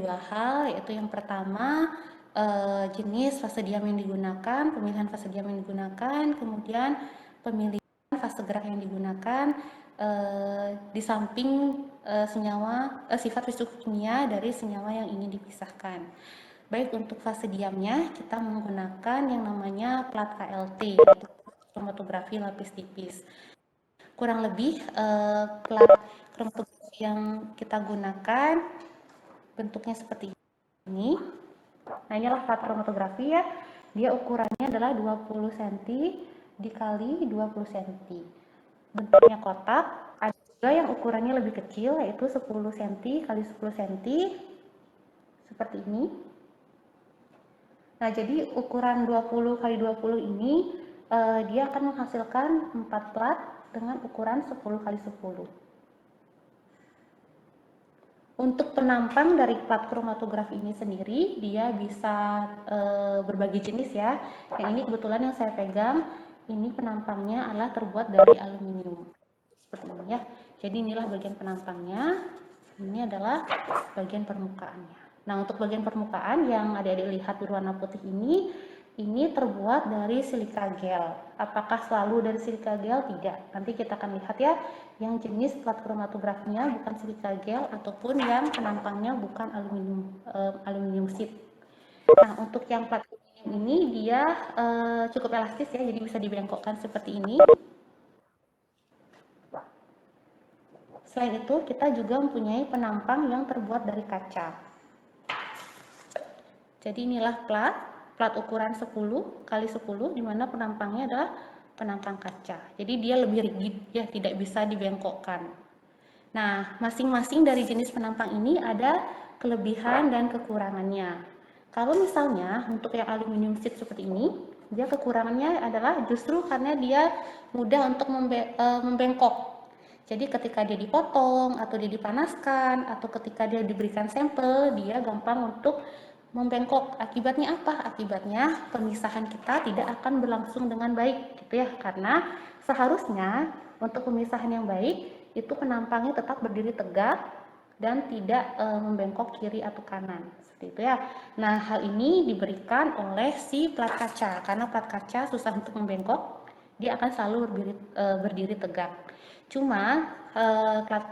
dua hal, yaitu yang pertama jenis fase diam yang digunakan, pemilihan fase diam yang digunakan, kemudian pemilihan fase gerak yang digunakan, di samping sifat fisiokimia dari senyawa yang ingin dipisahkan. Baik, untuk fase diamnya kita menggunakan yang namanya plat KLT, yaitu kromatografi lapis tipis. Kurang lebih plat kromatografi yang kita gunakan bentuknya seperti ini. Nah, inilah plat kromatografi ya. Dia ukurannya adalah 20 cm dikali 20 cm. Bentuknya kotak. Ada juga yang ukurannya lebih kecil, yaitu 10 cm kali 10 cm. Seperti ini. Nah, jadi ukuran 20 kali 20 ini dia akan menghasilkan 4 plat dengan ukuran 10 kali 10. Untuk penampang dari plat kromatografi ini sendiri, dia bisa berbagai jenis ya. Yang ini kebetulan yang saya pegang, ini penampangnya adalah terbuat dari aluminium. Seperti ini ya. Jadi inilah bagian penampangnya. Ini adalah bagian permukaannya. Nah, untuk bagian permukaan yang adik-adik lihat berwarna putih ini terbuat dari silika gel. Apakah selalu dari silika gel? Tidak. Nanti kita akan lihat ya, yang jenis plat kromatografinya bukan silika gel ataupun yang penampangnya bukan aluminium sheet. Nah, untuk yang plat aluminium ini dia cukup elastis ya, jadi bisa dibengkokkan seperti ini. Selain itu, kita juga mempunyai penampang yang terbuat dari kaca. Jadi inilah plat ukuran 10 kali 10, di mana penampangnya adalah penampang kaca. Jadi dia lebih rigid ya, tidak bisa dibengkokkan. Nah, masing-masing dari jenis penampang ini ada kelebihan dan kekurangannya. Kalau misalnya untuk yang aluminium sheet seperti ini, dia kekurangannya adalah justru karena dia mudah untuk membengkok. Jadi ketika dia dipotong atau dia dipanaskan atau ketika dia diberikan sampel, dia gampang untuk membengkok. Akibatnya apa? Akibatnya pemisahan kita tidak akan berlangsung dengan baik gitu ya. Karena seharusnya untuk pemisahan yang baik itu penampangnya tetap berdiri tegak dan tidak membengkok kiri atau kanan. Seperti itu ya. Nah, hal ini diberikan oleh si plat kaca. Karena plat kaca susah untuk membengkok, dia akan selalu berdiri tegak. Cuma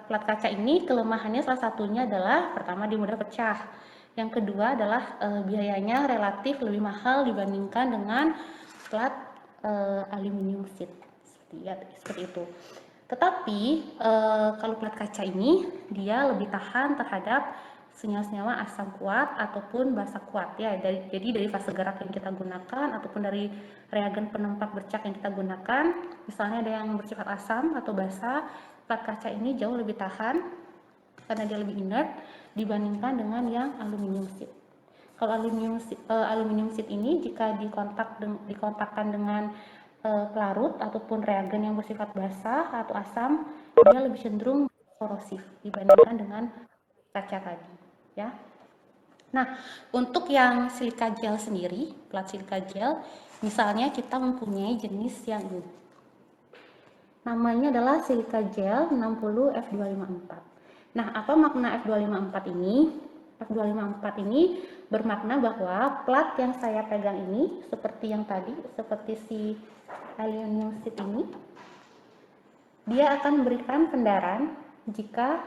plat kaca ini kelemahannya salah satunya adalah pertama dia mudah pecah. Yang kedua adalah biayanya relatif lebih mahal dibandingkan dengan plat aluminium sheet. Seperti itu. Tetapi kalau plat kaca ini dia lebih tahan terhadap senyawa-senyawa asam kuat ataupun basa kuat ya. Jadi dari fase gerak yang kita gunakan ataupun dari reagen penempat bercak yang kita gunakan, misalnya ada yang bersifat asam atau basa, plat kaca ini jauh lebih tahan karena dia lebih inert dibandingkan dengan yang aluminium sheet. Kalau aluminium sheet ini jika dikontakkan dengan pelarut ataupun reagen yang bersifat basah atau asam, dia lebih cenderung korosif dibandingkan dengan kaca tadi ya. Nah, untuk yang silika gel sendiri, plat silika gel, misalnya kita mempunyai jenis yang ini. Namanya adalah silika gel 60 F254. Nah, apa makna F254 ini? F254 ini bermakna bahwa plat yang saya pegang ini seperti yang tadi, seperti si aluminium sheet ini, dia akan memberikan kendaraan jika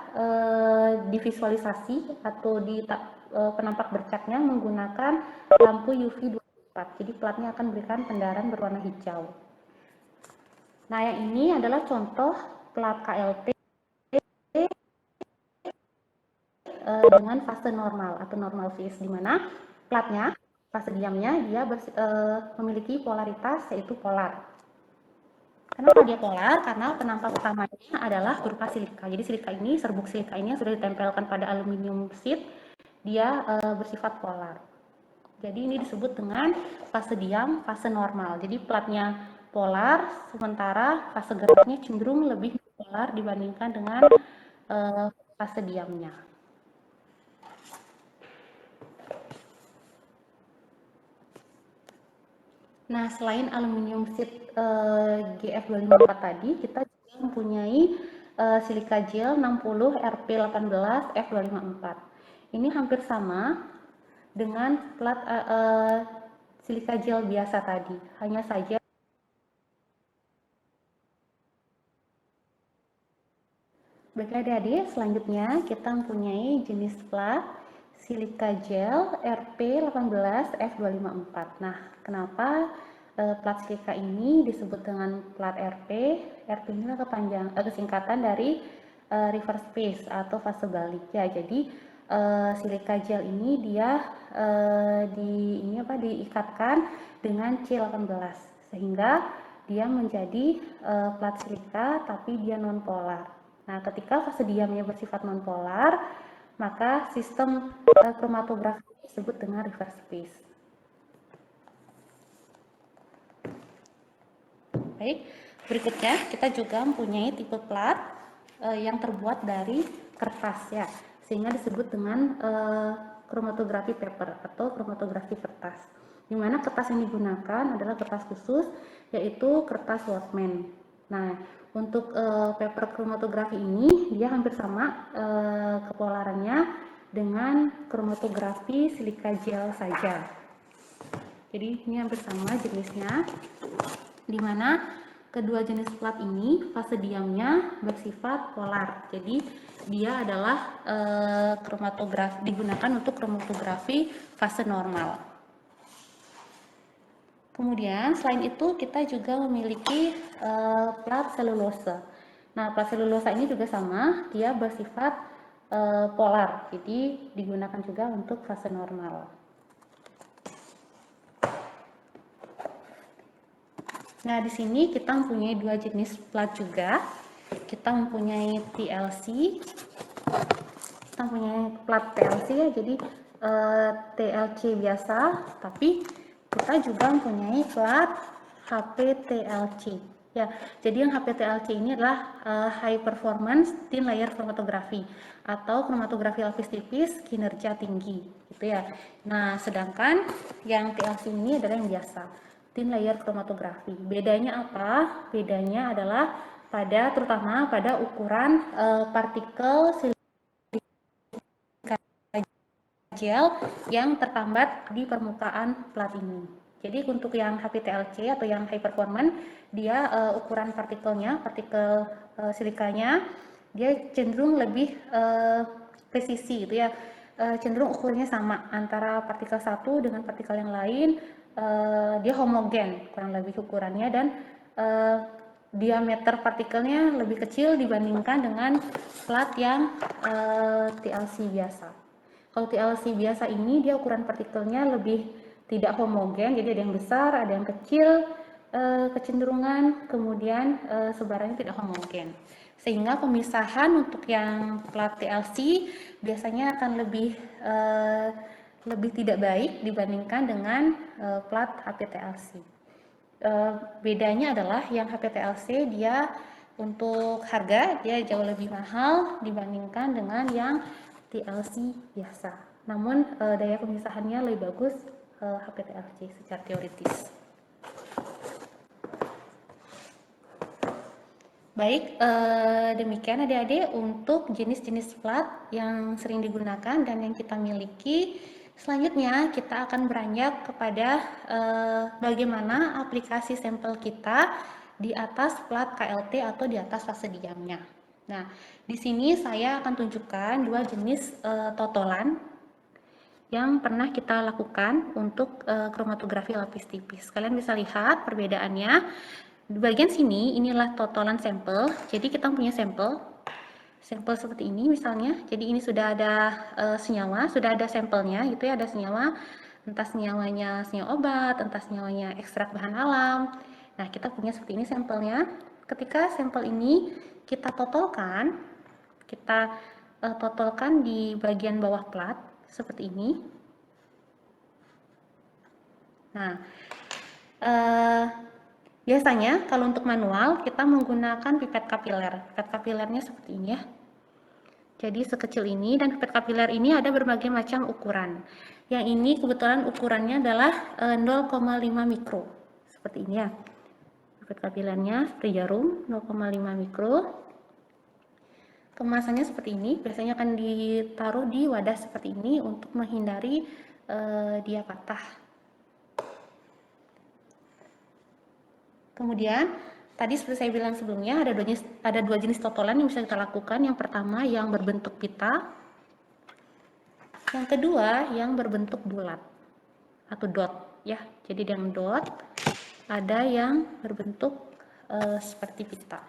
divisualisasi atau di penampak bercaknya menggunakan lampu UV 24. Jadi platnya akan memberikan kendaraan berwarna hijau. Nah, yang ini adalah contoh plat KLT dengan fase normal atau normal phase, di mana platnya, fase diamnya dia memiliki polaritas yaitu polar. Kenapa dia polar? Karena penampak utamanya adalah berupa silika. Jadi silika ini, serbuk silika ini yang sudah ditempelkan pada aluminium sheet, dia bersifat polar. Jadi ini disebut dengan fase diam, fase normal. Jadi platnya polar, sementara fase geraknya cenderung lebih polar dibandingkan dengan fase diamnya. Nah, selain aluminium sheet GF254 tadi, kita juga mempunyai silika gel 60 RP18 F254. ini hampir sama dengan plat silika gel biasa tadi, hanya saja baiklah adik-adik, selanjutnya kita mempunyai jenis plat silika gel RP18F254. Nah, kenapa plat silika ini disebut dengan plat RP? RP ini adalah kesingkatan dari reverse phase atau fase balik ya. Jadi silika gel ini dia diikatkan dengan C18 sehingga dia menjadi plat silika tapi dia non polar. Nah, ketika fase diamnya bersifat nonpolar, maka sistem kromatografi disebut dengan reverse phase. Baik, berikutnya kita juga mempunyai tipe plat yang terbuat dari kertas ya, sehingga disebut dengan kromatografi paper atau kromatografi kertas. Di mana kertas yang digunakan adalah kertas khusus, yaitu kertas Workman. Nah, untuk paper kromatografi ini dia hampir sama kepolarannya dengan kromatografi silika gel saja. Jadi ini hampir sama jenisnya, di mana kedua jenis plat ini fase diamnya bersifat polar. Jadi dia adalah kromatografi digunakan untuk kromatografi fase normal. Kemudian selain itu kita juga memiliki plat selulosa. Nah, plat selulosa ini juga sama, dia bersifat polar, jadi digunakan juga untuk fase normal. Nah, di sini kita mempunyai dua jenis plat juga. Kita mempunyai TLC, kita mempunyai plat TLC ya, jadi TLC biasa, tapi kita juga mempunyai plat HPTLC ya. Jadi yang HPTLC ini adalah high performance thin layer chromatography atau kromatografi lapis tipis kinerja tinggi gitu ya. Nah, sedangkan yang TLC ini adalah yang biasa, thin layer chromatography. Bedanya apa? Bedanya adalah terutama pada ukuran partikel gel yang tertambat di permukaan plat ini. Jadi untuk yang HPTLC atau yang high performance, dia ukuran partikel silikanya dia cenderung lebih presisi gitu ya, cenderung ukurannya sama antara partikel satu dengan partikel yang lain, dia homogen kurang lebih ukurannya, dan diameter partikelnya lebih kecil dibandingkan dengan plat yang TLC biasa. Kalau TLC biasa ini dia ukuran partikelnya lebih tidak homogen, jadi ada yang besar, ada yang kecil, kecenderungan, kemudian sebarannya tidak homogen. Sehingga pemisahan untuk yang plat TLC biasanya akan lebih tidak baik dibandingkan dengan plat HPTLC. Bedanya adalah yang HPTLC dia untuk harga dia jauh lebih mahal dibandingkan dengan yang TLC biasa. Namun daya pemisahannya lebih bagus HPTLC secara teoritis. Baik, demikian adik-adik untuk jenis-jenis plat yang sering digunakan dan yang kita miliki. Selanjutnya kita akan beranjak kepada bagaimana aplikasi sampel kita di atas plat KLT atau di atas fase diamnya. Nah, di sini saya akan tunjukkan dua jenis totolan yang pernah kita lakukan untuk kromatografi lapis tipis. Kalian bisa lihat perbedaannya. Di bagian sini inilah totolan sampel. Jadi kita punya sampel seperti ini misalnya. Jadi ini sudah ada senyawa, sudah ada sampelnya gitu ya, ada senyawa, entah senyawanya senyawa obat, entah senyawanya ekstrak bahan alam. Nah, kita punya seperti ini sampelnya. Ketika sampel ini kita totolkan di bagian bawah plat seperti ini. Nah, biasanya kalau untuk manual kita menggunakan pipet kapiler. Pipet kapilernya seperti ini ya. Jadi sekecil ini, dan pipet kapiler ini ada berbagai macam ukuran. Yang ini kebetulan ukurannya adalah 0,5 mikro. Seperti ini ya. Pipet kapilernya seperti jarum 0,5 mikro. Kemasannya seperti ini, biasanya akan ditaruh di wadah seperti ini untuk menghindari dia patah. Kemudian, tadi seperti saya bilang sebelumnya, ada dua jenis totolan yang bisa kita lakukan. Yang pertama yang berbentuk pita, yang kedua yang berbentuk bulat atau dot ya. Jadi yang dot, ada yang berbentuk seperti pita.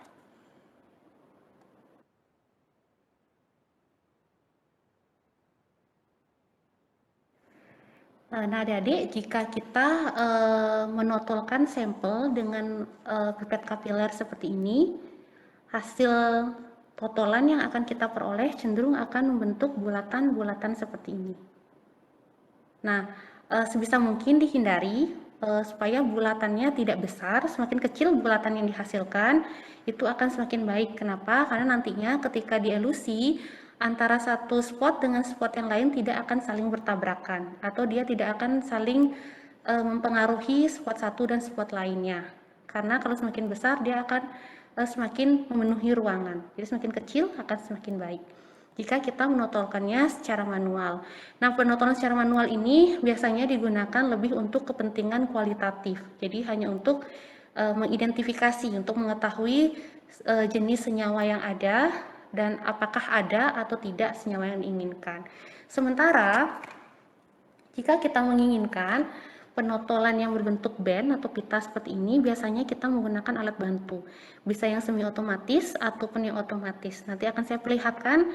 Nah, adik-adik, jika kita menotolkan sampel dengan pipet kapiler seperti ini, hasil totolan yang akan kita peroleh cenderung akan membentuk bulatan-bulatan seperti ini. Nah, sebisa mungkin dihindari supaya bulatannya tidak besar. Semakin kecil bulatan yang dihasilkan, itu akan semakin baik. Kenapa? Karena nantinya ketika dielusi, antara satu spot dengan spot yang lain tidak akan saling bertabrakan, atau dia tidak akan saling mempengaruhi spot satu dan spot lainnya. Karena kalau semakin besar, dia akan semakin memenuhi ruangan. Jadi semakin kecil akan semakin baik jika kita menotolkannya secara manual. Nah, penotolan secara manual ini biasanya digunakan lebih untuk kepentingan kualitatif. Jadi hanya untuk mengidentifikasi, untuk mengetahui jenis senyawa yang ada dan apakah ada atau tidak senyawa yang diinginkan. Sementara jika kita menginginkan penotolan yang berbentuk band atau pita seperti ini, biasanya kita menggunakan alat bantu. Bisa yang semi otomatis ataupun yang otomatis. Nanti akan saya perlihatkan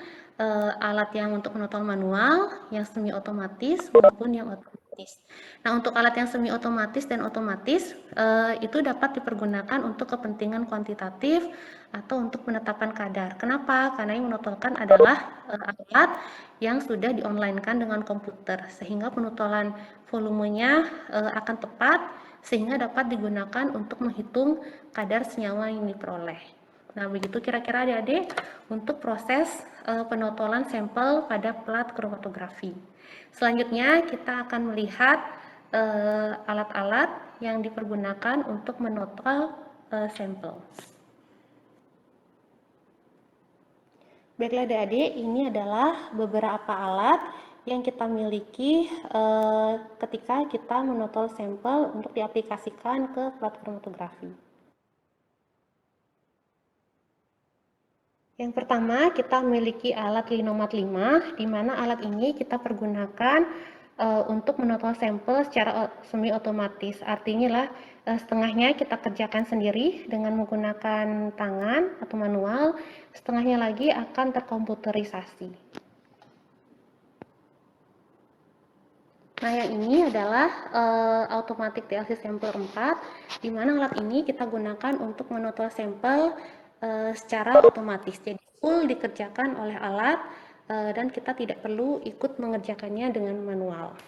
alat yang untuk penotol manual, yang semi otomatis maupun yang otomatis. Nah, untuk alat yang semi otomatis dan otomatis itu dapat dipergunakan untuk kepentingan kuantitatif atau untuk penetapan kadar. Kenapa? Karena yang menotolkan adalah alat yang sudah di-online-kan dengan komputer, sehingga penotolan volumenya akan tepat, sehingga dapat digunakan untuk menghitung kadar senyawa yang diperoleh. Nah, begitu kira-kira adik-adik untuk proses penotolan sampel pada plat kromatografi. Selanjutnya kita akan melihat alat-alat yang dipergunakan untuk menotol sampel. Baiklah adik-adik, ini adalah beberapa alat yang kita miliki ketika kita menotol sampel untuk diaplikasikan ke plat kromatografi. Yang pertama, kita memiliki alat Linomat 5, di mana alat ini kita pergunakan untuk menotol sampel secara semi otomatis. Artinya lah setengahnya kita kerjakan sendiri dengan menggunakan tangan atau manual, setengahnya lagi akan terkomputerisasi. Nah, yang ini adalah automatic TLC sampler 4, di mana alat ini kita gunakan untuk menotol sampel secara otomatis. Jadi full dikerjakan oleh alat dan kita tidak perlu ikut mengerjakannya dengan manual.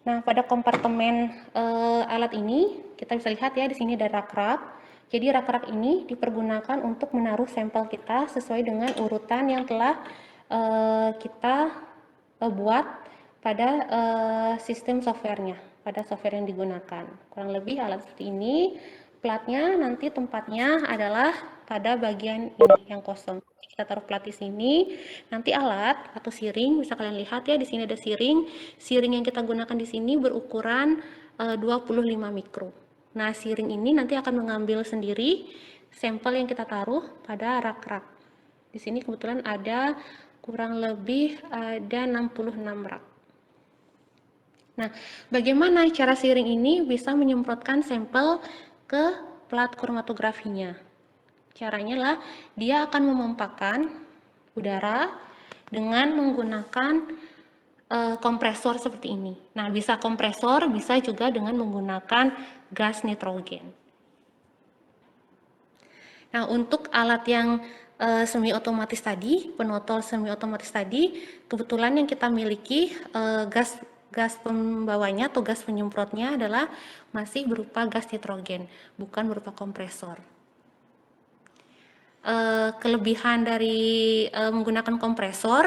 Nah, pada kompartemen alat ini kita bisa lihat ya, di sini ada rak-rak. Jadi rak-rak ini dipergunakan untuk menaruh sampel kita sesuai dengan urutan yang telah kita buat pada sistem softwarenya, pada software yang digunakan. Kurang lebih alat seperti ini. Platnya nanti tempatnya adalah pada bagian ini yang kosong. Kita taruh plat di sini. Nanti alat atau siring, bisa kalian lihat ya, di sini ada siring. Siring yang kita gunakan di sini berukuran 25 mikro. Nah, siring ini nanti akan mengambil sendiri sampel yang kita taruh pada rak-rak. Di sini kebetulan ada kurang lebih ada 66 rak. Nah, bagaimana cara siring ini bisa menyemprotkan sampel ke plat kromatografinya? Caranya lah, dia akan memompakan udara dengan menggunakan kompresor seperti ini. Nah, bisa kompresor, bisa juga dengan menggunakan gas nitrogen. Nah, untuk alat yang semi otomatis tadi, penotol semi otomatis tadi, kebetulan yang kita miliki gas pembawanya atau gas penyemprotnya adalah masih berupa gas nitrogen, bukan berupa kompresor. Kelebihan dari menggunakan kompresor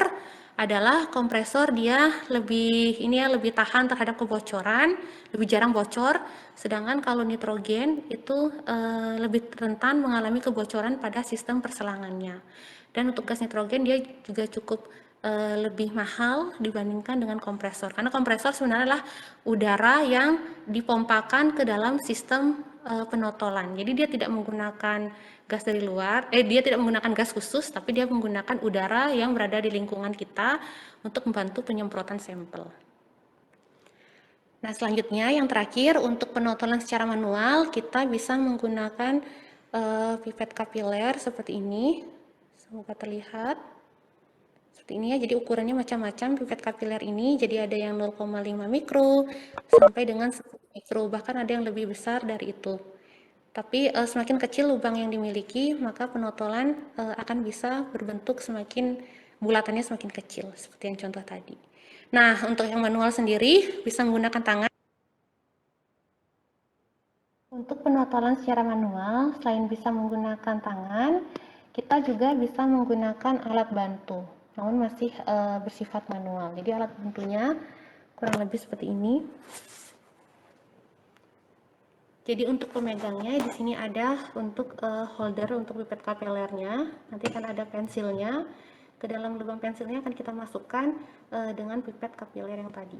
adalah kompresor dia lebih tahan terhadap kebocoran, lebih jarang bocor, sedangkan kalau nitrogen itu lebih rentan mengalami kebocoran pada sistem perselangannya. Dan untuk gas nitrogen dia juga cukup lebih mahal dibandingkan dengan kompresor, karena kompresor sebenarnya adalah udara yang dipompakan ke dalam sistem penotolan. Jadi dia tidak menggunakan gas dari luar, dia tidak menggunakan gas khusus, tapi dia menggunakan udara yang berada di lingkungan kita untuk membantu penyemprotan sampel. Nah, selanjutnya yang terakhir, untuk penotolan secara manual kita bisa menggunakan pipet kapiler seperti ini. Semoga terlihat seperti ini ya. Jadi ukurannya macam-macam pipet kapiler ini. Jadi ada yang 0,5 mikro sampai dengan 10 mikro, bahkan ada yang lebih besar dari itu. Tapi semakin kecil lubang yang dimiliki, maka penotolan akan bisa berbentuk semakin bulatannya semakin kecil, seperti yang contoh tadi. Nah, untuk yang manual sendiri bisa menggunakan tangan. Untuk penotolan secara manual, selain bisa menggunakan tangan, kita juga bisa menggunakan alat bantu, namun masih bersifat manual. Jadi alat bantunya kurang lebih seperti ini. Jadi untuk pemegangnya di sini ada untuk holder untuk pipet kapilernya. Nanti akan ada pensilnya. Ke dalam lubang pensilnya akan kita masukkan dengan pipet kapiler yang tadi.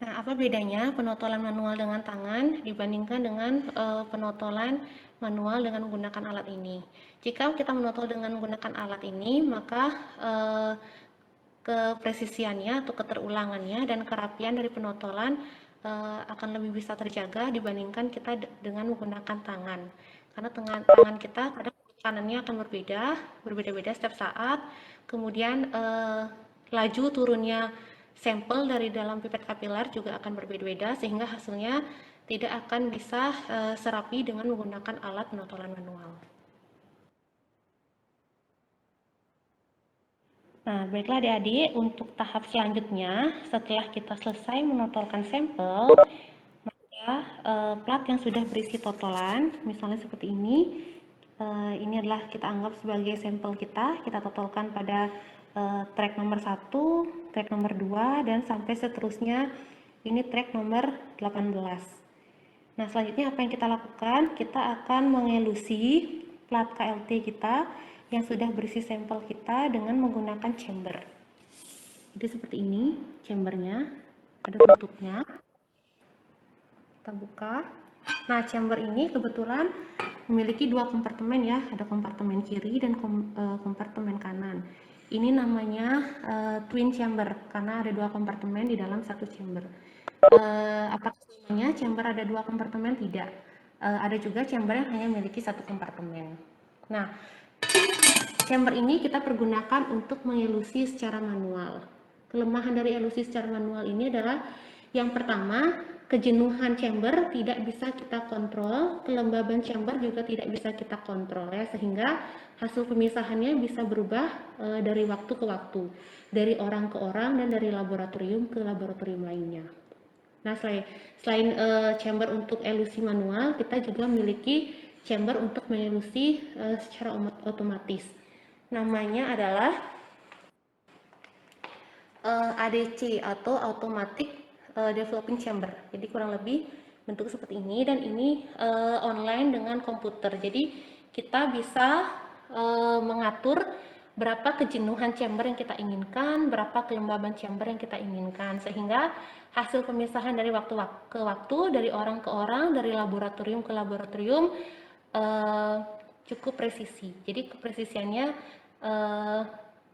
Nah, apa bedanya penotolan manual dengan tangan dibandingkan dengan penotolan manual dengan menggunakan alat ini? Jika kita menotol dengan menggunakan alat ini, maka kepresisiannya atau keterulangannya dan kerapian dari penotolan akan lebih bisa terjaga dibandingkan kita dengan menggunakan tangan. Karena tangan kita kadang tekanannya akan berbeda-beda setiap saat. Kemudian laju turunnya sampel dari dalam pipet kapiler juga akan berbeda-beda, sehingga hasilnya tidak akan bisa serapi dengan menggunakan alat penotolan manual. Nah, baiklah adik-adik, untuk tahap selanjutnya, setelah kita selesai menotolkan sampel, maka plat yang sudah berisi totolan, misalnya seperti ini adalah kita anggap sebagai sampel kita totolkan pada track nomor 1, track nomor 2, dan sampai seterusnya, ini track nomor 18. Nah, selanjutnya apa yang kita lakukan? Kita akan mengelusi plat KLT kita yang sudah berisi sampel kita dengan menggunakan chamber. Jadi seperti ini chambernya, ada tutupnya. Kita buka. Nah, chamber ini kebetulan memiliki dua kompartemen ya, ada kompartemen kiri dan kompartemen kanan. Ini namanya twin chamber karena ada dua kompartemen di dalam satu chamber. Apakah semuanya chamber ada dua kompartemen? Tidak. Ada juga chamber yang hanya memiliki satu kompartemen. Nah, chamber ini kita pergunakan untuk mengelusi secara manual. Kelemahan dari elusi secara manual ini adalah yang pertama, kejenuhan chamber tidak bisa kita kontrol, kelembaban chamber juga tidak bisa kita kontrol ya, sehingga hasil pemisahannya bisa berubah dari waktu ke waktu, dari orang ke orang dan dari laboratorium ke laboratorium lainnya. Nah, selain chamber untuk elusi manual, kita juga memiliki chamber untuk mengelusi secara otomatis. Namanya adalah ADC atau Automatic Developing Chamber. Jadi kurang lebih bentuk seperti ini, dan ini online dengan komputer. Jadi kita bisa mengatur berapa kejenuhan chamber yang kita inginkan, berapa kelembaban chamber yang kita inginkan, sehingga hasil pemisahan dari waktu ke waktu, dari orang ke orang, dari laboratorium ke laboratorium cukup presisi. Jadi kepresisiannya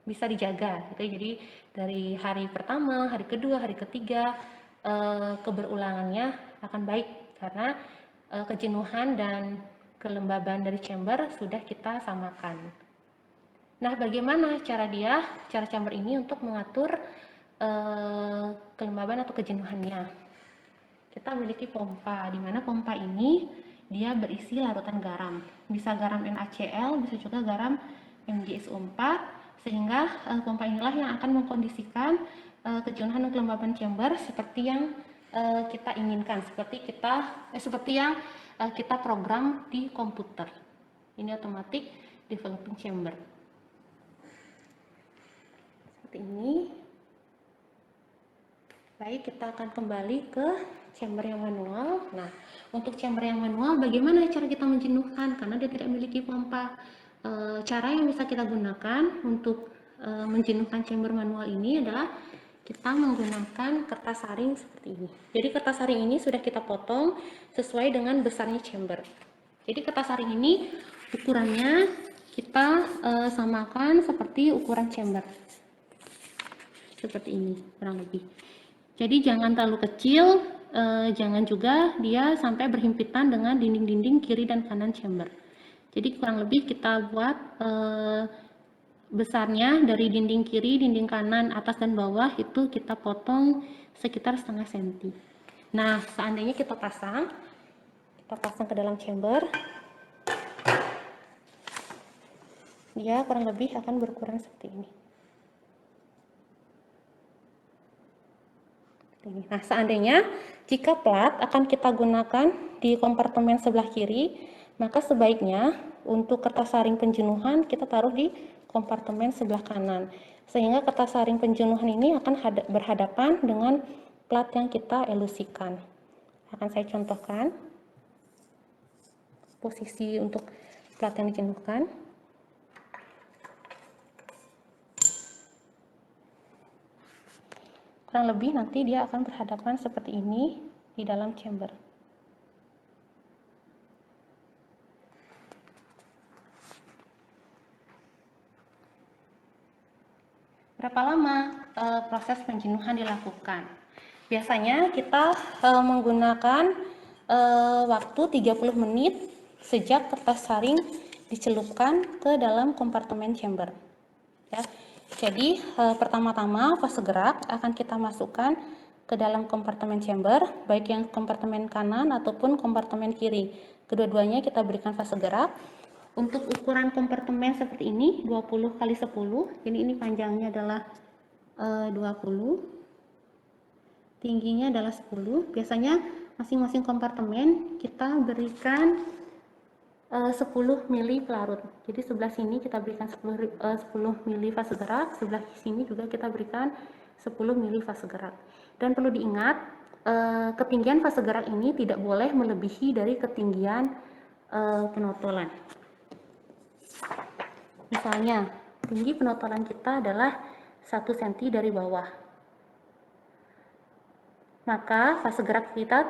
bisa dijaga gitu. Jadi dari hari pertama, hari kedua, hari ketiga keberulangannya akan baik karena kejenuhan dan kelembaban dari chamber sudah kita samakan. Nah, bagaimana cara chamber ini untuk mengatur kelembaban atau kejenuhannya? Kita memiliki pompa, di mana pompa ini dia berisi larutan garam. Bisa garam NaCl, bisa juga garam MgSO4, sehingga pompa inilah yang akan mengkondisikan kejenuhan dan kelembaban chamber seperti yang kita inginkan, seperti yang kita program di komputer. Ini automatic developing chamber. Seperti ini. Baik, kita akan kembali ke chamber yang manual. Nah, untuk chamber yang manual, bagaimana cara kita menjenuhkan? Karena dia tidak memiliki pompa. Cara yang bisa kita gunakan untuk menjenuhkan chamber manual ini adalah kita menggunakan kertas saring seperti ini. Jadi kertas saring ini sudah kita potong sesuai dengan besarnya chamber. Jadi kertas saring ini ukurannya kita samakan seperti ukuran chamber. Seperti ini kurang lebih. Jadi jangan terlalu kecil, jangan juga dia sampai berhimpitan dengan dinding-dinding kiri dan kanan chamber. Jadi kurang lebih kita buat besarnya dari dinding kiri, dinding kanan, atas dan bawah itu kita potong sekitar setengah senti. Nah, seandainya kita pasang ke dalam chamber, dia kurang lebih akan berukuran seperti ini. Nah, seandainya jika plat akan kita gunakan di kompartemen sebelah kiri, maka sebaiknya untuk kertas saring penjenuhan kita taruh di kompartemen sebelah kanan. Sehingga kertas saring penjenuhan ini akan berhadapan dengan plat yang kita elusikan. Akan saya contohkan posisi untuk plat yang dijenuhkan. Kurang lebih nanti dia akan berhadapan seperti ini di dalam chamber. Berapa lama proses penjenuhan dilakukan? Biasanya kita menggunakan waktu 30 menit sejak kertas saring dicelupkan ke dalam kompartemen chamber. Ya. Jadi pertama-tama fase gerak akan kita masukkan ke dalam kompartemen chamber, baik yang kompartemen kanan ataupun kompartemen kiri. Kedua-duanya kita berikan fase gerak. Untuk ukuran kompartemen seperti ini 20 kali 10. Jadi ini panjangnya adalah 20. Tingginya adalah 10. Biasanya masing-masing kompartemen kita berikan 10 mili pelarut. Jadi sebelah sini kita berikan 10 mili fase gerak, sebelah sini juga kita berikan 10 mili fase gerak. Dan perlu diingat, ketinggian fase gerak ini tidak boleh melebihi dari ketinggian penotolan. Misalnya, tinggi penotolan kita adalah 1 cm dari bawah. Maka fase gerak kita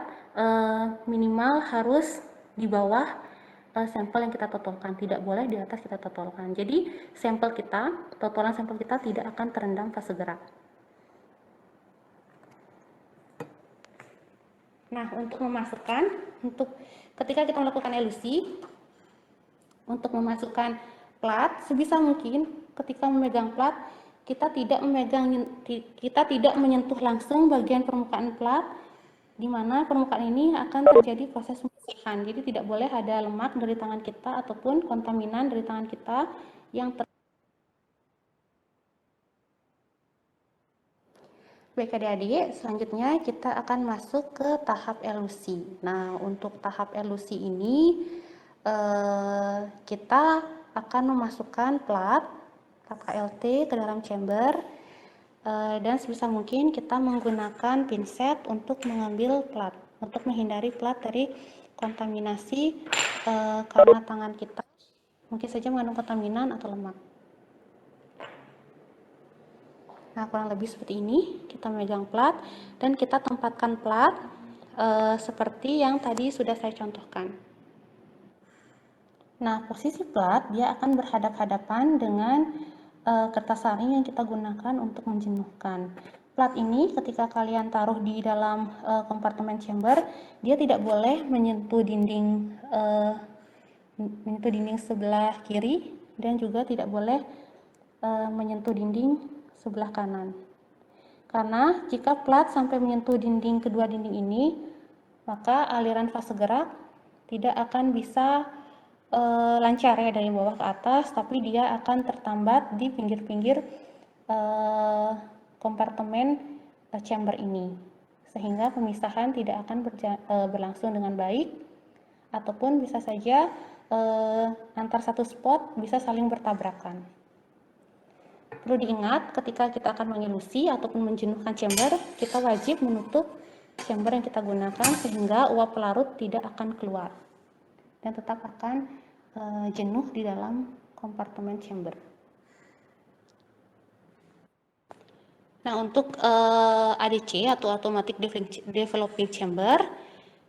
minimal harus di bawah sampel yang kita totolkan, tidak boleh di atas kita totolkan. Jadi totalan sampel kita tidak akan terendam fase gerak. Nah, untuk ketika kita melakukan elusi, untuk memasukkan plat, sebisa mungkin ketika memegang plat, kita tidak menyentuh langsung bagian permukaan plat, di mana permukaan ini akan terjadi proses pembersihan. Jadi tidak boleh ada lemak dari tangan kita ataupun kontaminan dari tangan kita yang Baik adik-adik, selanjutnya kita akan masuk ke tahap elusi. Nah, untuk tahap elusi ini kita akan memasukkan plat KLT ke dalam chamber dan sebisa mungkin kita menggunakan pinset untuk mengambil plat, untuk menghindari plat dari kontaminasi karena tangan kita mungkin saja mengandung kontaminan atau lemak. Nah, kurang lebih seperti ini, kita megang plat dan kita tempatkan plat seperti yang tadi sudah saya contohkan. Nah, posisi plat dia akan berhadap-hadapan dengan kertas saring yang kita gunakan untuk menjenuhkan. Plat ini ketika kalian taruh di dalam kompartemen chamber, dia tidak boleh menyentuh dinding sebelah kiri dan juga tidak boleh menyentuh dinding sebelah kanan. Karena jika plat sampai menyentuh kedua dinding ini, maka aliran fase gerak tidak akan bisa lancar ya dari bawah ke atas, tapi dia akan tertambat di pinggir-pinggir kompartemen chamber ini, sehingga pemisahan tidak akan berlangsung dengan baik, ataupun bisa saja antar satu spot bisa saling bertabrakan. Perlu diingat ketika kita akan mengelusi ataupun menjenuhkan chamber, kita wajib menutup chamber yang kita gunakan sehingga uap pelarut tidak akan keluar dan tetap akan jenuh di dalam kompartemen chamber. Nah, untuk ADC atau Automatic Developing Chamber,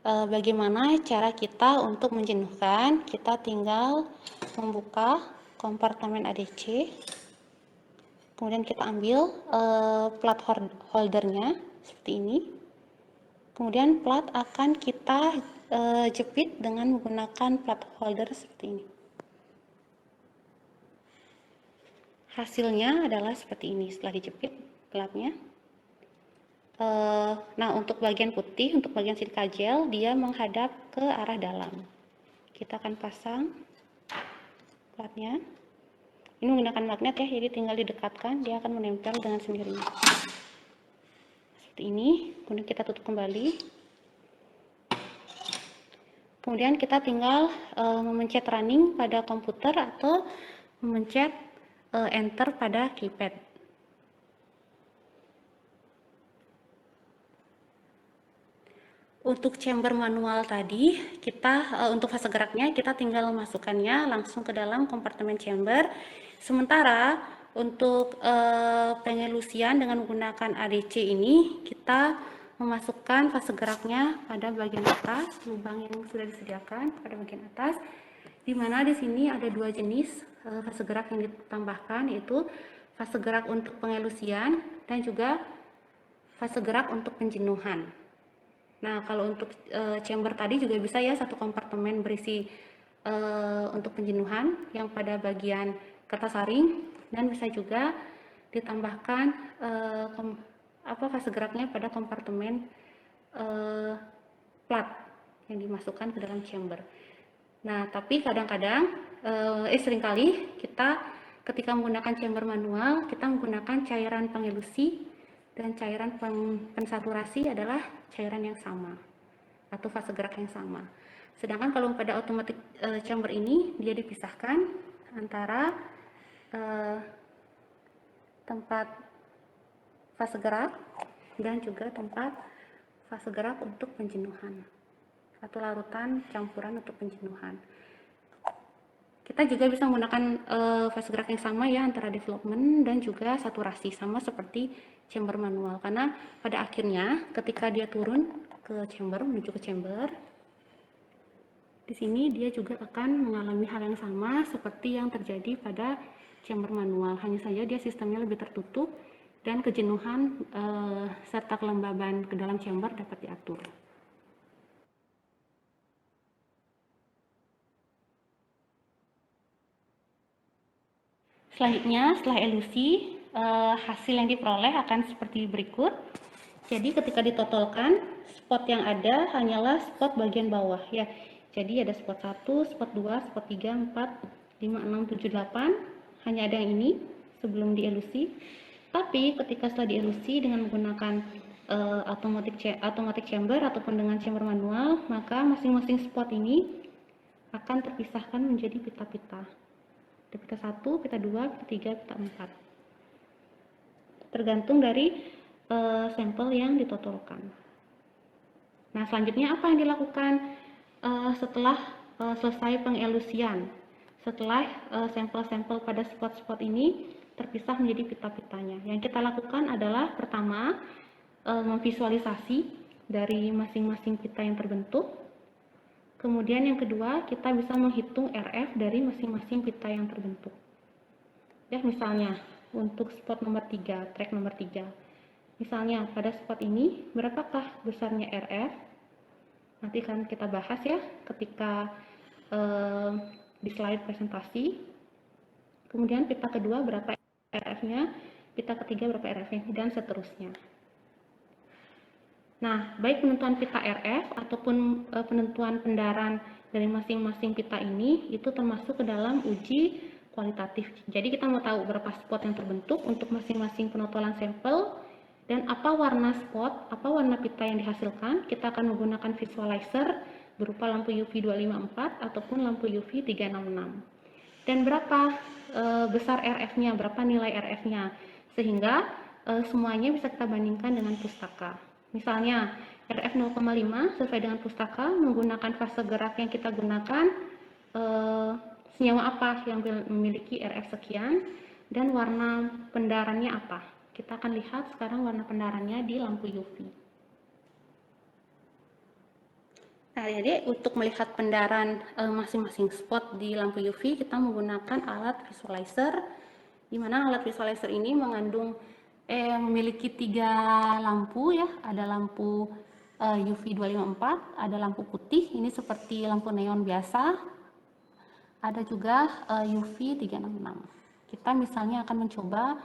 bagaimana cara kita untuk menjenuhkan? Kita tinggal membuka kompartemen ADC, kemudian kita ambil plat holdernya seperti ini. Kemudian plat akan kita jepit dengan menggunakan plat holder seperti ini. Hasilnya adalah seperti ini setelah dijepit platnya. Nah, untuk bagian putih, untuk bagian silika gel, dia menghadap ke arah dalam. Kita akan pasang platnya. Ini menggunakan magnet ya, jadi tinggal didekatkan, dia akan menempel dengan sendirinya. Seperti ini, kemudian kita tutup kembali. Kemudian kita tinggal memencet running pada komputer atau memencet enter pada keypad. Untuk chamber manual tadi, kita untuk fase geraknya kita tinggal memasukkannya langsung ke dalam kompartemen chamber. Sementara untuk pengelusian dengan menggunakan ADC ini, kita memasukkan fase geraknya pada bagian atas, lubang yang sudah disediakan pada bagian atas, di mana di sini ada dua jenis fase gerak yang ditambahkan, yaitu fase gerak untuk pengelusian dan juga fase gerak untuk penjenuhan. Nah, kalau untuk chamber tadi juga bisa ya, satu kompartemen berisi untuk penjenuhan yang pada bagian kertas saring, dan bisa juga ditambahkan fase geraknya pada kompartemen plat yang dimasukkan ke dalam chamber. Nah, tapi kadang-kadang seringkali kita ketika menggunakan chamber manual, kita menggunakan cairan pengelusi dan cairan pensaturasi adalah cairan yang sama atau fase gerak yang sama. Sedangkan kalau pada automatic chamber ini dia dipisahkan antara tempat fase gerak dan juga tempat fase gerak untuk penjenuhan atau larutan campuran untuk penjenuhan. Kita juga bisa menggunakan fase gerak yang sama ya, antara development dan juga saturasi, sama seperti chamber manual, karena pada akhirnya ketika dia turun ke chamber, menuju ke chamber, di sini dia juga akan mengalami hal yang sama seperti yang terjadi pada chamber manual, hanya saja dia sistemnya lebih tertutup dan kejenuhan serta kelembaban ke dalam chamber dapat diatur. Selanjutnya, setelah elusi, hasil yang diperoleh akan seperti berikut. Jadi ketika ditotolkan, spot yang ada hanyalah spot bagian bawah ya. Jadi ada spot 1, spot 2, spot 3, 4, 5, 6, 7, 8. Hanya ada yang ini sebelum dielusi. Tapi ketika setelah dielusi dengan menggunakan automatic chamber ataupun dengan chamber manual, maka masing-masing spot ini akan terpisahkan menjadi pita-pita. Pita 1, pita 2, pita 3, pita 4. Tergantung dari sampel yang ditotolkan. Nah, selanjutnya apa yang dilakukan setelah selesai pengelusian? Setelah sampel-sampel pada spot-spot ini terpisah menjadi pita-pitanya. Yang kita lakukan adalah pertama, memvisualisasi dari masing-masing pita yang terbentuk. Kemudian yang kedua, kita bisa menghitung RF dari masing-masing pita yang terbentuk. Ya, misalnya untuk spot nomor 3, track nomor 3. Misalnya pada spot ini, berapakah besarnya RF? Nanti akan kita bahas ya ketika di slide presentasi. Kemudian pita kedua berapa RF-nya, pita ketiga berapa RF-nya, dan seterusnya. Nah, baik penentuan pita RF ataupun penentuan pendaran dari masing-masing pita ini itu termasuk ke dalam uji kualitatif. Jadi kita mau tahu berapa spot yang terbentuk untuk masing-masing penotolan sampel dan apa warna spot, apa warna pita yang dihasilkan. Kita akan menggunakan visualizer berupa lampu UV 254 ataupun lampu UV 366. Dan berapa besar RF-nya, berapa nilai RF-nya, sehingga semuanya bisa kita bandingkan dengan pustaka. Misalnya RF 0,5 sesuai dengan pustaka, menggunakan fase gerak yang kita gunakan, senyawa apa yang memiliki RF sekian, dan warna pendarannya apa. Kita akan lihat sekarang warna pendarannya di lampu UV. Nah, jadi untuk melihat pendaran masing-masing spot di lampu UV, kita menggunakan alat visualizer, di mana alat visualizer ini memiliki 3 lampu ya, ada lampu UV 254, ada lampu putih, ini seperti lampu neon biasa, ada juga UV 366. Kita misalnya akan mencoba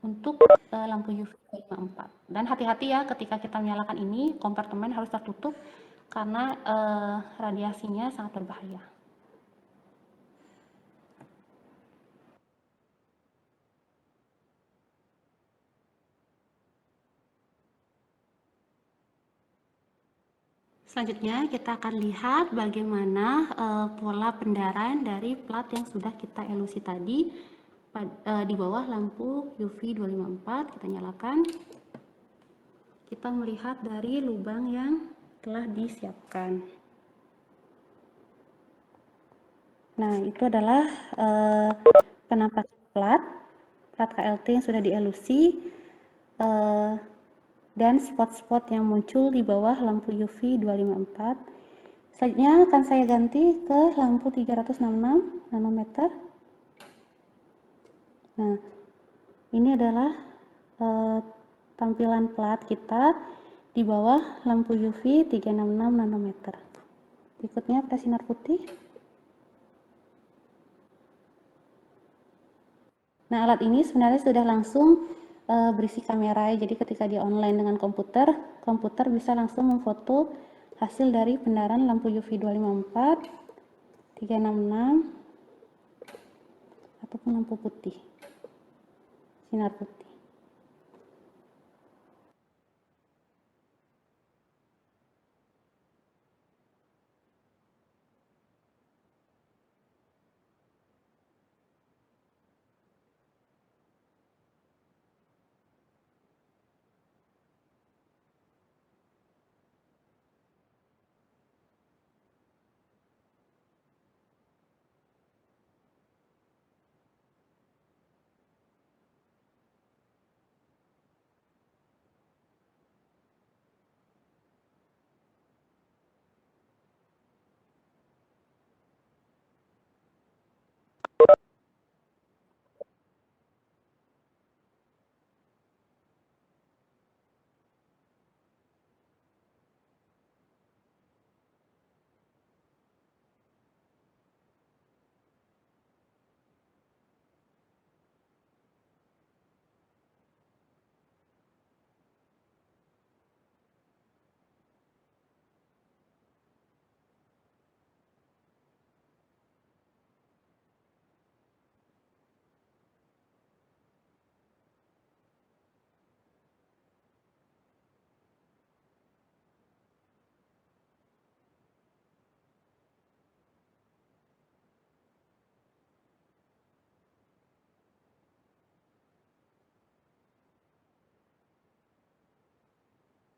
untuk lampu UV 254. Dan hati-hati ya ketika kita menyalakan ini, kompartemen harus tertutup karena radiasinya sangat berbahaya. Selanjutnya kita akan lihat bagaimana pola pendaran dari plat yang sudah kita elusi tadi di bawah lampu UV 254. Kita nyalakan. Kita melihat dari lubang yang telah disiapkan. Nah, itu adalah penampakan plat KLT yang sudah dielusi dan spot-spot yang muncul di bawah lampu UV 254. Selanjutnya akan saya ganti ke lampu 366 nanometer. Nah, ini adalah tampilan plat kita di bawah lampu UV 366 nanometer. Berikutnya pada sinar putih. Nah, alat ini sebenarnya sudah langsung berisi kamera, jadi ketika di online dengan komputer, komputer bisa langsung memfoto hasil dari pendaran lampu UV 254, 366, ataupun lampu putih, sinar putih.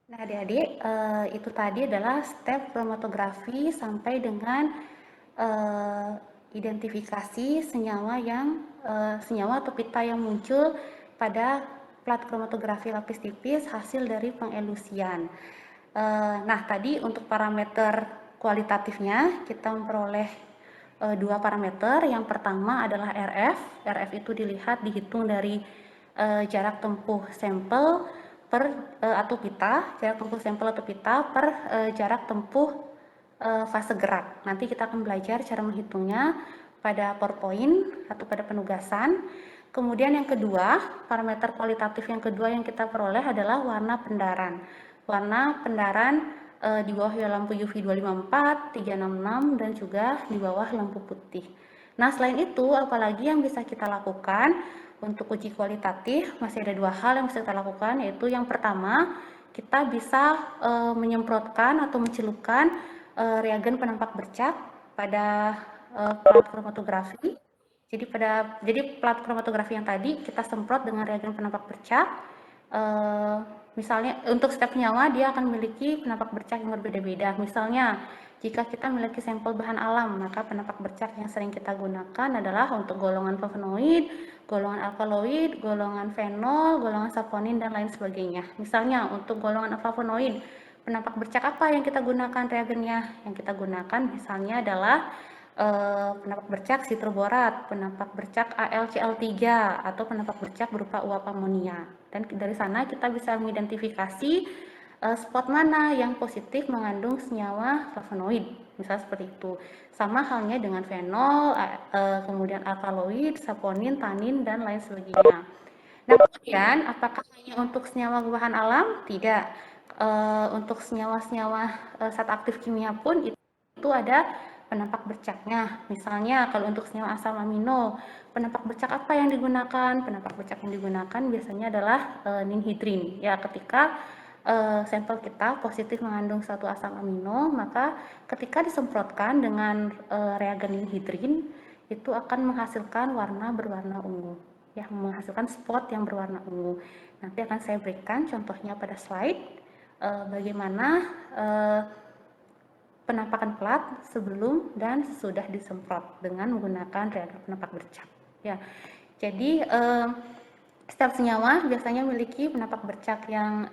Nah, adik-adik, itu tadi adalah step kromatografi sampai dengan identifikasi senyawa atau pita yang muncul pada plat kromatografi lapis tipis hasil dari pengelusian. Nah, tadi untuk parameter kualitatifnya kita memperoleh 2 parameter. Yang pertama adalah RF. RF itu dihitung dari jarak tempuh sampel atau pita, jarak tempuh sampel atau pita per jarak tempuh fase gerak. Nanti kita akan belajar cara menghitungnya pada PowerPoint atau pada penugasan. Kemudian yang kedua, parameter kualitatif yang kedua yang kita peroleh adalah warna pendaran. Warna pendaran di bawah lampu UV 254, 366, dan juga di bawah lampu putih. Nah, selain itu, apalagi yang bisa kita lakukan untuk uji kualitatif? Masih ada 2 hal yang bisa kita lakukan, yaitu yang pertama, kita bisa menyemprotkan atau mencelupkan reagen penampak bercak pada plat kromatografi. Jadi plat kromatografi yang tadi kita semprot dengan reagen penampak bercak. eh, misalnya untuk setiap senyawa dia akan memiliki penampak bercak yang berbeda-beda. Misalnya jika kita memiliki sampel bahan alam, maka penampak bercak yang sering kita gunakan adalah untuk golongan flavonoid, golongan alkaloid, golongan fenol, golongan saponin, dan lain sebagainya. Misalnya untuk golongan flavonoid, penampak bercak apa yang kita gunakan reagennya? Yang kita gunakan misalnya adalah penampak bercak sitroborat, penampak bercak AlCl3, atau penampak bercak berupa uap amonia. Dan dari sana kita bisa mengidentifikasi spot mana yang positif mengandung senyawa flavonoid, misalnya seperti itu. Sama halnya dengan fenol, kemudian alkaloid, saponin, tanin, dan lain sebagainya. Nah, kemudian apakah hanya untuk senyawa bahan alam? Tidak. Untuk senyawa-senyawa zat aktif kimia pun itu ada penampak bercaknya. Misalnya kalau untuk senyawa asam amino, penampak bercak apa yang digunakan? Penampak bercak yang digunakan biasanya adalah ninhidrin. Ya, ketika sampel kita positif mengandung satu asam amino, maka ketika disemprotkan dengan reagen ninhidrin, itu akan menghasilkan warna berwarna ungu, ya, menghasilkan spot yang berwarna ungu. Nanti akan saya berikan contohnya pada slide bagaimana penampakan plat sebelum dan sesudah disemprot dengan menggunakan reagen penampak bercak. Ya, jadi setiap senyawa biasanya memiliki penampak bercak yang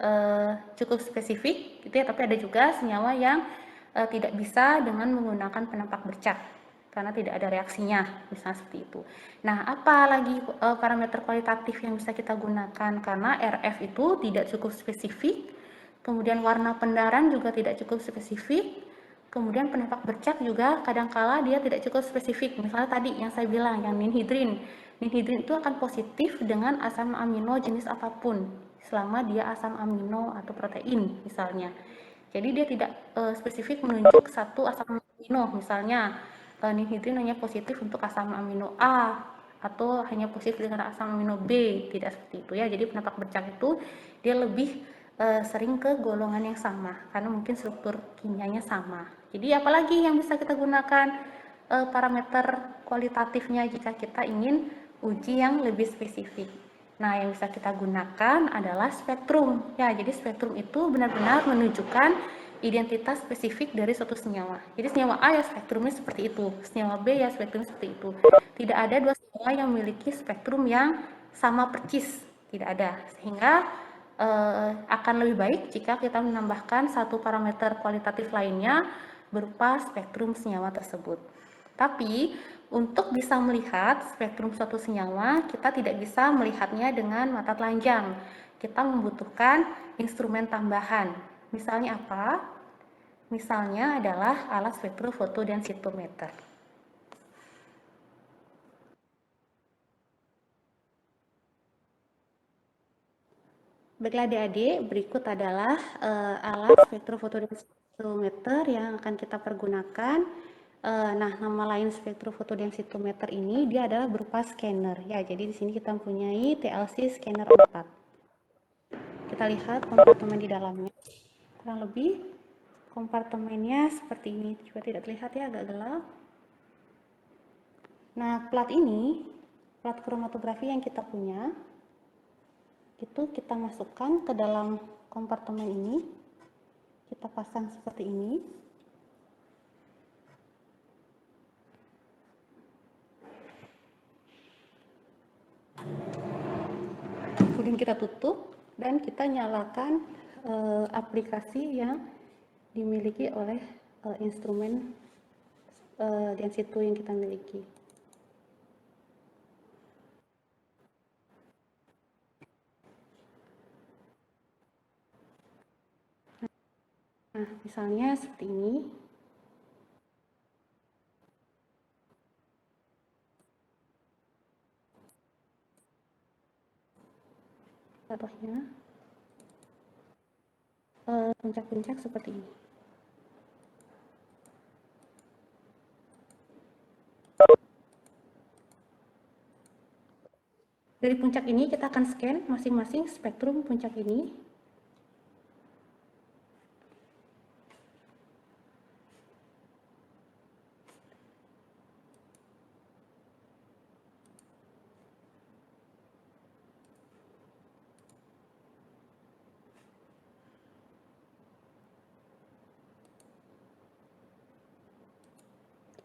cukup spesifik, gitu ya. Tapi ada juga senyawa yang tidak bisa dengan menggunakan penampak bercak karena tidak ada reaksinya, misalnya seperti itu. Nah, apa lagi parameter kualitatif yang bisa kita gunakan? Karena RF itu tidak cukup spesifik, kemudian warna pendaran juga tidak cukup spesifik, kemudian penampak bercak juga kadangkala dia tidak cukup spesifik. Misalnya tadi yang saya bilang, yang ninhidrin. Ninhidrin itu akan positif dengan asam amino jenis apapun, selama dia asam amino atau protein misalnya. Jadi dia tidak spesifik menunjuk satu asam amino, misalnya ninhidrin hanya positif untuk asam amino A, atau hanya positif dengan asam amino B, tidak seperti itu ya. Jadi penampak bercak itu dia lebih sering ke golongan yang sama karena mungkin struktur kimianya sama. Jadi apalagi yang bisa kita gunakan parameter kualitatifnya jika kita ingin uji yang lebih spesifik. Nah, yang bisa kita gunakan adalah spektrum. Ya, jadi spektrum itu benar-benar menunjukkan identitas spesifik dari suatu senyawa. Jadi senyawa A ya spektrumnya seperti itu, senyawa B ya spektrumnya seperti itu. Tidak ada dua senyawa yang memiliki spektrum yang sama persis, tidak ada. Sehingga akan lebih baik jika kita menambahkan satu parameter kualitatif lainnya berupa spektrum senyawa tersebut. Tapi untuk bisa melihat spektrum suatu senyawa, kita tidak bisa melihatnya dengan mata telanjang. Kita membutuhkan instrumen tambahan. Misalnya apa? Misalnya adalah alat spektrofotodensitometer. Baiklah adik-adik, berikut adalah alat spektrofotodensitometer yang akan kita pergunakan. Nah, nama lain spektrofotodensitometer ini dia adalah berupa scanner ya. Jadi di sini kita mempunyai TLC scanner 4. Kita lihat kompartemen di dalamnya. Kurang lebih kompartemennya seperti ini. Juga tidak terlihat ya, agak gelap. Nah, plat ini, plat kromatografi yang kita punya, itu kita masukkan ke dalam kompartemen ini, kita pasang seperti ini. Kemudian kita tutup dan kita nyalakan aplikasi yang dimiliki oleh instrumen densito yang kita miliki. Nah, misalnya seperti ini. Contohnya puncak-puncak seperti ini. Dari puncak ini kita akan scan masing-masing spektrum puncak ini.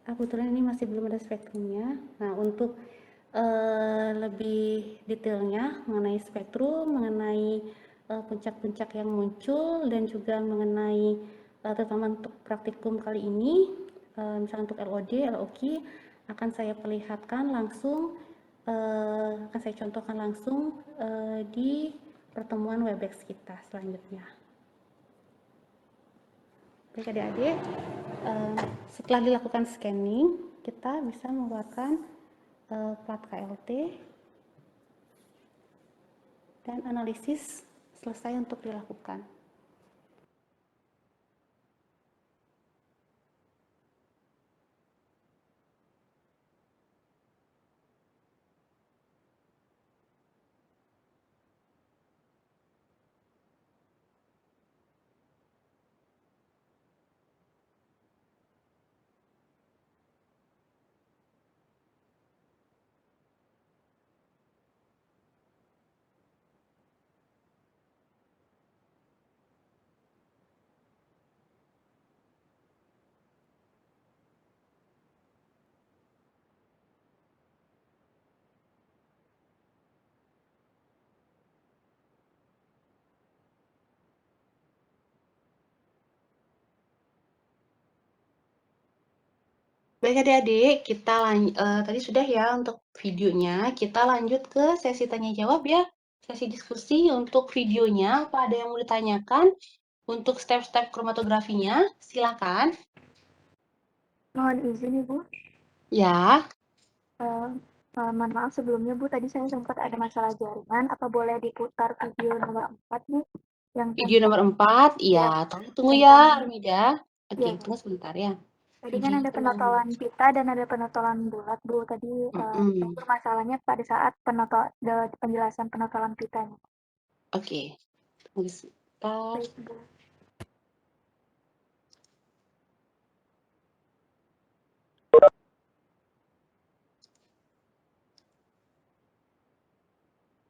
Kebetulan ini masih belum ada spektrumnya. Nah, untuk lebih detailnya mengenai spektrum, mengenai puncak-puncak yang muncul, dan juga mengenai terutama untuk praktikum kali ini, misalnya untuk LOD, LOQ, akan saya perlihatkan langsung, akan saya contohkan langsung di pertemuan Webex kita selanjutnya. Baik adik-adik, setelah dilakukan scanning, kita bisa mengeluarkan plat KLT dan analisis selesai untuk dilakukan. Baik adik-adik, tadi sudah ya untuk videonya. Kita lanjut ke sesi tanya jawab ya. Sesi diskusi untuk videonya, apa ada yang mau ditanyakan? Untuk step-step kromatografinya, silakan. Mohon izin Ibu. Ya, Mohon maaf sebelumnya Bu, tadi saya sempat ada masalah jaringan. Apa boleh diputar video nomor 4 Bu? Yang video nomor tentang 4. ya, Ya, tunggu ya, tentang Armida. Oke, ya Bu. tunggu sebentar ya. Tadi kan ada Videonya mana? penotolan pita dan ada penotolan bulat Bu. Tadi saya Mm-mm. bermasalahnya pada saat penjelasan penotolan pitanya. Oke, tunggu sebentar. Baik Bu.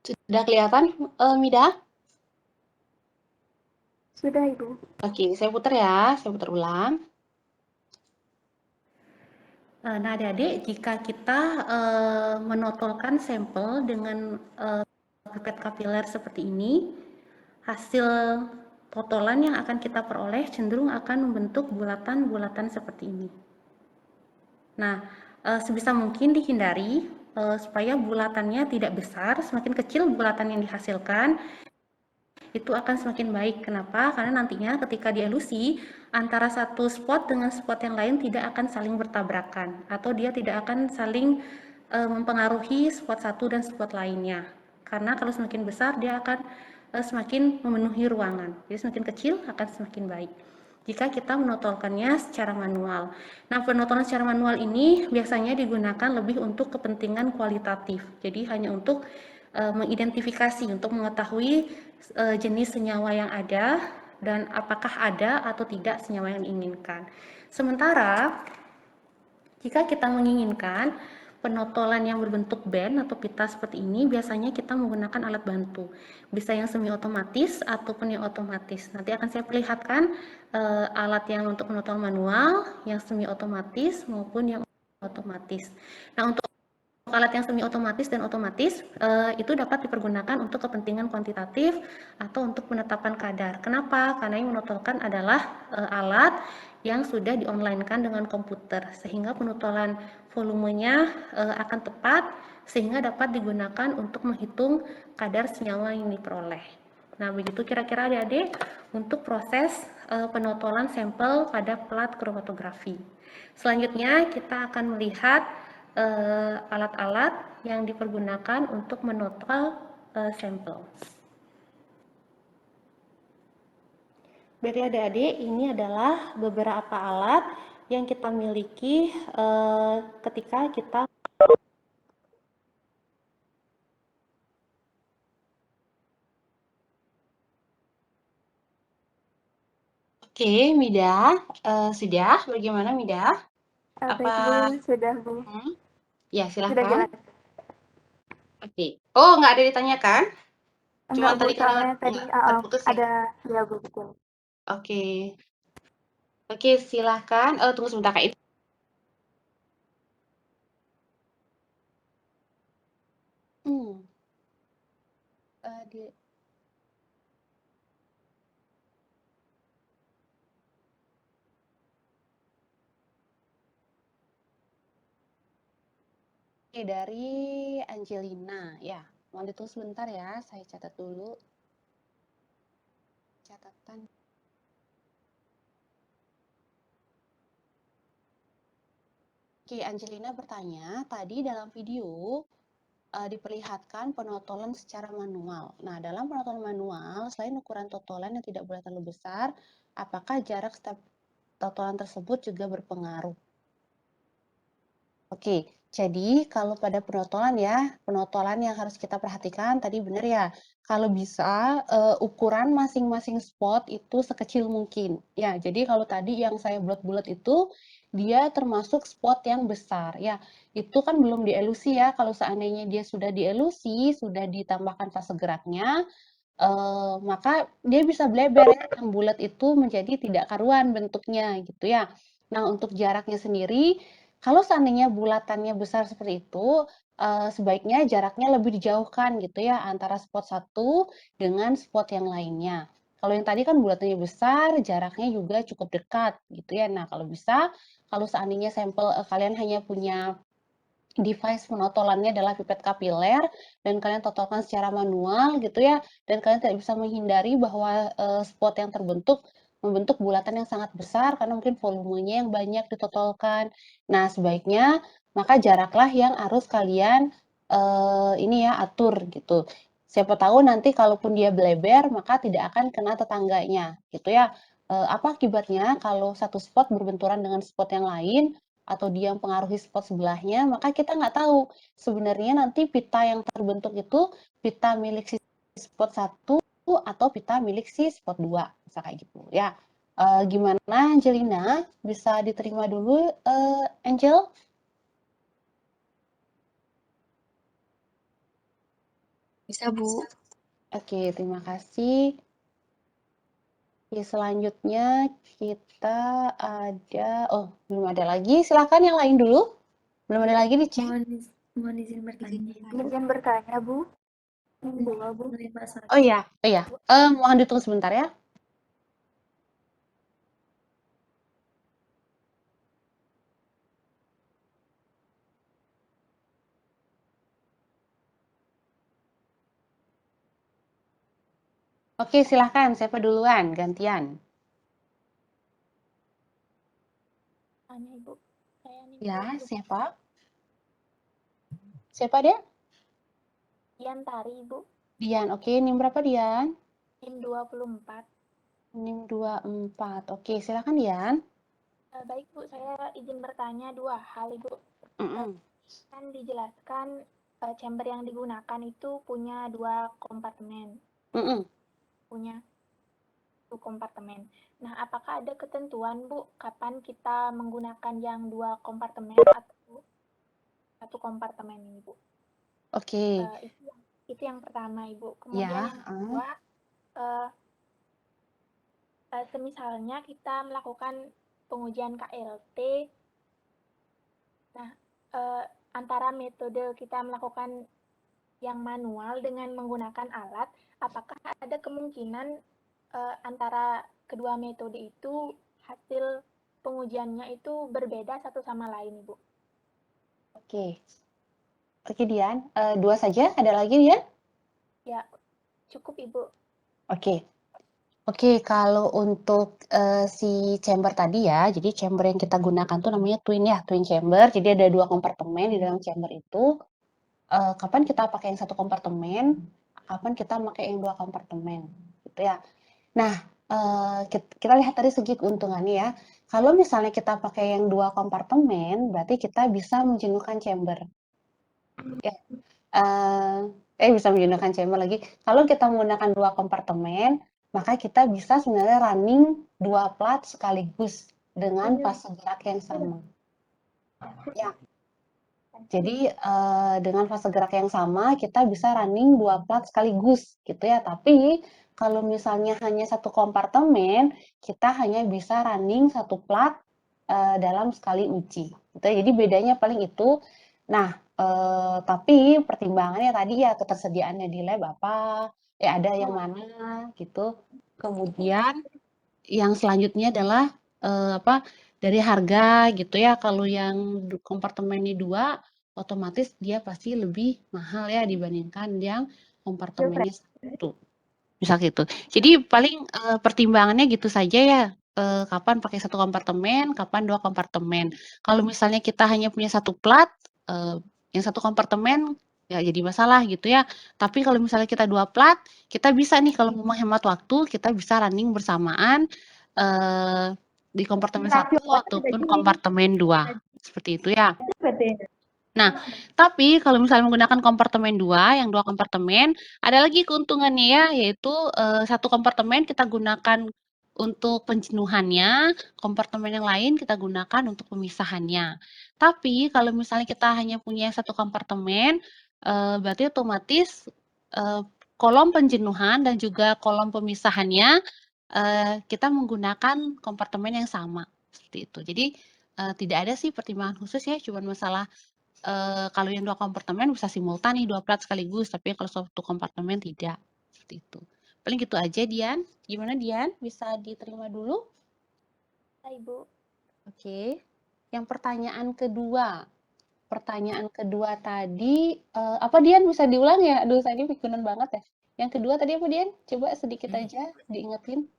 Sudah kelihatan, Mida? Sudah Ibu. Oke, saya putar ya, saya putar ulang. Nah, adik-adik, jika kita menotolkan sampel dengan pipet kapiler seperti ini, hasil totolan yang akan kita peroleh cenderung akan membentuk bulatan-bulatan seperti ini. Nah, sebisa mungkin dihindari supaya bulatannya tidak besar, semakin kecil bulatan yang dihasilkan, itu akan semakin baik. Kenapa? Karena nantinya ketika dielusi, antara satu spot dengan spot yang lain tidak akan saling bertabrakan, atau dia tidak akan saling mempengaruhi spot satu dan spot lainnya. Karena kalau semakin besar, dia akan semakin memenuhi ruangan. Jadi semakin kecil akan semakin baik jika kita menotolkannya secara manual. Nah, penotolan secara manual ini biasanya digunakan lebih untuk kepentingan kualitatif. Jadi hanya untuk mengidentifikasi, untuk mengetahui jenis senyawa yang ada dan apakah ada atau tidak senyawa yang diinginkan. Sementara jika kita menginginkan penotolan yang berbentuk band atau pita seperti ini, biasanya kita menggunakan alat bantu. Bisa yang semi otomatis ataupun yang otomatis. Nanti akan saya perlihatkan alat yang untuk penotol manual, yang semi otomatis maupun yang otomatis. Nah, untuk alat yang semi otomatis dan otomatis itu dapat dipergunakan untuk kepentingan kuantitatif atau untuk penetapan kadar. Kenapa? Karena yang menotolkan adalah alat yang sudah di-online-kan dengan komputer, sehingga penotolan volumenya akan tepat, sehingga dapat digunakan untuk menghitung kadar senyawa yang diperoleh. Nah, begitu kira-kira adik-adik untuk proses penotolan sampel pada plat kromatografi. Selanjutnya kita akan melihat alat-alat yang dipergunakan untuk menotol sampel. Baiklah adik-adik, ini adalah beberapa alat yang kita miliki ketika kita Oke, Mida, sudah? Bagaimana, Mida? Baik Apa? Bu, sudah Bu. Ya, Sudah silahkan. jelas. Oke. Oh, nggak ada ditanyakan? Enggak Cuma Bu, tadi karena soalnya tadi terputus ya? ada ya Bu betul. Oke. Oke, silahkan. Tunggu sebentar, Kak. di Oke, dari Angelina, ya. Mau ditulis sebentar ya, saya catat dulu catatan. Oke, Angelina bertanya, tadi dalam video diperlihatkan penotolan secara manual. Nah, dalam penotolan manual, selain ukuran totolan yang tidak boleh terlalu besar, apakah jarak setiap totolan tersebut juga berpengaruh? Oke, jadi kalau pada penotolan ya, penotolan yang harus kita perhatikan tadi benar ya, kalau bisa ukuran masing-masing spot itu sekecil mungkin. Ya, jadi kalau tadi yang saya bulat-bulat itu, dia termasuk spot yang besar. Ya, itu kan belum dielusi ya, kalau seandainya dia sudah dielusi, sudah ditambahkan fase geraknya, maka dia bisa bleber ya, yang bulat itu menjadi tidak karuan bentuknya gitu ya. Nah, untuk jaraknya sendiri, kalau seandainya bulatannya besar seperti itu, sebaiknya jaraknya lebih dijauhkan gitu ya antara spot satu dengan spot yang lainnya. Kalau yang tadi kan bulatannya besar, jaraknya juga cukup dekat gitu ya. Nah, kalau bisa, kalau seandainya sampel kalian hanya punya device penotolannya adalah pipet kapiler dan kalian totolkan secara manual gitu ya, dan kalian tidak bisa menghindari bahwa spot yang membentuk bulatan yang sangat besar karena mungkin volumenya yang banyak ditotolkan. Nah, sebaiknya maka jaraklah yang harus kalian ini ya atur gitu. Siapa tahu nanti kalaupun dia bleber maka tidak akan kena tetangganya gitu ya. Apa akibatnya kalau satu spot berbenturan dengan spot yang lain atau dia mempengaruhi spot sebelahnya, maka kita nggak tahu sebenarnya nanti pita yang terbentuk itu pita milik si spot 1 atau pita milik si spot 2, bisa kayak gitu ya. Gimana Angelina? Bisa diterima dulu Angel? Bisa, Bu. Oke, terima kasih. Oke, selanjutnya kita ada, oh belum ada lagi, silakan yang lain dulu. Belum ada lagi di chat. Mohon izin bertanya. Izin bertanya, Bu. Dua, Bu. Mengenai masalah Oh iya, mohon ditunggu sebentar ya. Oke, silahkan. Siapa duluan? Gantian. Tanya, Ibu. Saya nih, Ya, Bu. siapa? Siapa dia? Dian Tari, Ibu. Dian. Oke, NIM berapa Dian? NIM 24. NIM 24. Oke, silahkan Dian. Baik, Bu. Saya izin bertanya dua hal, Ibu. Kan dijelaskan chamber yang digunakan itu punya dua kompartemen. Punya satu kompartemen. Nah, apakah ada ketentuan, Bu, kapan kita menggunakan yang dua kompartemen atau satu kompartemen ini, Bu? Oke. Itu yang pertama, Ibu. Kemudian yang kedua, semisalnya kita melakukan pengujian KLT, nah antara metode kita melakukan yang manual dengan menggunakan alat, apakah ada kemungkinan antara kedua metode itu hasil pengujiannya itu berbeda satu sama lain, Ibu? Oke Dian, dua saja. Ada lagi Dian? Ya, cukup Ibu. Oke, kalau untuk si chamber tadi ya, jadi chamber yang kita gunakan tuh namanya twin ya, twin chamber. Jadi ada dua kompartemen di dalam chamber itu. Kapan kita pakai yang satu kompartemen, kapan kita pakai yang dua kompartemen, gitu ya. Nah, kita lihat dari segi keuntungannya ya. Kalau misalnya kita pakai yang dua kompartemen, berarti kita bisa menjenuhkan chamber. Ya, bisa menjenuhkan chamber lagi. Kalau kita menggunakan dua kompartemen, maka kita bisa sebenarnya running dua plat sekaligus dengan fase gerak yang sama. Ya. Jadi dengan fase gerak yang sama kita bisa running dua plat sekaligus gitu ya. Tapi kalau misalnya hanya satu kompartemen, kita hanya bisa running satu plat dalam sekali uji. Gitu ya. Jadi bedanya paling itu. Nah, Tapi pertimbangannya tadi ya ketersediaannya di lab apa, ada yang mana gitu. Kemudian yang selanjutnya adalah dari harga gitu ya. Kalau yang kompartemennya 2, otomatis dia pasti lebih mahal ya dibandingkan yang kompartemennya 1. Misal gitu. Jadi paling pertimbangannya gitu saja ya. Kapan pakai 1 kompartemen, kapan 2 kompartemen. Kalau misalnya kita hanya punya 1 plat, yang 1 kompartemen ya jadi masalah gitu ya. Tapi kalau misalnya kita 2 plat, kita bisa nih kalau mau menghemat waktu, kita bisa running bersamaan di kompartemen 1 ataupun kompartemen 2. Seperti itu ya. Nah, tapi kalau misalnya menggunakan kompartemen 2, yang 2 kompartemen, ada lagi keuntungannya ya, yaitu 1 kompartemen kita gunakan untuk penjenuhannya, kompartemen yang lain kita gunakan untuk pemisahannya. Tapi kalau misalnya kita hanya punya 1 kompartemen, berarti otomatis kolom penjenuhan dan juga kolom pemisahannya kita menggunakan kompartemen yang sama, seperti itu. Jadi tidak ada sih pertimbangan khusus ya, cuma masalah kalau yang 2 kompartemen bisa simultan nih 2 plat sekaligus, tapi kalau 1 kompartemen tidak, seperti itu. Paling gitu aja Dian. Gimana Dian? Bisa diterima dulu? Iya, Ibu. Oke. Yang pertanyaan kedua. Pertanyaan kedua tadi, apa Dian bisa diulang ya? Aduh saya ini pikunan banget ya. Yang kedua tadi apa Dian? Coba sedikit aja diingetin.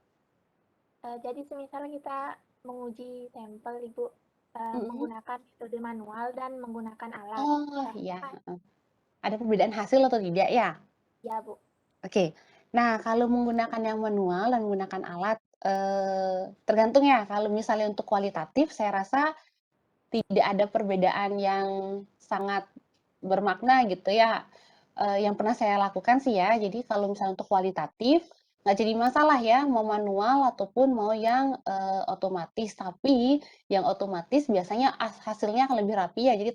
Jadi semisal kita menguji sampel, Ibu, menggunakan metode manual dan menggunakan alat. Oh, iya, Ada perbedaan hasil atau tidak ya? Ya, Bu. Oke. Nah, kalau menggunakan yang manual dan menggunakan alat, tergantung ya, kalau misalnya untuk kualitatif saya rasa tidak ada perbedaan yang sangat bermakna gitu ya. Yang pernah saya lakukan sih ya, jadi kalau misalnya untuk kualitatif, nggak jadi masalah ya, mau manual ataupun mau yang otomatis. Tapi yang otomatis biasanya hasilnya akan lebih rapi ya, jadi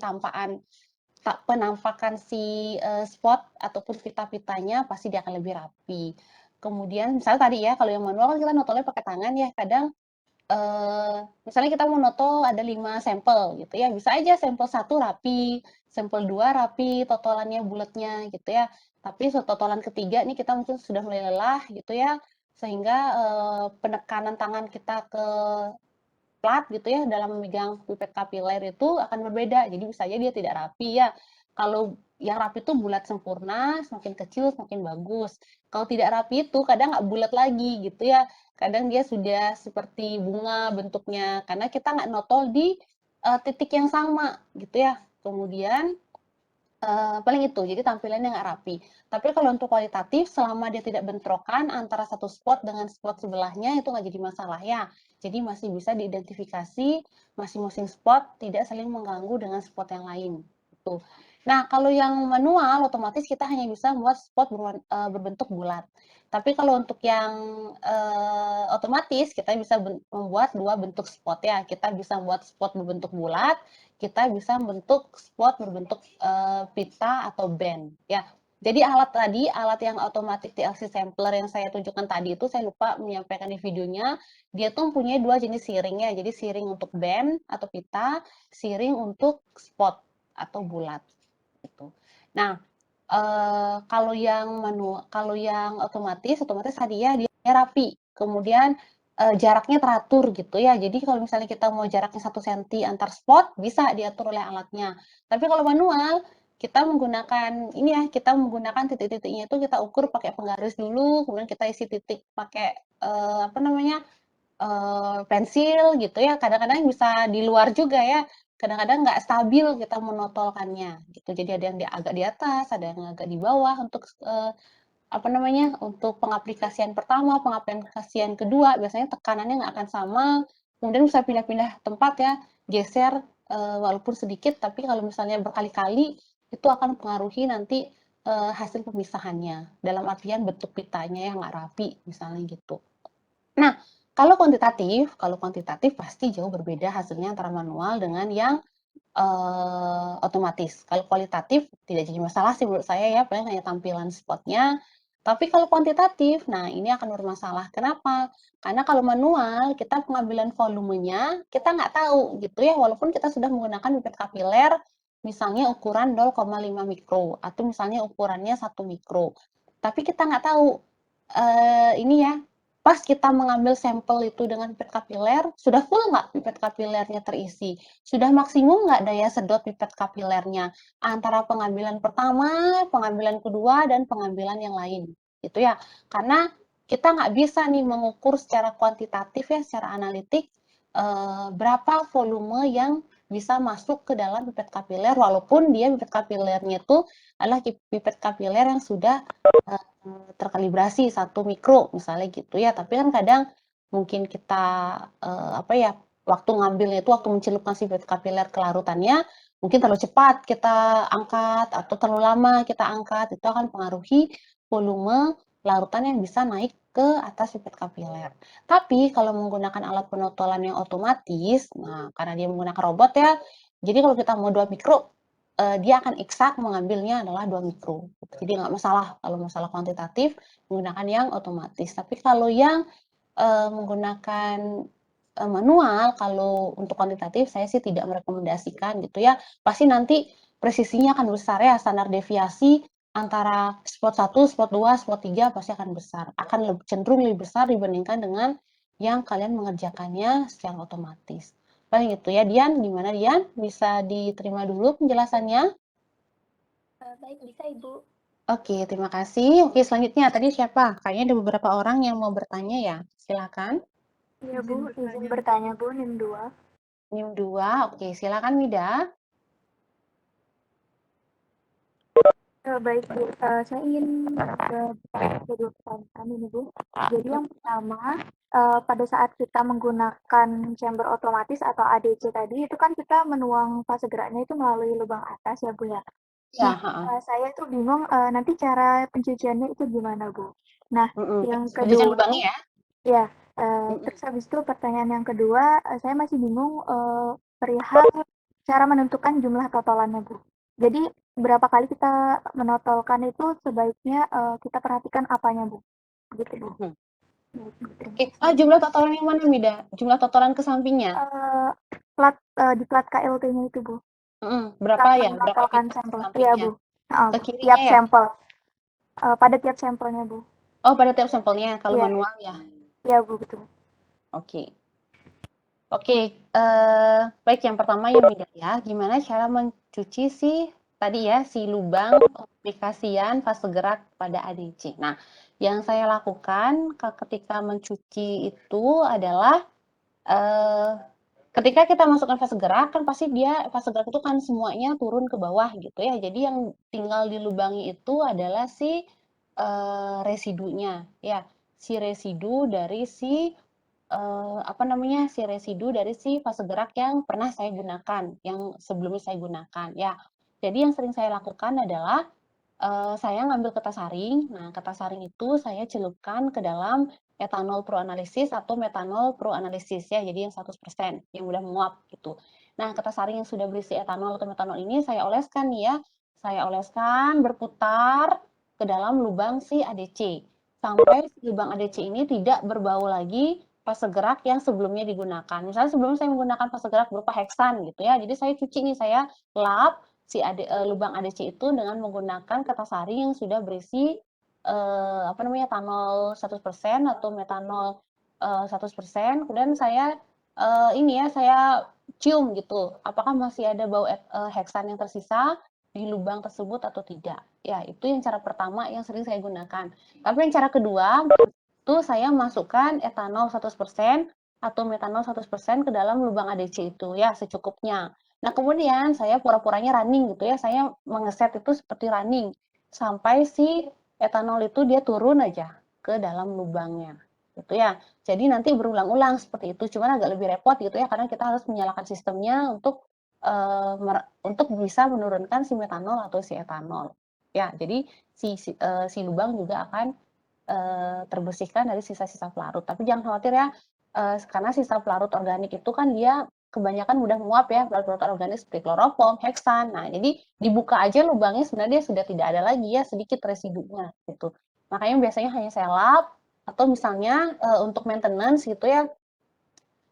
penampakan si spot ataupun pita-pitanya pasti dia akan lebih rapi. Kemudian misalnya tadi ya, kalau yang manual kan kita notolnya pakai tangan ya, kadang misalnya kita mau noto ada 5 sampel gitu ya, bisa aja sampel 1 rapi, sampel 2 rapi, totalannya bulatnya gitu ya. Tapi totalan ketiga nih kita mungkin sudah mulai lelah gitu ya, sehingga penekanan tangan kita ke plat gitu ya dalam memegang pipet kapiler itu akan berbeda. Jadi bisa aja dia tidak rapi ya. Kalau yang rapi itu bulat sempurna, semakin kecil semakin bagus. Kalau tidak rapi itu kadang nggak bulat lagi gitu ya. Kadang dia sudah seperti bunga bentuknya karena kita nggak notol di titik yang sama gitu ya. Kemudian paling itu, jadi tampilannya nggak rapi. Tapi kalau untuk kualitatif, selama dia tidak bentrokan antara satu spot dengan spot sebelahnya, itu nggak jadi masalah ya. Jadi masih bisa diidentifikasi masing-masing spot tidak saling mengganggu dengan spot yang lain. Gitu. Nah, kalau yang manual, otomatis kita hanya bisa membuat spot berbentuk bulat. Tapi kalau untuk yang otomatis, kita bisa membuat 2 bentuk spot ya. Kita bisa membuat spot berbentuk bulat, kita bisa membentuk spot berbentuk pita atau band ya. Jadi alat yang automatic TLC sampler yang saya tunjukkan tadi itu saya lupa menyampaikan di videonya, dia tuh mempunyai 2 jenis siring ya. Jadi siring untuk band atau pita, siring untuk spot atau bulat gitu. Nah, kalau yang otomatis tadi ya dia rapi. Kemudian jaraknya teratur gitu ya. Jadi kalau misalnya kita mau jaraknya 1 senti antar spot, bisa diatur oleh alatnya. Tapi kalau manual, kita menggunakan titik-titiknya itu kita ukur pakai penggaris dulu, kemudian kita isi titik pakai pensil gitu ya. Kadang-kadang bisa di luar juga ya. Kadang-kadang nggak stabil kita menotolkannya gitu. Jadi ada yang agak di atas, ada yang agak di bawah untuk untuk pengaplikasian pertama, pengaplikasian kedua, biasanya tekanannya nggak akan sama, kemudian bisa pindah-pindah tempat ya, geser walaupun sedikit, tapi kalau misalnya berkali-kali, itu akan mempengaruhi nanti hasil pemisahannya, dalam artian bentuk pitanya yang nggak rapi, misalnya gitu. Nah, kalau kuantitatif pasti jauh berbeda hasilnya antara manual dengan yang otomatis. Kalau kualitatif tidak jadi masalah sih menurut saya ya, paling hanya tampilan spotnya. Tapi kalau kuantitatif, nah ini akan bermasalah. Kenapa? Karena kalau manual, kita pengambilan volumenya, kita nggak tahu gitu ya, walaupun kita sudah menggunakan pipet kapiler misalnya ukuran 0,5 mikro atau misalnya ukurannya 1 mikro. Tapi kita nggak tahu ini ya, pas kita mengambil sampel itu dengan pipet kapiler, sudah full nggak pipet kapilernya terisi? Sudah maksimum nggak daya sedot pipet kapilernya? Antara pengambilan pertama, pengambilan kedua, dan pengambilan yang lain. Gitu ya. Karena kita nggak bisa nih mengukur secara kuantitatif ya, secara analitik, berapa volume yang bisa masuk ke dalam pipet kapiler, walaupun dia pipet kapilernya itu adalah pipet kapiler yang sudah terkalibrasi 1 mikro misalnya gitu ya. Tapi kan kadang mungkin kita waktu ngambilnya itu, waktu mencelupkan si pipet kapiler ke larutannya mungkin terlalu cepat kita angkat atau terlalu lama kita angkat, itu akan mempengaruhi volume larutan yang bisa naik ke atas pipet kapiler. Tapi kalau menggunakan alat penotolan yang otomatis, nah karena dia menggunakan robot ya, jadi kalau kita mau 2 mikro, dia akan eksak mengambilnya adalah 2 mikro. Jadi nggak masalah kalau masalah kuantitatif menggunakan yang otomatis. Tapi kalau yang menggunakan manual, kalau untuk kuantitatif saya sih tidak merekomendasikan gitu ya. Pasti nanti presisinya akan besar ya, standar deviasi antara spot 1, spot 2, spot 3 pasti akan besar. Akan cenderung lebih besar dibandingkan dengan yang kalian mengerjakannya secara otomatis. Paling itu ya. Dian, gimana Dian? Bisa diterima dulu penjelasannya? Baik, bisa Ibu. Oke, terima kasih. Oke, selanjutnya tadi siapa? Kayaknya ada beberapa orang yang mau bertanya ya. Silakan. Iya Bu, izin bertanya Bu, NIM 2. NIM 2, oke, silakan Mida. Baik Bu, saya ingin kedua pertanyaan ini Bu. Jadi yang pertama, pada saat kita menggunakan chamber otomatis atau ADC tadi, itu kan kita menuang fase geraknya itu melalui lubang atas ya Bu ya. Ya, Nah, saya tuh bingung nanti cara pencuciannya itu gimana Bu. Nah, yang pencucian kedua, lubangnya ya. ya, terus habis itu pertanyaan yang kedua, saya masih bingung perihal cara menentukan jumlah totalannya Bu. Jadi berapa kali kita menotolkan itu sebaiknya kita perhatikan apanya Bu? Gitu Bu. Oke, jumlah totalan yang mana Mida? Jumlah totalan ke sampingnya? Di plat KLT-nya itu Bu. Berapa Saat ya? Berapa menotolkan meter ke sampel. Iya sampingnya? Bu. Ke kirinya Tiap ya? sampel. Pada tiap sampelnya Bu. Oh, pada tiap sampelnya kalau Iya. manual ya. Iya Bu, betul. Oke. Oke, baik yang pertama ya Mida ya, gimana cara mencuci tadi ya si lubang aplikasian fase gerak pada ADC. Nah, yang saya lakukan ketika mencuci itu adalah ketika kita masukkan fase gerak kan pasti fase gerak itu kan semuanya turun ke bawah gitu ya. Jadi yang tinggal dilubangi itu adalah si residunya ya, si residu dari si fase gerak yang pernah saya gunakan, yang sebelumnya saya gunakan ya. Jadi yang sering saya lakukan adalah saya ngambil kertas saring. Nah, kertas saring itu saya celupkan ke dalam etanol proanalisis atau metanol proanalisis ya. Jadi yang 100% yang udah menguap gitu. Nah, kertas saring yang sudah berisi etanol atau metanol ini saya oleskan nih ya. Saya oleskan berputar ke dalam lubang si ADC sampai si lubang ADC ini tidak berbau lagi fase gerak yang sebelumnya digunakan. Misalnya sebelumnya saya menggunakan fase gerak berupa heksan gitu ya. Jadi saya cuci nih, saya lap lubang ADC itu dengan menggunakan kertas saring yang sudah berisi etanol 100% atau metanol 100%. Kemudian saya saya cium gitu, apakah masih ada bau heksan yang tersisa di lubang tersebut atau tidak. Ya, itu yang cara pertama yang sering saya gunakan. Tapi yang cara kedua itu saya masukkan etanol 100% atau metanol 100% ke dalam lubang ADC itu ya secukupnya. Nah, kemudian saya pura-puranya running gitu ya, saya mengeset itu seperti running sampai si etanol itu dia turun aja ke dalam lubangnya gitu ya. Jadi nanti berulang-ulang seperti itu, cuman agak lebih repot gitu ya karena kita harus menyalakan sistemnya untuk bisa menurunkan si metanol atau si etanol. Ya, jadi si lubang juga akan terbersihkan dari sisa-sisa pelarut. Tapi jangan khawatir ya, karena sisa pelarut organik itu kan dia kebanyakan mudah menguap ya, pelarut organik seperti kloroform, heksan. Nah, jadi dibuka aja lubangnya sebenarnya sudah tidak ada lagi ya sedikit residunya gitu. Makanya biasanya hanya saya lap atau misalnya untuk maintenance gitu ya.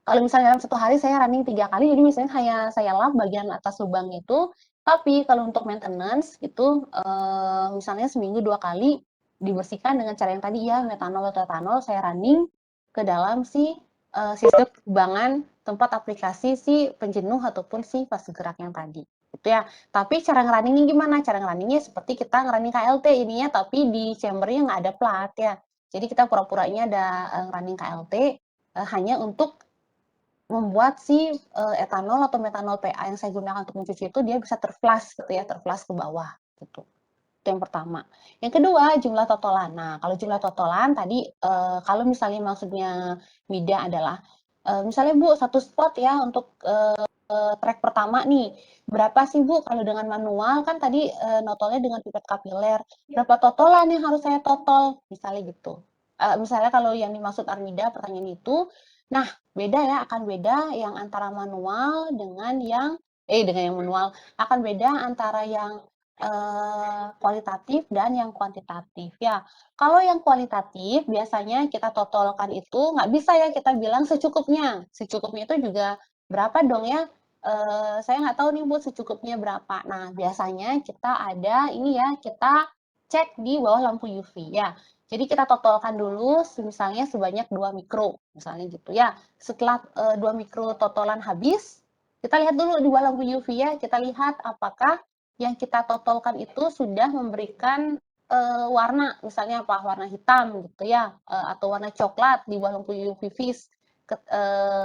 Kalau misalnya dalam satu hari saya running 3 kali, jadi misalnya hanya saya lap bagian atas lubang itu, Tapi kalau untuk maintenance itu misalnya seminggu 2 kali dibersihkan dengan cara yang tadi ya, metanol atau etanol saya running ke dalam si sistem kekebalan tempat aplikasi si penjenuh ataupun si fase gerak yang tadi. Gitu ya. Tapi cara ngerunningnya gimana? Cara ngerunningnya seperti kita ngerunning KLT ininya, tapi di chambernya nggak ada plat ya. Jadi kita pura-puranya ada running KLT hanya untuk membuat si etanol atau metanol PA yang saya gunakan untuk mencuci itu dia bisa terflush gitu ya, terflush ke bawah gitu. Itu yang pertama. Yang kedua, jumlah totalan. Nah, kalau jumlah totalan tadi kalau misalnya maksudnya Mida adalah misalnya Bu satu spot ya untuk track pertama nih. Berapa sih Bu kalau dengan manual kan tadi notolnya dengan pipet kapiler. Berapa totalan yang harus saya totol? Misalnya gitu. Misalnya kalau yang dimaksud Armida pertanyaan itu, nah beda ya, akan beda yang antara manual dengan yang manual akan beda antara yang kualitatif dan yang kuantitatif ya. Kalau yang kualitatif biasanya kita totolkan itu nggak bisa ya kita bilang secukupnya. Secukupnya itu juga berapa dong ya? Saya nggak tahu nih Bu secukupnya berapa. Nah biasanya kita ada ini ya kita cek di bawah lampu UV ya. Jadi kita totolkan dulu misalnya sebanyak 2 mikro misalnya gitu ya. Setelah 2 mikro totolan habis, kita lihat dulu di bawah lampu UV ya. Kita lihat apakah yang kita totolkan itu sudah memberikan warna, misalnya apa warna hitam gitu ya, atau warna coklat di bawah lampu UV vis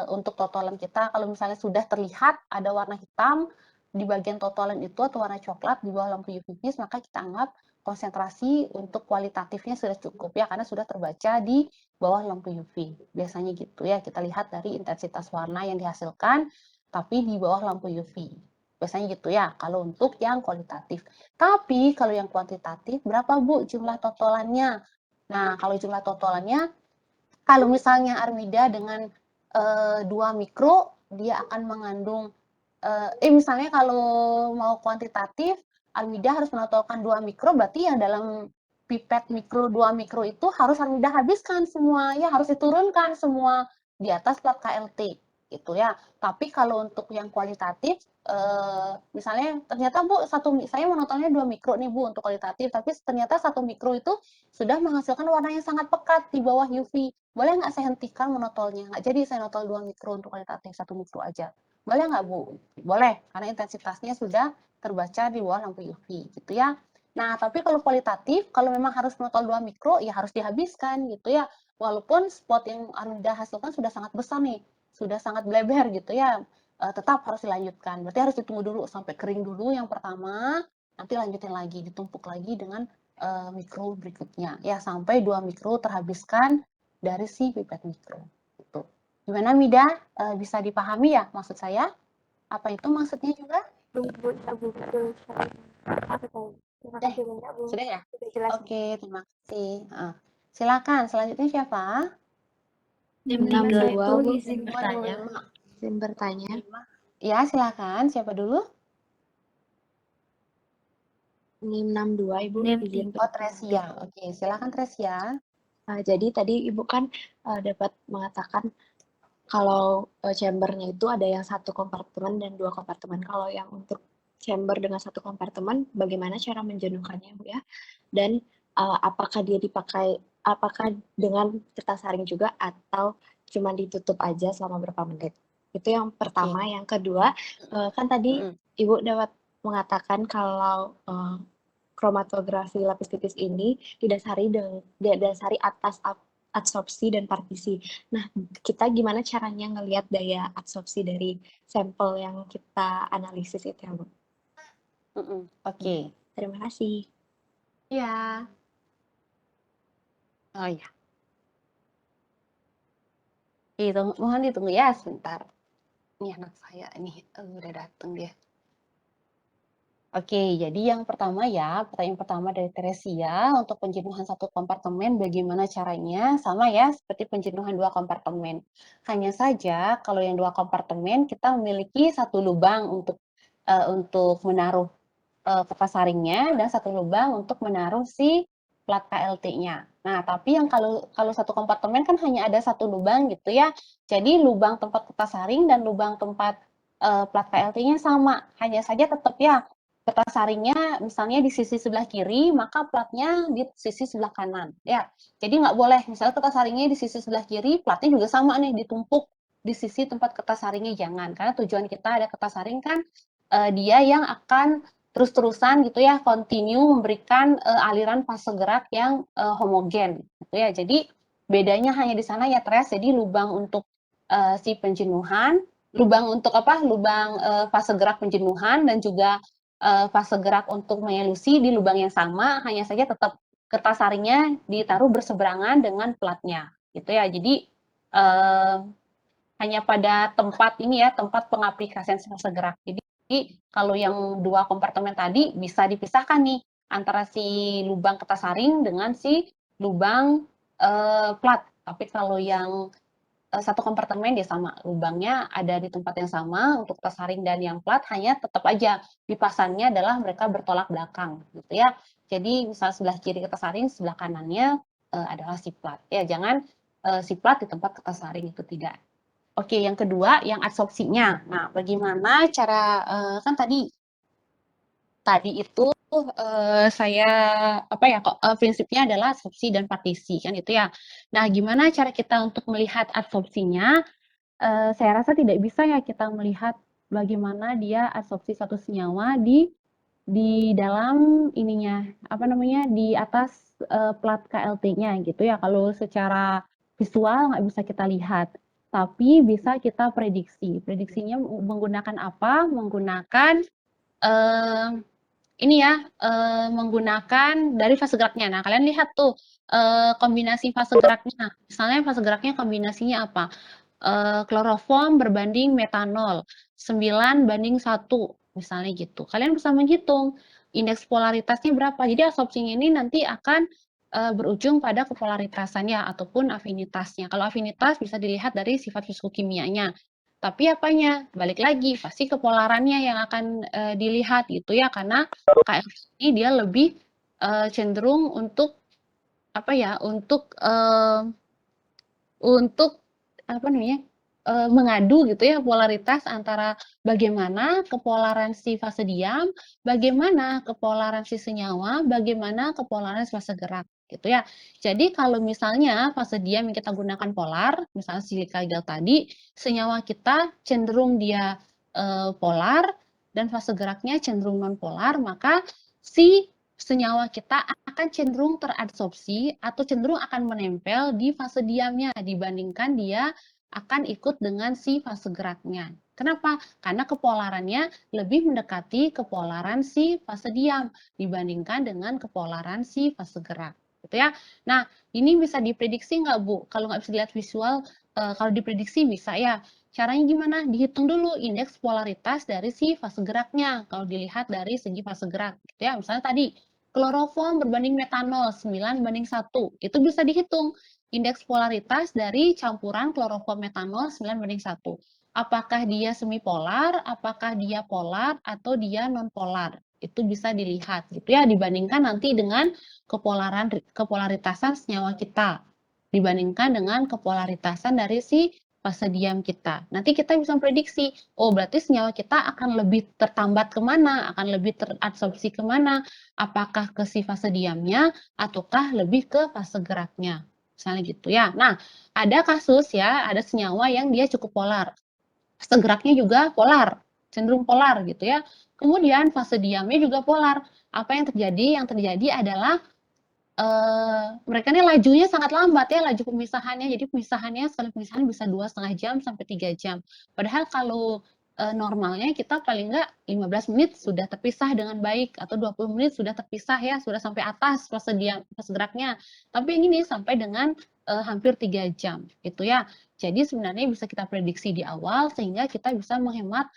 untuk totalan kita. Kalau misalnya sudah terlihat ada warna hitam di bagian totalan itu atau warna coklat di bawah lampu UV vis, maka kita anggap konsentrasi untuk kualitatifnya sudah cukup ya, karena sudah terbaca di bawah lampu UV. Biasanya gitu ya, kita lihat dari intensitas warna yang dihasilkan, tapi di bawah lampu UV. Biasanya gitu ya, kalau untuk yang kualitatif. Tapi kalau yang kuantitatif, berapa Bu jumlah totalannya? Nah, kalau jumlah totalannya, kalau misalnya Armida dengan 2 mikro, dia akan mengandung, misalnya kalau mau kuantitatif, Armida harus menotolkan 2 mikro, berarti yang dalam pipet mikro 2 mikro itu harus Armida habiskan semua, ya harus diturunkan semua di atas plat KLT, gitu ya. Tapi kalau untuk yang kualitatif, misalnya ternyata Bu, saya menotolnya 2 mikro nih Bu untuk kualitatif, tapi ternyata 1 mikro itu sudah menghasilkan warna yang sangat pekat di bawah UV. Boleh nggak saya hentikan menotolnya? Nggak jadi saya notol 2 mikro untuk kualitatif, 1 mikro aja. Boleh nggak Bu? Boleh, karena intensitasnya sudah terbaca di bawah lampu UV gitu ya. Nah, tapi kalau kualitatif, kalau memang harus menotol 2 mikro, ya harus dihabiskan gitu ya. Walaupun spot yang Anda hasilkan sudah sangat besar nih, sudah sangat bleber gitu ya, tetap harus dilanjutkan. Berarti harus ditunggu dulu sampai kering dulu yang pertama, nanti lanjutin lagi, ditumpuk lagi dengan mikro berikutnya. Ya, sampai 2 mikro terhabiskan dari si pipet mikro. Gitu. Gimana Mida? Bisa dipahami ya maksud saya? Apa itu maksudnya juga? Betul. Terima kasih banyak Bu. Sudah ya? Sudah jelas. Oke, terima kasih. Silakan, selanjutnya siapa? Jam 62, 5 Bu. izin bertanya. Izin bertanya. Ya, silakan. Siapa dulu? NIM 62, Ibu. NIM Izin Oh, Tresia. Oke, silakan Tresia. Jadi tadi Ibu kan dapat mengatakan kalau chambernya itu ada yang 1 kompartemen dan 2 kompartemen. Kalau yang untuk chamber dengan 1 kompartemen, bagaimana cara menjenuhkannya, Bu ya? Dan apakah dia dipakai, apakah dengan kertas saring juga atau cuma ditutup aja selama berapa menit? Itu yang pertama. Yang kedua, kan tadi Ibu dapat mengatakan kalau kromatografi lapis tipis ini didasari atas adsorpsi dan partisi. Nah, kita gimana caranya ngelihat daya adsorpsi dari sampel yang kita analisis itu ya, Bu? Oke. Terima kasih. Ya. Oh ya. Mohon ditunggu ya sebentar. Ini anak saya ini udah datang dia. Oke, jadi yang pertama ya, pertanyaan pertama dari Teresia, untuk penjenuhan 1 kompartemen bagaimana caranya? Sama ya, seperti penjenuhan 2 kompartemen. Hanya saja kalau yang 2 kompartemen kita memiliki 1 lubang untuk menaruh kertas saringnya dan 1 lubang untuk menaruh si plat KLT-nya. Nah, tapi yang kalau 1 kompartemen kan hanya ada 1 lubang gitu ya. Jadi lubang tempat kertas saring dan lubang tempat plat KLT-nya sama. Hanya saja tetap ya kertas saringnya misalnya di sisi sebelah kiri, maka platnya di sisi sebelah kanan. Ya, jadi nggak boleh misalnya kertas saringnya di sisi sebelah kiri, platnya juga sama nih ditumpuk di sisi tempat kertas saringnya, jangan. Karena tujuan kita ada kertas saring kan dia yang akan terus-terusan gitu ya, continue memberikan aliran fase gerak yang homogen gitu ya. Jadi bedanya hanya di sana ya Tres, jadi lubang untuk si penjenuhan, lubang untuk apa? Lubang fase gerak penjenuhan dan juga fase gerak untuk mengelusi di lubang yang sama, hanya saja tetap kertas saringnya ditaruh berseberangan dengan platnya, gitu ya. Jadi hanya pada tempat ini ya, tempat pengaplikasian fase gerak. Jadi kalau yang dua kompartemen tadi bisa dipisahkan nih antara si lubang kertas saring dengan si lubang plat. Tapi kalau yang satu kompartemen dia sama, lubangnya ada di tempat yang sama untuk kertas saring dan yang plat, hanya tetap aja dipasangnya adalah mereka bertolak belakang gitu ya. Jadi misal sebelah kiri kertas saring, sebelah kanannya adalah si plat. Ya jangan si plat di tempat kertas saring, itu tidak. Oke, yang kedua yang adsorpsinya. Nah, bagaimana cara kan tadi itu saya apa ya prinsipnya adalah adsorpsi dan partisi kan itu ya. Nah, gimana cara kita untuk melihat adsorpsinya? Saya rasa tidak bisa ya kita melihat bagaimana dia adsorpsi satu senyawa di dalam ininya apa namanya di atas plat KLT-nya gitu ya. Kalau secara visual nggak bisa kita lihat, tapi bisa kita prediksi. Prediksinya menggunakan apa? Menggunakan ini ya, menggunakan dari fase geraknya. Nah, kalian lihat tuh kombinasi fase geraknya. Misalnya fase geraknya kombinasinya apa? Kloroform berbanding metanol, 9:1, misalnya gitu. Kalian bisa menghitung indeks polaritasnya berapa. Jadi adsorpsinya ini nanti akan berujung pada kepolaritasannya ataupun afinitasnya. Kalau afinitas bisa dilihat dari sifat fisikokimianya. Tapi apanya? Balik lagi, pasti kepolarannya yang akan dilihat gitu ya, karena KF ini dia lebih cenderung untuk apa ya? Untuk apa namanya? Mengadu gitu ya polaritas antara bagaimana kepolaran si fase diam, bagaimana kepolaran si senyawa, bagaimana kepolaran fase gerak gitu ya. Jadi kalau misalnya fase diam yang kita gunakan polar, misalnya silika gel tadi, senyawa kita cenderung dia polar dan fase geraknya cenderung non polar, maka si senyawa kita akan cenderung teradsorpsi atau cenderung akan menempel di fase diamnya dibandingkan dia akan ikut dengan si fase geraknya. Kenapa? Karena kepolarannya lebih mendekati kepolaran si fase diam dibandingkan dengan kepolaran si fase gerak. Gitu ya. Nah, ini bisa diprediksi nggak, Bu? Kalau nggak bisa dilihat visual, kalau diprediksi bisa ya. Caranya gimana? Dihitung dulu indeks polaritas dari si fase geraknya. Kalau dilihat dari segi fase gerak. Gitu ya. Misalnya tadi, kloroform berbanding metanol 9:1. Itu bisa dihitung indeks polaritas dari campuran kloroform metanol 9:1. Apakah dia semipolar, apakah dia polar, atau dia non-polar. Itu bisa dilihat gitu ya, dibandingkan nanti dengan kepolaritasan senyawa kita. Dibandingkan dengan kepolaritasan dari si fase diam kita. Nanti kita bisa prediksi, oh berarti senyawa kita akan lebih tertambat kemana, akan lebih teradsorpsi kemana, apakah ke si fase diamnya, ataukah lebih ke fase geraknya. Misalnya gitu ya. Nah, ada kasus ya, ada senyawa yang dia cukup polar. Fase geraknya juga polar, cenderung polar gitu ya. Kemudian fase diamnya juga polar. Apa yang terjadi? Yang terjadi adalah mereka ini lajunya sangat lambat ya, laju pemisahannya. Jadi pemisahannya, sekali pemisahan bisa 2,5 jam sampai 3 jam. Padahal kalau normalnya kita paling nggak 15 menit sudah terpisah dengan baik, atau 20 menit sudah terpisah ya, sudah sampai atas fase geraknya. Tapi yang ini sampai dengan hampir 3 jam gitu ya. Jadi sebenarnya bisa kita prediksi di awal sehingga kita bisa menghemat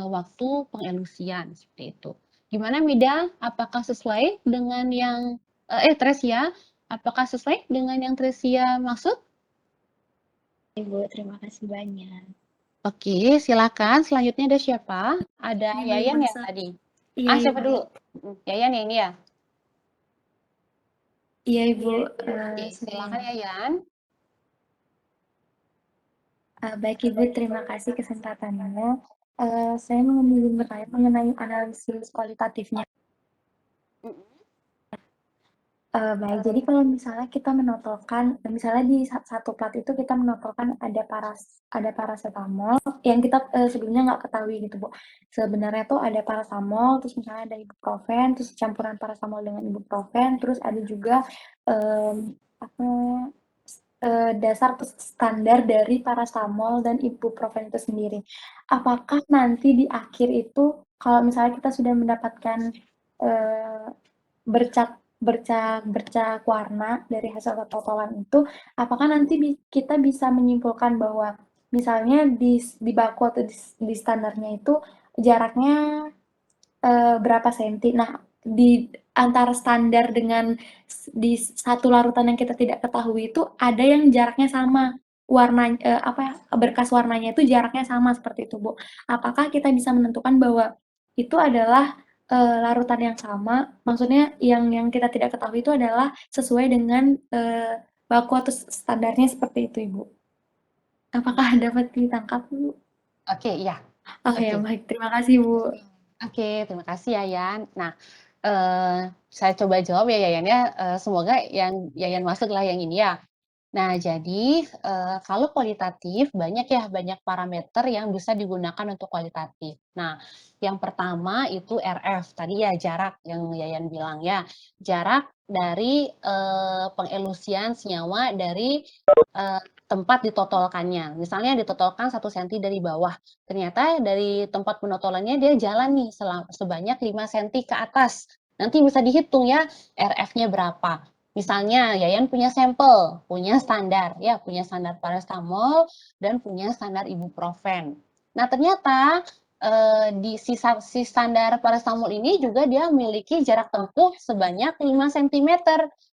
waktu pengelusian seperti itu. Gimana Mida? Apakah sesuai dengan yang Tresia, apakah sesuai dengan yang Tresia maksud? Ibu, terima kasih banyak. Oke, silakan. Selanjutnya ada siapa? Ada Ibu Yayan ya masa. tadi? Iya, Siapa Ibu. dulu? Yayan ya ini ya? Iya, Ibu. Oke, silakan Yayan. Baik, Ibu. Terima kasih kesempatannya. Saya ingin bertanya mengenai analisis kualitatifnya. Baik, jadi kalau misalnya kita menotolkan, misalnya di satu plat itu kita menotolkan ada paracetamol yang kita sebelumnya nggak ketahui gitu, Bu. Sebenarnya tuh ada paracetamol, terus misalnya ada ibuprofen, terus campuran paracetamol dengan ibuprofen, terus ada juga apa dasar standar dari paracetamol dan ibuprofen itu sendiri. Apakah nanti di akhir itu kalau misalnya kita sudah mendapatkan bercak warna dari hasil totolan itu, apakah nanti kita bisa menyimpulkan bahwa misalnya di baku atau di standarnya itu jaraknya berapa senti. Nah, di antara standar dengan di satu larutan yang kita tidak ketahui itu ada yang jaraknya sama, berkas warnanya itu jaraknya sama seperti itu, Bu. Apakah kita bisa menentukan bahwa itu adalah larutan yang sama, maksudnya yang kita tidak ketahui itu adalah sesuai dengan baku atau standarnya seperti itu, Ibu. Apakah dapat ditangkap, Bu? Oke, iya. Oh ya, Oke. baik. Terima kasih, Bu. Oke, terima kasih Yayan. Nah, saya coba jawab ya Yayan ya. Semoga yang Yayan maksud lah yang ini ya. Nah, jadi kalau kualitatif banyak parameter yang bisa digunakan untuk kualitatif. Nah, yang pertama itu RF tadi ya, jarak yang Yayan bilang ya. Jarak dari pengelusian senyawa dari tempat ditotolkannya. Misalnya ditotolkan 1 cm dari bawah. Ternyata dari tempat penotolannya dia jalan nih sebanyak 5 cm ke atas. Nanti bisa dihitung ya RF-nya berapa. Misalnya Yayan punya sampel, punya standar paracetamol dan punya standar ibuprofen. Nah, ternyata di si standar paracetamol ini juga dia memiliki jarak tempuh sebanyak 5 cm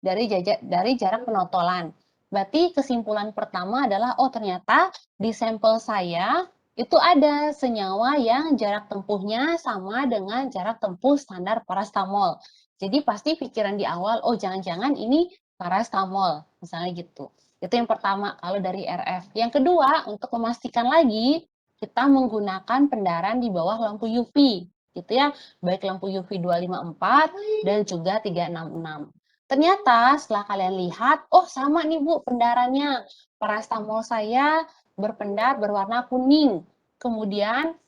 dari jarak penotolan. Berarti kesimpulan pertama adalah, oh ternyata di sampel saya itu ada senyawa yang jarak tempuhnya sama dengan jarak tempuh standar paracetamol. Jadi pasti pikiran di awal, oh jangan-jangan ini paracetamol, misalnya gitu. Itu yang pertama kalau dari RF. Yang kedua, untuk memastikan lagi, kita menggunakan pendaran di bawah lampu UV, gitu ya, baik lampu UV 254 dan juga 366. Ternyata setelah kalian lihat, oh sama nih Bu pendarannya. Paracetamol saya berpendar berwarna kuning. Kemudian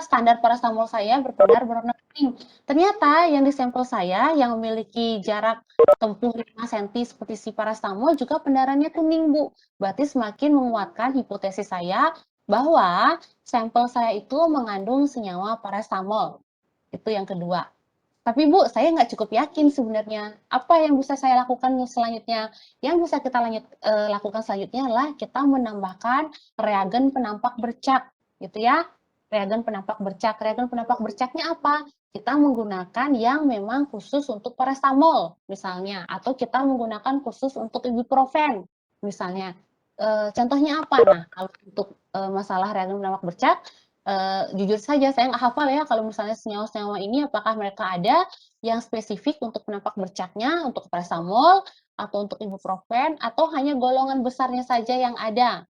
standar paracetamol saya berpendar berwarna kuning. Ternyata yang di sampel saya yang memiliki jarak tempuh 5 cm seperti si paracetamol juga pendarannya kuning, Bu. Berarti semakin menguatkan hipotesis saya bahwa sampel saya itu mengandung senyawa paracetamol. Itu yang kedua. Tapi Bu, saya nggak cukup yakin sebenarnya. Apa yang bisa saya lakukan selanjutnya? Yang bisa kita lakukan selanjutnya adalah kita menambahkan reagen penampak bercak, gitu ya. Reagen penampak bercak. Reagen penampak bercaknya apa? Kita menggunakan yang memang khusus untuk paracetamol, misalnya. Atau kita menggunakan khusus untuk ibuprofen, misalnya. Contohnya apa? Nah, kalau untuk masalah reagen penampak bercak, jujur saja saya nggak hafal ya kalau misalnya senyawa-senyawa ini apakah mereka ada yang spesifik untuk penampak bercaknya, untuk paracetamol, atau untuk ibuprofen, atau hanya golongan besarnya saja yang ada.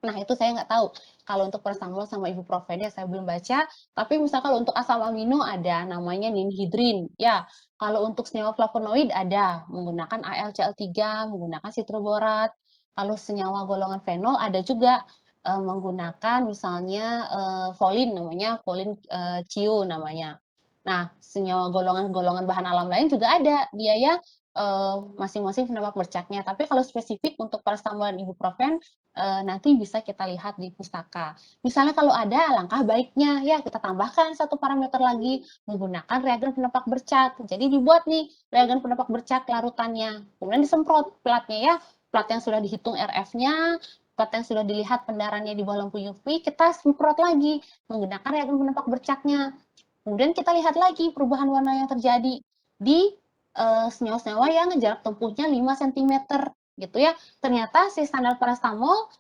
Nah, itu saya nggak tahu. Kalau untuk paracetamol sama ibuprofen ya saya belum baca, tapi misalkan kalau untuk asam amino ada, namanya ninhidrin. Ya, kalau untuk senyawa flavonoid ada, menggunakan AlCl3, menggunakan citroborat. Kalau senyawa golongan fenol ada juga, menggunakan misalnya folin namanya, folin CIO namanya. Nah, senyawa golongan bahan alam lain juga ada, dia ya masing-masing penampak bercaknya. Tapi kalau spesifik untuk paracetamol dan ibuprofen nanti bisa kita lihat di pustaka. Misalnya kalau ada, alangkah baiknya ya kita tambahkan satu parameter lagi menggunakan reagen penampak bercak. Jadi dibuat nih reagen penampak bercak larutannya, kemudian disemprot platnya ya, plat yang sudah dihitung RF-nya, plat yang sudah dilihat pendarannya di bawah lampu UV, kita semprot lagi menggunakan reagen penampak bercaknya. Kemudian kita lihat lagi perubahan warna yang terjadi di senyawa-senyawa yang jarak tempuhnya 5 cm gitu ya. Ternyata si standar paracetamol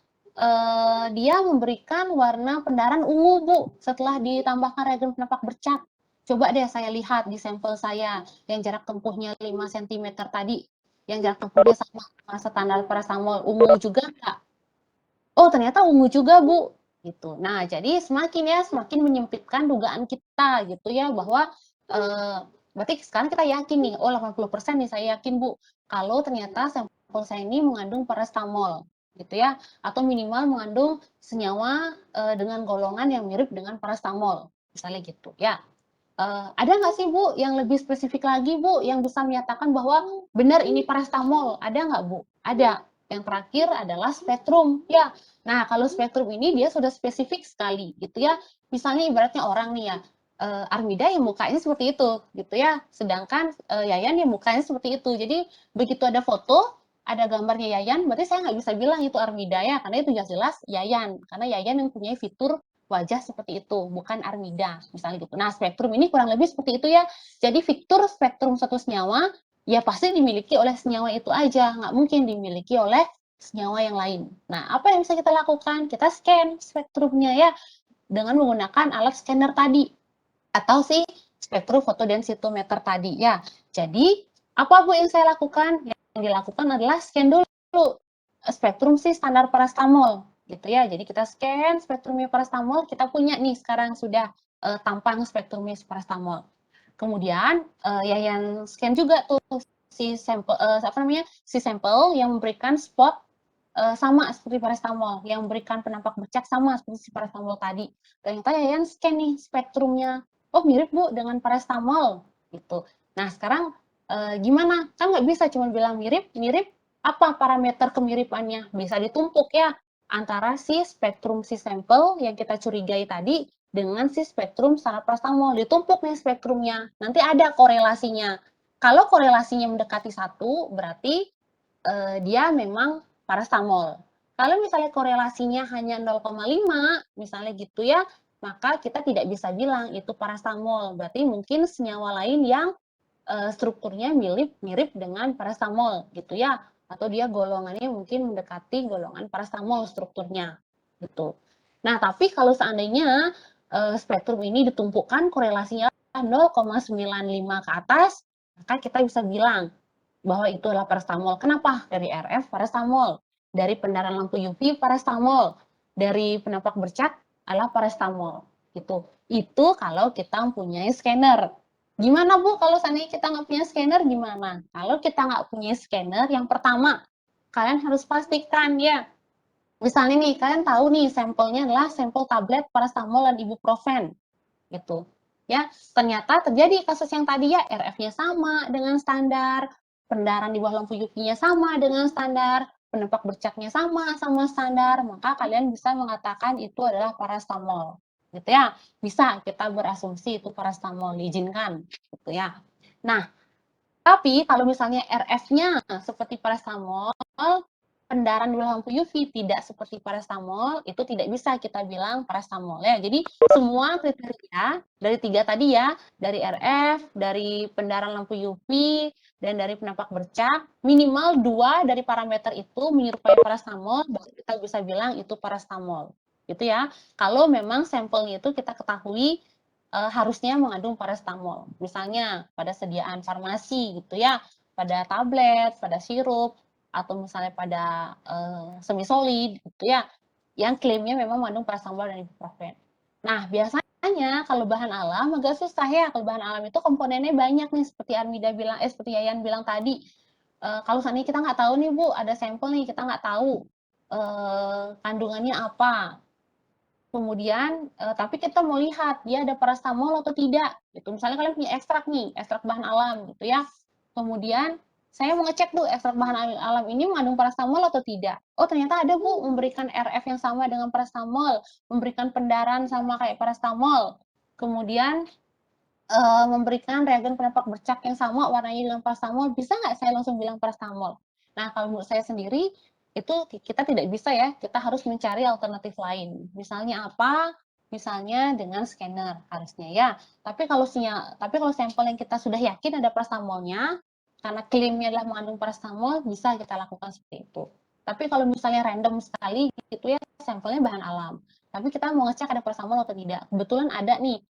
dia memberikan warna pendaran ungu, Bu, setelah ditambahkan reagen penampak bercak. Coba deh saya lihat di sampel saya yang jarak tempuhnya 5 cm tadi, yang jarak tempuhnya sama standar paracetamol, ungu juga enggak? Oh, ternyata ungu juga, Bu. gitu. Nah, jadi semakin menyempitkan dugaan kita gitu ya, bahwa berarti sekarang kita yakin nih, oh 80% nih saya yakin Bu, kalau ternyata sampel saya ini mengandung paracetamol gitu ya, atau minimal mengandung senyawa dengan golongan yang mirip dengan paracetamol, misalnya gitu ya. Ada nggak sih Bu yang lebih spesifik lagi Bu yang bisa menyatakan bahwa benar ini paracetamol? Ada nggak Bu? Ada. Yang terakhir adalah spektrum ya. Nah kalau spektrum ini dia sudah spesifik sekali gitu ya. Misalnya ibaratnya orang nih ya, Armida yang mukanya seperti itu gitu ya. Sedangkan Yayan yang mukanya seperti itu. Jadi begitu ada foto, ada gambarnya Yayan, berarti saya nggak bisa bilang itu Armida ya, karena itu jelas Yayan. Karena Yayan yang punya fitur wajah seperti itu, bukan Armida, misalnya gitu. Nah, spektrum ini kurang lebih seperti itu ya. Jadi fitur spektrum satu senyawa, ya pasti dimiliki oleh senyawa itu aja, nggak mungkin dimiliki oleh senyawa yang lain. Nah, apa yang bisa kita lakukan? Kita scan spektrumnya ya, dengan menggunakan alat scanner tadi, atau si spektrum fotodensitometer tadi ya. Jadi, apa Bu yang saya lakukan? Yang dilakukan adalah scan dulu spektrum si standar paracetamol gitu ya. Jadi kita scan spektrumnya paracetamol, kita punya nih sekarang sudah tampang spektrumnya paracetamol. Kemudian Yayan scan juga tuh si sampel si sampel yang memberikan spot sama seperti paracetamol, yang memberikan penampak bercak sama seperti si paracetamol tadi. Ternyata Yayan scan nih spektrumnya, oh mirip Bu dengan paracetamol gitu. Nah sekarang gimana? Kan nggak bisa cuma bilang mirip, apa parameter kemiripannya? Bisa ditumpuk ya antara si spektrum si sampel yang kita curigai tadi dengan si spektrum standar paracetamol. Ditumpuk nih spektrumnya. Nanti ada korelasinya. Kalau korelasinya mendekati 1, berarti dia memang paracetamol. Kalau misalnya korelasinya hanya 0,5, misalnya gitu ya, maka kita tidak bisa bilang itu paracetamol. Berarti mungkin senyawa lain yang strukturnya mirip dengan paracetamol gitu ya, atau dia golongannya mungkin mendekati golongan paracetamol strukturnya gitu. Nah, tapi kalau seandainya spektrum ini ditumpukkan korelasinya 0,95 ke atas, maka kita bisa bilang bahwa itu adalah paracetamol. Kenapa? Dari RF paracetamol, dari pendaran lampu UV paracetamol, dari penampak bercak adalah paracetamol gitu. Itu kalau kita mempunyai scanner. Gimana Bu kalau seandainya kita nggak punya scanner gimana? Kalau kita nggak punya scanner, yang pertama kalian harus pastikan ya. Misalnya nih kalian tahu nih sampelnya adalah sampel tablet paracetamol dan ibuprofen gitu. Ya, ternyata terjadi kasus yang tadi ya RF-nya sama dengan standar, pendaran di bawah lampu UV-nya sama dengan standar, penempak bercaknya sama standar, maka kalian bisa mengatakan itu adalah paracetamol gitu ya. Bisa kita berasumsi itu paracetamol, diizinkan gitu ya. Nah, tapi kalau misalnya RF-nya seperti paracetamol, pendaran di lampu UV tidak seperti paracetamol, itu tidak bisa kita bilang paracetamol ya. Jadi semua kriteria dari 3 tadi ya, dari RF, dari pendaran lampu UV, dan dari penampak bercak, minimal 2 dari parameter itu menyerupai paracetamol, baru kita bisa bilang itu paracetamol. Gitu ya. Kalau memang sampelnya itu kita ketahui harusnya mengandung paracetamol. Misalnya pada sediaan farmasi gitu ya, pada tablet, pada sirup, atau misalnya pada semi solid gitu ya, yang klaimnya memang mengandung paracetamol dan ibuprofen. Nah, biasanya kalau bahan alam agak susah ya. Kalau bahan alam itu komponennya banyak nih, seperti Armida bilang, seperti Yayan bilang tadi. Kalau seandainya kita nggak tahu nih Bu, ada sampel nih kita nggak tahu kandungannya apa. Kemudian, tapi kita mau lihat dia ada paracetamol atau tidak, gitu. Misalnya kalian punya ekstrak nih, ekstrak bahan alam gitu ya. Kemudian saya mau ngecek tuh ekstrak bahan alam ini mengandung paracetamol atau tidak. Oh ternyata ada Bu, memberikan RF yang sama dengan paracetamol, memberikan pendaran sama kayak paracetamol. Kemudian memberikan reagen penampak bercak yang sama warnanya dengan paracetamol, bisa nggak saya langsung bilang paracetamol? Nah, kalau menurut saya sendiri, itu kita tidak bisa ya, kita harus mencari alternatif lain. Misalnya apa? Misalnya dengan scanner harusnya ya. Tapi kalau sampel yang kita sudah yakin ada paracetamolnya, karena klaimnya adalah mengandung paracetamol, bisa kita lakukan seperti itu. Tapi kalau misalnya random sekali gitu ya, sampelnya bahan alam. Tapi kita mau ngecek ada paracetamol atau tidak. Kebetulan ada nih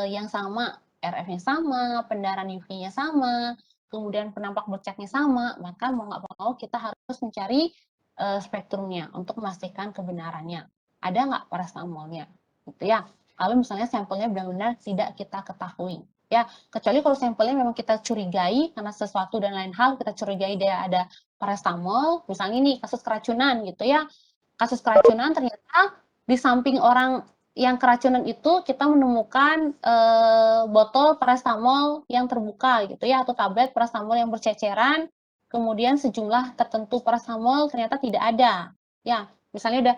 yang sama, RF-nya sama, pendaran UV-nya sama, kemudian penampak bercaknya sama, maka mau nggak mau kita harus mencari spektrumnya untuk memastikan kebenarannya. ada nggak paracetamolnya, gitu ya. Kalau misalnya sampelnya benar-benar tidak kita ketahui, ya. Kecuali kalau sampelnya memang kita curigai karena sesuatu dan lain hal, kita curigai dia ada paracetamol, misalnya nih kasus keracunan gitu ya. Kasus keracunan ternyata di samping orang yang keracunan itu kita menemukan botol paracetamol yang terbuka gitu ya, atau tablet paracetamol yang berceceran, kemudian sejumlah tertentu paracetamol ternyata tidak ada. Ya, misalnya udah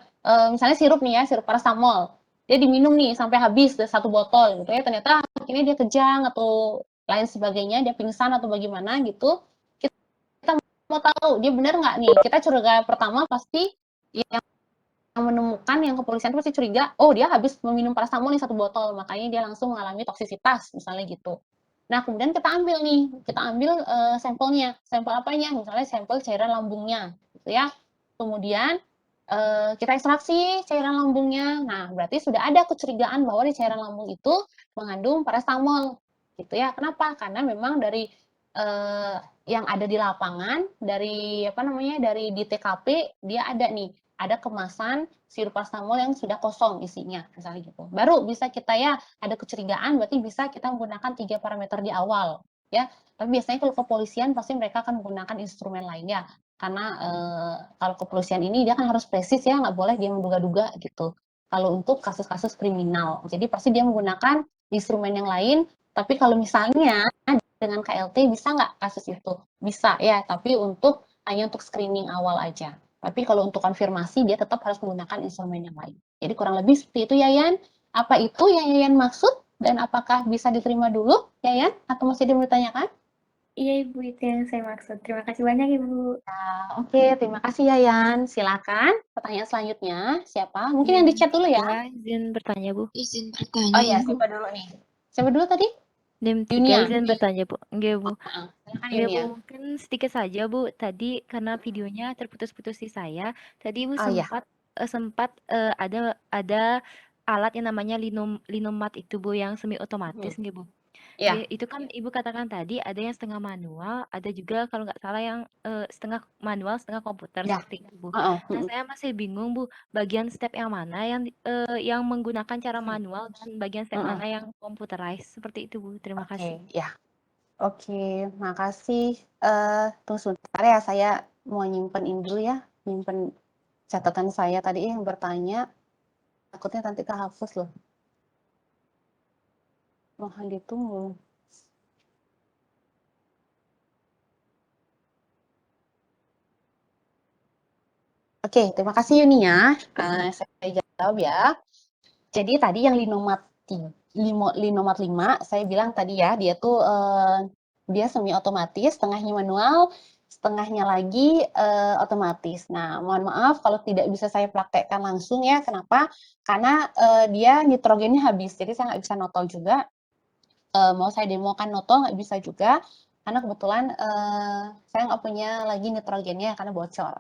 misalnya sirup nih ya, sirup paracetamol. Dia diminum nih sampai habis satu botol gitu ya, ternyata akhirnya dia kejang atau lain sebagainya, dia pingsan atau bagaimana gitu. Kita mau tahu dia benar nggak nih? Kita curiga pertama pasti yang menemukan, yang kepolisian itu pasti curiga, oh dia habis meminum paracetamol nih satu botol, makanya dia langsung mengalami toksisitas, misalnya gitu. Nah, kemudian kita ambil sampelnya. Sampel apanya? Misalnya sampel cairan lambungnya, gitu ya. Kemudian kita ekstraksi cairan lambungnya. Nah, berarti sudah ada kecurigaan bahwa di cairan lambung itu mengandung paracetamol, gitu ya. Kenapa? Karena memang dari yang ada di lapangan, dari di TKP dia ada nih, ada kemasan sirup paracetamol yang sudah kosong isinya, misalnya gitu. Baru bisa kita ya ada kecurigaan, berarti bisa kita menggunakan 3 parameter di awal, ya. Tapi biasanya kalau kepolisian pasti mereka akan menggunakan instrumen lainnya, karena kalau kepolisian ini dia kan harus presis ya, nggak boleh dia menduga-duga gitu. Kalau untuk kasus-kasus kriminal, jadi pasti dia menggunakan instrumen yang lain. Tapi kalau misalnya dengan KLT bisa nggak kasus itu? Bisa ya, tapi hanya untuk screening awal aja. Tapi kalau untuk konfirmasi dia tetap harus menggunakan instrumen yang lain. Jadi kurang lebih seperti itu Yayan. Apa itu yang Yayan maksud dan apakah bisa diterima dulu Yayan atau masih ada yang ditanyakan? Iya Ibu, itu yang saya maksud. Terima kasih banyak Ibu. Oke, terima kasih Yayan. Silakan pertanyaan selanjutnya. Siapa? Mungkin yang di chat dulu ya. Izin bertanya, Bu. Izin Oh bertanya, iya, Ibu. siapa dulu nih? Siapa dulu tadi? NIM 3 Yunia. izin bertanya, Bu. Enggak, Bu. Silakan Enggak, Bu. Yunia. Mungkin sedikit saja, Bu. Tadi karena videonya terputus-putus di saya, tadi Ibu Oh iya. sempat ada alat yang namanya linomat itu, Bu, yang semi otomatis, enggak, Bu? Iya. Ya, itu kan Ibu katakan tadi ada yang setengah manual, ada juga kalau nggak salah yang setengah manual, setengah komputer Ya. seperti itu, Bu. Heeh. Nah, saya masih bingung, Bu, bagian step yang mana yang menggunakan cara manual dan bagian step mana yang computerized seperti itu, Bu. Terima kasih. Ya. Oke, makasih. Tunggu sebentar ya, saya mau nyimpen dulu ya, nyimpen catatan saya tadi yang bertanya. Takutnya nanti kehapus loh. Mohon ditunggu. Oke, terima kasih Yunia. Saya jawab ya. Jadi tadi yang Linomat 5, saya bilang tadi ya, dia tuh dia semi otomatis, setengahnya manual, setengahnya lagi otomatis. Nah, mohon maaf kalau tidak bisa saya praktekkan langsung ya. Kenapa? Karena dia nitrogennya habis, jadi saya nggak bisa noto juga. Mau saya demokan noto nggak bisa juga, karena kebetulan saya nggak punya lagi nitrogennya karena bocor.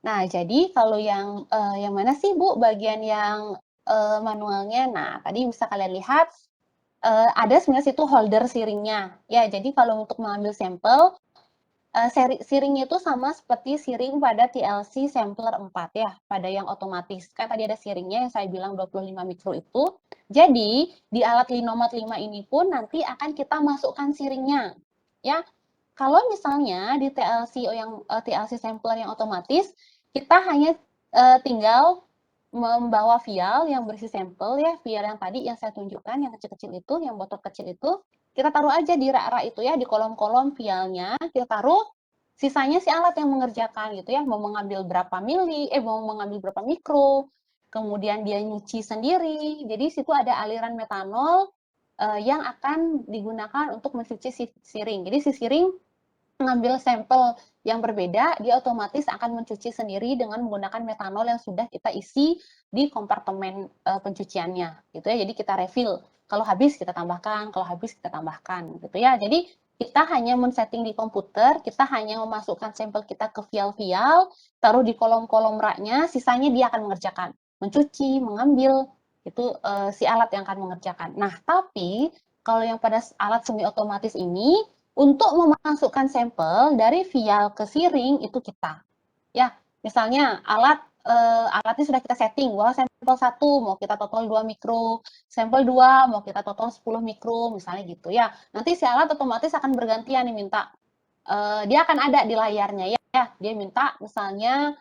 Nah, jadi kalau yang mana sih Bu bagian yang manualnya? Nah, tadi bisa kalian lihat ada sebenarnya situ holder siringnya. Ya, jadi kalau untuk mengambil sampel, siringnya itu sama seperti siring pada TLC sampler 4 ya, pada yang otomatis. Kan tadi ada siringnya yang saya bilang 25 mikro itu. Jadi, di alat Linomat 5 ini pun nanti akan kita masukkan siringnya. Ya, kalau misalnya di TLC sampler yang otomatis, kita hanya tinggal membawa vial yang berisi sampel ya, vial yang tadi yang saya tunjukkan, yang kecil-kecil itu, yang botol kecil itu, kita taruh aja di rak-rak itu ya, di kolom-kolom vialnya, kita taruh, sisanya si alat yang mengerjakan gitu ya, mau mengambil berapa mikro, kemudian dia nyuci sendiri, jadi situ ada aliran metanol yang akan digunakan untuk mencuci si siring. Jadi si siring mengambil sampel yang berbeda, dia otomatis akan mencuci sendiri dengan menggunakan metanol yang sudah kita isi di kompartemen pencuciannya, gitu ya. Jadi kita refill. Kalau habis kita tambahkan, kalau habis kita tambahkan, gitu ya. Jadi kita hanya men-setting di komputer, kita hanya memasukkan sampel kita ke vial-vial, taruh di kolom-kolom raknya, sisanya dia akan mengerjakan, mencuci, mengambil, itu si alat yang akan mengerjakan. Nah, tapi kalau yang pada alat semi otomatis ini, untuk memasukkan sampel dari vial ke siring itu kita. Ya, misalnya alatnya sudah kita setting bahwa sampel sampel 1 mau kita total 2 mikro, sampel 2 mau kita total 10 mikro, misalnya gitu ya. Nanti si alat otomatis akan bergantian nih minta. Dia akan ada di layarnya ya. Dia minta misalnya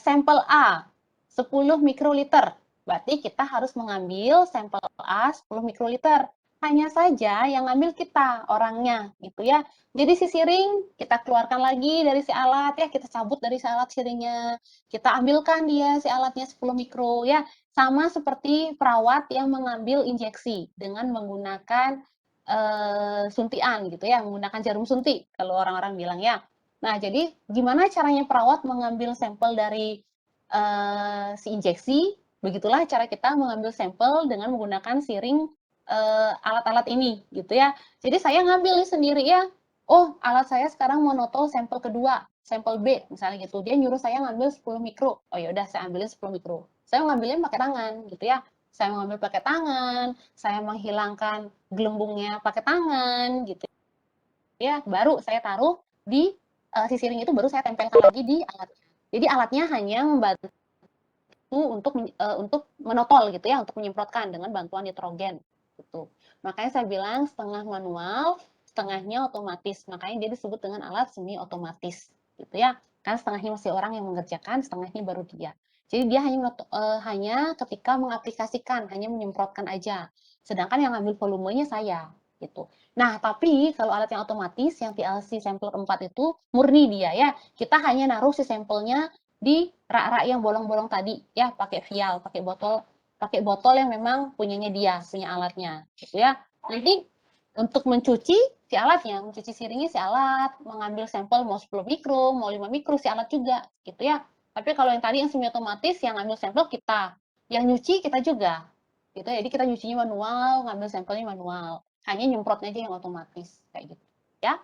sampel A 10 mikroliter. Berarti kita harus mengambil sampel A 10 mikroliter. Hanya saja yang ngambil kita orangnya gitu ya. Jadi si siring kita keluarkan lagi dari si alat ya, kita cabut dari si alat siringnya. Kita ambilkan dia si alatnya 10 mikro ya. Sama seperti perawat yang mengambil injeksi dengan menggunakan suntian gitu ya, menggunakan jarum suntik kalau orang-orang bilang ya. Nah, jadi gimana caranya perawat mengambil sampel dari si injeksi? Begitulah cara kita mengambil sampel dengan menggunakan siring alat-alat ini gitu ya. Jadi saya ngambil sendiri ya. Oh, alat saya sekarang mau noto sampel kedua, sampel B misalnya gitu. Dia nyuruh saya ngambil 10 mikro. Oh ya udah saya ambilin 10 mikro. Saya ngambilin pakai tangan gitu ya. Saya mengambil pakai tangan, saya menghilangkan gelembungnya pakai tangan gitu ya. Baru saya taruh di si siring itu, baru saya tempelkan lagi di alatnya. Jadi alatnya hanya membantu untuk menotol gitu ya, untuk menyemprotkan dengan bantuan nitrogen gitu. Makanya saya bilang setengah manual, setengahnya otomatis. Makanya dia disebut dengan alat semi otomatis gitu ya. Kan setengahnya masih orang yang mengerjakan, setengahnya baru dia. Jadi dia hanya ketika mengaplikasikan, hanya menyemprotkan aja. Sedangkan yang ambil volumenya saya gitu. Nah, tapi kalau alat yang otomatis, yang PLC sampler 4 itu murni dia ya. Kita hanya naruh si sampelnya di rak-rak yang bolong-bolong tadi ya, pakai vial, pakai botol yang memang punyanya dia, punya alatnya gitu ya. Nanti untuk mencuci si alatnya, mencuci siringnya si alat, mengambil sampel mau 10 mikro, mau 5 mikro si alat juga gitu ya. Tapi kalau yang tadi yang semi otomatis, yang ngambil sampel kita, yang nyuci kita juga gitu. Jadi kita nyucinya manual, ngambil sampelnya manual. Hanya nyemprotnya aja yang otomatis kayak gitu ya.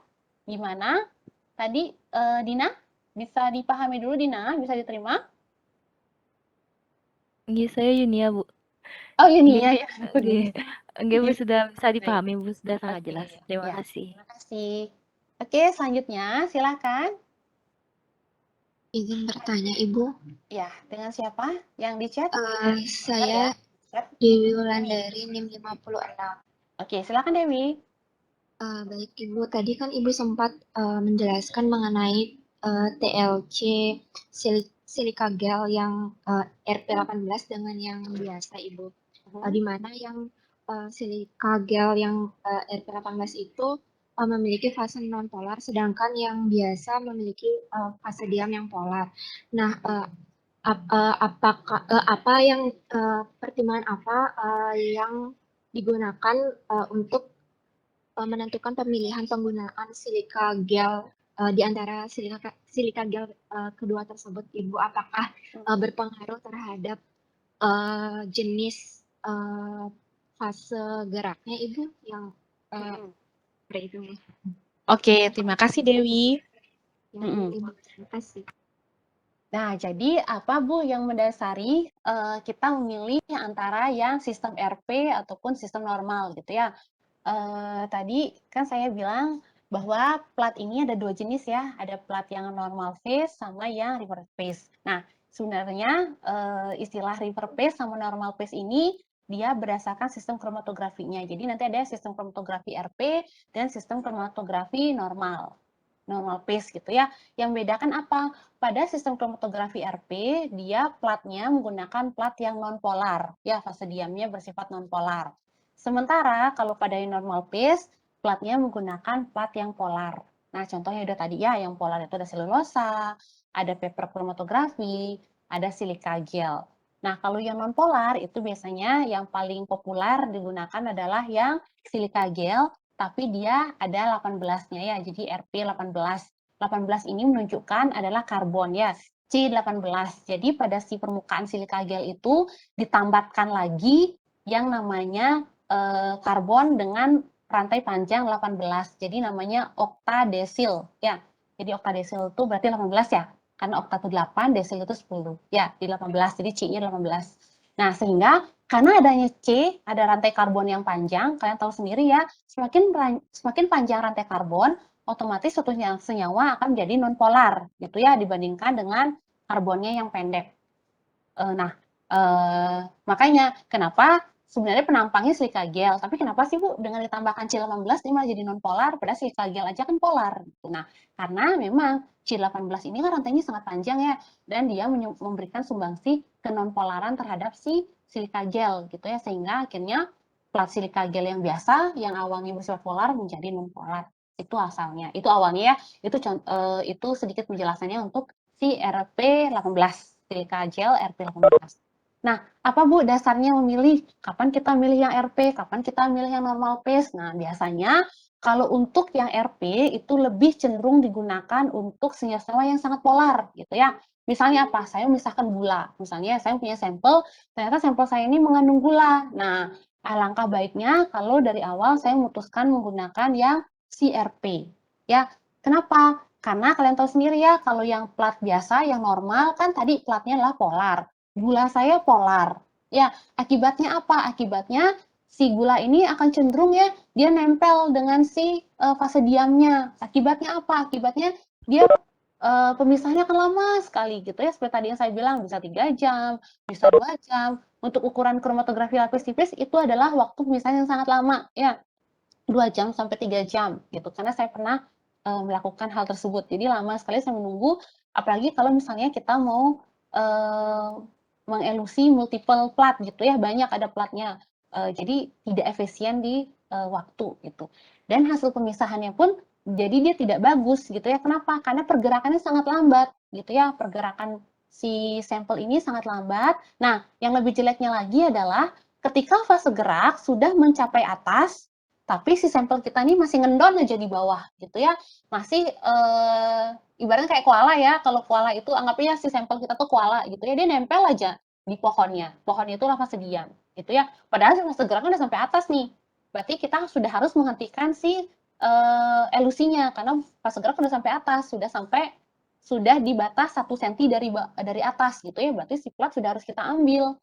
Gimana tadi Dina? Bisa dipahami dulu Dina, bisa diterima? Iya, saya Yunia, Bu. Oh ini Iya, ya. oke. Enggak, Bu, sudah bisa Baik. dipahami, Bu. Sudah sangat Oke, jelas. Terima ya. kasih. Terima kasih. Oke, selanjutnya silakan. Izin bertanya, Ibu. Ya, dengan siapa yang di chat? Saya Chat. Dewi Wulandari NIM 56. Oke, silakan Dewi. Baik Ibu, tadi kan Ibu sempat menjelaskan mengenai TLC silika gel yang RP18 dengan yang biasa Ibu. Di mana yang silika gel yang RP18 itu memiliki fase non polar, sedangkan yang biasa memiliki fase diam yang polar. Nah, apakah apa yang pertimbangan apa yang digunakan untuk menentukan pemilihan penggunaan silika gel di antara silika gel kedua tersebut, Ibu? Apakah berpengaruh terhadap jenis fase geraknya, Ibu, yang seperti itu? Oke, terima kasih Dewi. Ibu, terima kasih. Nah, jadi apa Bu yang mendasari kita memilih antara yang sistem RP ataupun sistem normal gitu ya? Tadi kan saya bilang bahwa plat ini ada 2 jenis ya, ada plat yang normal phase sama yang reverse phase. Nah, sebenarnya istilah reverse phase sama normal phase ini dia berdasarkan sistem kromatografinya. Jadi nanti ada sistem kromatografi RP dan sistem kromatografi normal phase gitu ya. Yang bedakan apa? Pada sistem kromatografi RP, dia platnya menggunakan plat yang non-polar, ya fase diamnya bersifat non-polar. Sementara kalau pada yang normal phase, platnya menggunakan plat yang polar. Nah, contohnya udah tadi ya, yang polar itu ada selulosa, ada paper kromatografi, ada silika gel. Nah, kalau yang non-polar itu biasanya yang paling populer digunakan adalah yang silika gel, tapi dia ada 18-nya ya, jadi RP18. 18 ini menunjukkan adalah karbon ya, C18. Jadi pada si permukaan silika gel itu ditambahkan lagi yang namanya karbon dengan rantai panjang 18. Jadi namanya oktadesil ya. Jadi oktadesil itu berarti 18 ya. Karena okta itu 8, desil itu 10. Ya, di 18. Jadi C-nya 18. Nah, sehingga karena adanya C, ada rantai karbon yang panjang, kalian tahu sendiri ya, semakin panjang rantai karbon, otomatis suatu senyawa akan menjadi nonpolar gitu ya dibandingkan dengan karbonnya yang pendek. Nah, Makanya kenapa sebenarnya penampangnya silika gel, tapi kenapa sih Bu dengan ditambahkan C18 ini malah jadi non polar, padahal silika gel aja kan polar gitu. Nah, karena memang C18 ini kan rantainya sangat panjang ya, dan dia memberikan sumbangsi ke non polaran terhadap si silika gel gitu ya, sehingga akhirnya plat silika gel yang biasa yang awalnya bersifat polar menjadi non polar. Itu asalnya, itu awalnya ya, itu sedikit penjelasannya untuk si RP18, silika gel RP18. Nah, apa Bu dasarnya memilih kapan kita milih yang RP, kapan kita milih yang normal paste? Nah, biasanya kalau untuk yang RP itu lebih cenderung digunakan untuk senyawa-senyawa yang sangat polar gitu ya. Misalnya apa? Saya memisahkan gula. Misalnya saya punya sampel, ternyata sampel saya ini mengandung gula. Nah, alangkah baiknya kalau dari awal saya memutuskan menggunakan yang CRP. Ya, kenapa? Karena kalian tahu sendiri ya, kalau yang plat biasa, yang normal kan tadi platnya adalah polar. Gula saya polar. Ya, akibatnya apa? Akibatnya si gula ini akan cenderung ya, dia nempel dengan si fase diamnya. Akibatnya apa? Akibatnya dia pemisahannya akan lama sekali gitu ya. Seperti tadi yang saya bilang, bisa 3 jam, bisa 2 jam. Untuk ukuran kromatografi lapis tipis itu adalah waktu pemisahan yang sangat lama ya. 2 jam sampai 3 jam gitu, karena saya pernah melakukan hal tersebut. Jadi lama sekali saya menunggu, apalagi kalau misalnya kita mau mengelusi multiple plat gitu ya, banyak ada platnya. Jadi tidak efisien di waktu gitu. Dan hasil pemisahannya pun jadi dia tidak bagus gitu ya. Kenapa? Karena pergerakannya sangat lambat gitu ya. Pergerakan si sampel ini sangat lambat. Nah, yang lebih jeleknya lagi adalah ketika fase gerak sudah mencapai atas, tapi si sampel kita ini masih ngendon aja di bawah gitu ya, masih ibaratnya kayak koala ya. Kalau koala itu anggapnya si sampel kita tuh koala gitu ya, dia nempel aja di pohonnya itu fase diam gitu ya, padahal fase geraknya udah sampai atas nih, berarti kita sudah harus menghentikan si elusinya karena fase gerak udah sampai atas, sudah di batas 1 cm dari atas gitu ya, berarti si plat sudah harus kita ambil,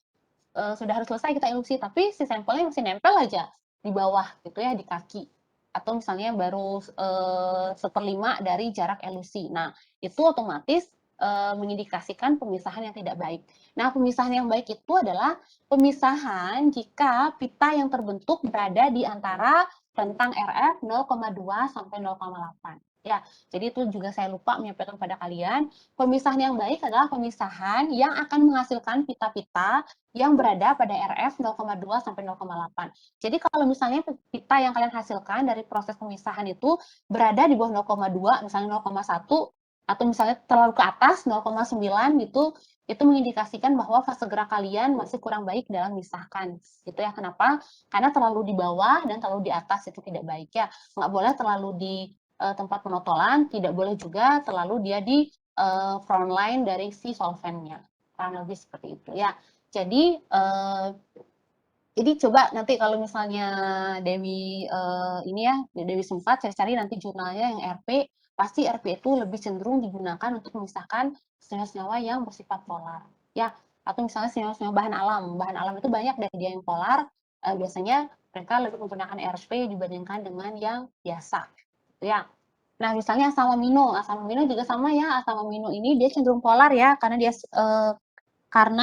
sudah harus selesai kita elusi, tapi si sampelnya masih nempel aja di bawah gitu ya, di kaki. Atau misalnya baru 1/5 dari jarak elusi. Nah, itu otomatis mengindikasikan pemisahan yang tidak baik. Nah, pemisahan yang baik itu adalah pemisahan jika pita yang terbentuk berada di antara rentang RF 0,2 sampai 0,8. Ya, jadi itu juga saya lupa menyampaikan pada kalian. Pemisahan yang baik adalah pemisahan yang akan menghasilkan pita-pita yang berada pada RF 0,2 sampai 0,8. Jadi kalau misalnya pita yang kalian hasilkan dari proses pemisahan itu berada di bawah 0,2, misalnya 0,1, atau misalnya terlalu ke atas 0,9 gitu, itu mengindikasikan bahwa fase gerak kalian masih kurang baik dalam memisahkan. Gitu ya, kenapa? Karena terlalu di bawah dan terlalu di atas itu tidak baik ya. Nggak boleh terlalu di tempat penotolan, tidak boleh juga terlalu dia di front line dari si solvennya. Kurang lebih seperti itu ya. Jadi coba nanti kalau misalnya Dewi ini ya, Dewi sempat cari-cari nanti jurnalnya yang RP, pasti RP itu lebih cenderung digunakan untuk memisahkan senyawa-senyawa yang bersifat polar. Ya, atau misalnya senyawa-senyawa bahan alam. Bahan alam itu banyak dari dia yang polar, biasanya mereka lebih menggunakan RP dibandingkan dengan yang biasa. Ya. Nah, misalnya asam amino juga sama ya. Asam amino ini dia cenderung polar ya, karena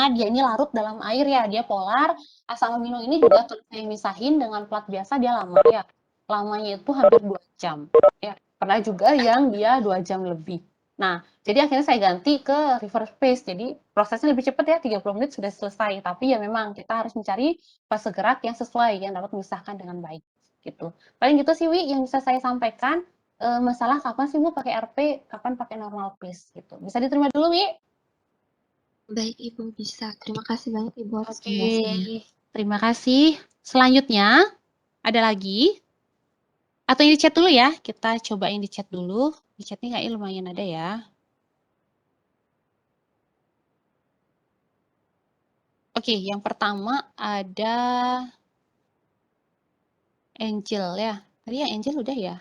dia ini larut dalam air ya, dia polar. Asam amino ini juga kalau saya misahin dengan plat biasa dia lama ya. Lamanya itu hampir 2 jam. Ya, pernah juga yang dia 2 jam lebih. Nah, jadi akhirnya saya ganti ke reverse paste. Jadi prosesnya lebih cepat ya, 30 menit sudah selesai. Tapi ya memang kita harus mencari fase gerak yang sesuai, yang dapat memisahkan dengan baik gitu. Paling gitu sih Wi yang bisa saya sampaikan. Masalah kapan sih Bu pakai RP, kapan pakai normal paste gitu. Bisa diterima dulu Wi? Baik Ibu, bisa. Terima kasih banyak Ibu atas Oke, penjelasannya. terima kasih. Selanjutnya, ada lagi? Atau yang di chat dulu ya? Kita cobain di chat dulu. Di chatnya kayaknya lumayan ada ya. Oke, yang pertama ada Angel ya. Tadi ya Angel udah ya?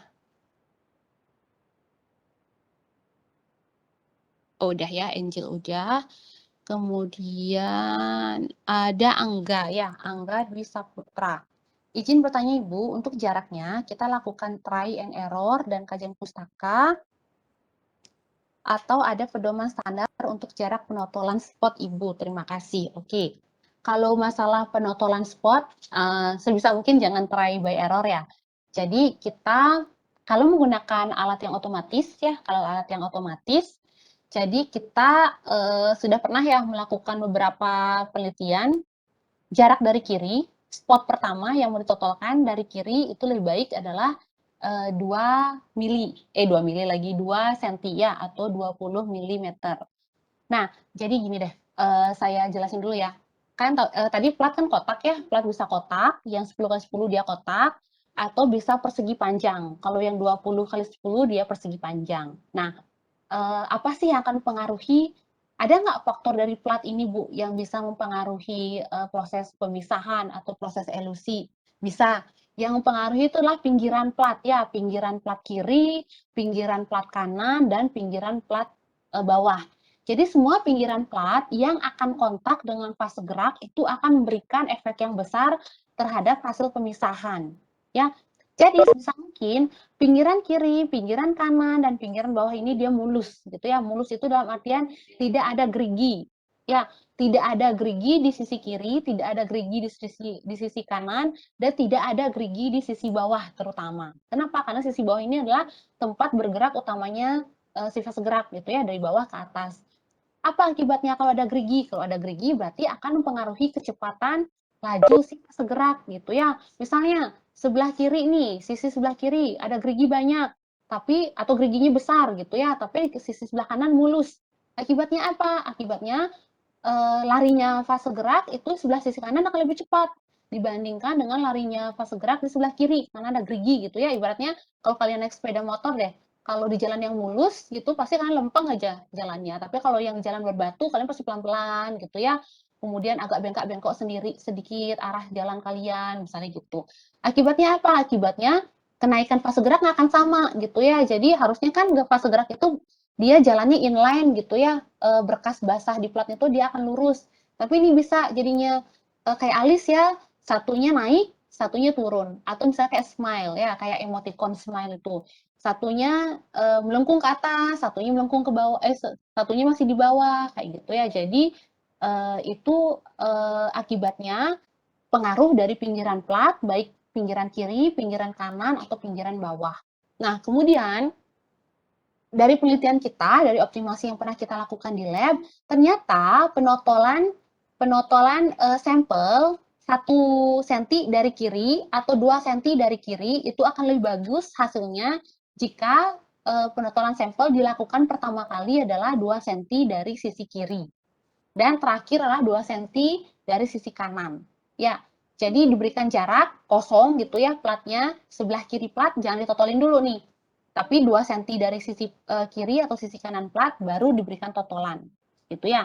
Oh, udah ya, Angel udah. Kemudian ada Angga ya, Angga Dwi Saputra. Izin bertanya Ibu, untuk jaraknya kita lakukan try and error dan kajian pustaka atau ada pedoman standar untuk jarak penotolan spot Ibu. Terima kasih. Oke. Kalau masalah penotolan spot, sebisa mungkin jangan try by error ya. Jadi kita kalau menggunakan alat yang otomatis ya, jadi kita sudah pernah ya melakukan beberapa penelitian, jarak dari kiri, spot pertama yang mau ditotolkan dari kiri itu lebih baik adalah 2 cm ya, atau 20 mm. Nah, jadi gini deh, saya jelasin dulu ya. Kan tadi plat kan kotak ya, plat bisa kotak, yang 10x10 dia kotak, atau bisa persegi panjang. Kalau yang 20x10 dia persegi panjang. Nah, apa sih yang akan mempengaruhi, ada nggak faktor dari plat ini Bu, yang bisa mempengaruhi proses pemisahan atau proses elusi? Bisa. Yang mempengaruhi itu adalah pinggiran plat ya, pinggiran plat kiri, pinggiran plat kanan, dan pinggiran plat bawah. Jadi semua pinggiran plat yang akan kontak dengan fase gerak itu akan memberikan efek yang besar terhadap hasil pemisahan. Ya, jadi sebisa mungkin pinggiran kiri, pinggiran kanan, dan pinggiran bawah ini dia mulus, gitu ya. Mulus itu dalam artian tidak ada gerigi, ya. Tidak ada gerigi di sisi kiri, tidak ada gerigi di sisi kanan, dan tidak ada gerigi di sisi bawah terutama. Kenapa? Karena sisi bawah ini adalah tempat bergerak utamanya si fase gerak, gitu ya, dari bawah ke atas. Apa akibatnya kalau ada gerigi? Kalau ada gerigi berarti akan mempengaruhi kecepatan laju si fase gerak, gitu ya. Misalnya sebelah kiri nih, sisi sebelah kiri ada gerigi banyak, tapi atau geriginya besar gitu ya, tapi sisi sebelah kanan mulus. Akibatnya apa? Akibatnya larinya fase gerak itu sebelah sisi kanan akan lebih cepat dibandingkan dengan larinya fase gerak di sebelah kiri karena ada gerigi gitu ya. Ibaratnya kalau kalian naik sepeda motor deh, kalau di jalan yang mulus gitu pasti kalian lempeng aja jalannya. Tapi kalau yang jalan berbatu kalian pasti pelan-pelan gitu ya. Kemudian agak bengkak-bengkok sendiri sedikit arah jalan kalian misalnya gitu. Akibatnya apa? Akibatnya kenaikan fase gerak nggak akan sama gitu ya. Jadi harusnya kan fase gerak itu dia jalannya inline gitu ya, berkas basah di platnya itu dia akan lurus. Tapi ini bisa jadinya kayak alis ya, satunya naik, satunya turun. Atau misalnya kayak smile ya, kayak emoticon smile itu. Satunya melengkung ke atas, satunya melengkung ke bawah, satunya masih di bawah, kayak gitu ya. Jadi itu akibatnya pengaruh dari pinggiran plat, baik pinggiran kiri, pinggiran kanan, atau pinggiran bawah. Nah, kemudian dari penelitian kita, dari optimasi yang pernah kita lakukan di lab, ternyata penotolan sampel 1 cm dari kiri atau 2 cm dari kiri itu akan lebih bagus hasilnya jika penotolan sampel dilakukan pertama kali adalah 2 cm dari sisi kiri dan terakhir adalah 2 cm dari sisi kanan. Ya, jadi diberikan jarak kosong gitu ya platnya, sebelah kiri plat jangan ditotolin dulu nih. Tapi 2 cm dari sisi kiri atau sisi kanan plat baru diberikan totolan. Gitu ya.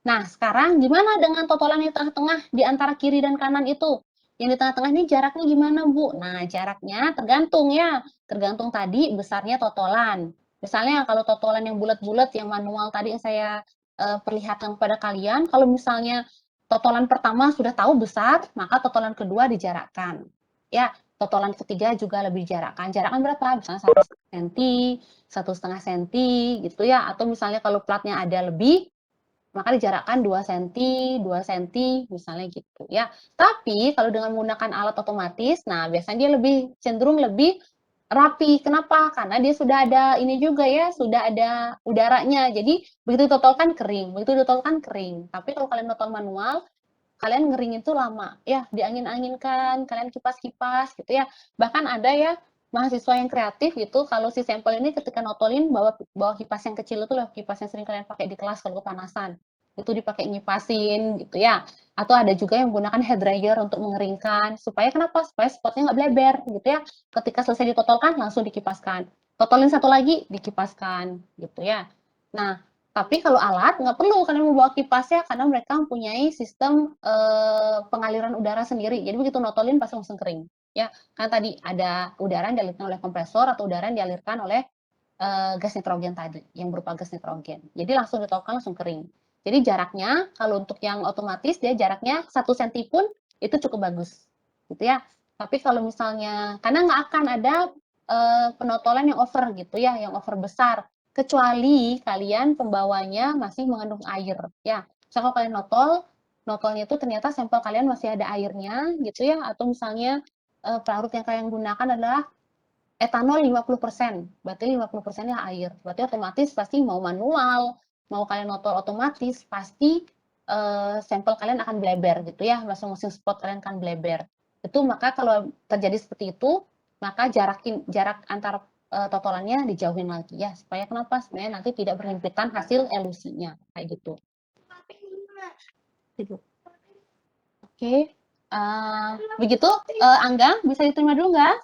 Nah, sekarang gimana dengan totolan di tengah-tengah di antara kiri dan kanan itu? Yang di tengah-tengah ini jaraknya gimana, Bu? Nah, jaraknya tergantung ya. Tergantung tadi besarnya totolan. Misalnya kalau totolan yang bulat-bulat yang manual tadi yang saya perlihatkan kepada kalian, kalau misalnya totolan pertama sudah tahu besar, maka totolan kedua dijarakkan. Ya, totolan ketiga juga lebih dijarakkan. Jarakkan berapa? Misalnya 1 cm, 1,5 cm gitu ya. Atau misalnya kalau platnya ada lebih, maka dijarakkan 2 cm, 2 cm misalnya gitu ya. Tapi kalau dengan menggunakan alat otomatis, nah biasanya dia lebih cenderung lebih rapi. Kenapa? Karena dia sudah ada ini juga ya, sudah ada udaranya. Jadi begitu ditotolkan kering, begitu ditotolkan kering. Tapi kalau kalian totol manual, kalian ngering itu lama ya, diangin-anginkan, kalian kipas-kipas gitu ya. Bahkan ada ya mahasiswa yang kreatif gitu, kalau si sampel ini ketika notolin bawa kipas yang kecil itu loh, kipas yang sering kalian pakai di kelas kalau kepanasan. Itu dipakai ngipasin gitu ya. Atau ada juga yang menggunakan hair dryer untuk mengeringkan. Supaya kenapa? Supaya spotnya nggak bleber gitu ya. Ketika selesai ditotolkan langsung dikipaskan. Totolin satu lagi dikipaskan gitu ya. Nah, tapi kalau alat nggak perlu kalian membawa kipasnya karena mereka mempunyai sistem pengaliran udara sendiri. Jadi begitu notolin pasti langsung kering. Ya, karena tadi ada udara yang dialirkan oleh kompresor atau udara yang dialirkan oleh gas nitrogen tadi, yang berupa gas nitrogen. Jadi langsung ditotolkan langsung kering. Jadi jaraknya kalau untuk yang otomatis dia jaraknya 1 cm pun itu cukup bagus, gitu ya. Tapi kalau misalnya karena nggak akan ada penotolan yang over gitu ya, yang over besar kecuali kalian pembawanya masih mengandung air ya. Misalnya kalau kalian notol notolnya itu ternyata sampel kalian masih ada airnya gitu ya, atau misalnya pelarut yang kalian gunakan adalah etanol 50%, berarti 50%-nya air. Berarti otomatis pasti mau manual, mau kalian notol otomatis, pasti sampel kalian akan bleber gitu ya, masing-masing spot kalian akan bleber. Itu maka kalau terjadi seperti itu, maka jarak antara totolannya dijauhin lagi ya, supaya kenapa? Sebenarnya nanti tidak berhimpitan hasil elusinya, kayak gitu. Oke, begitu Angga, bisa diterima dulu nggak?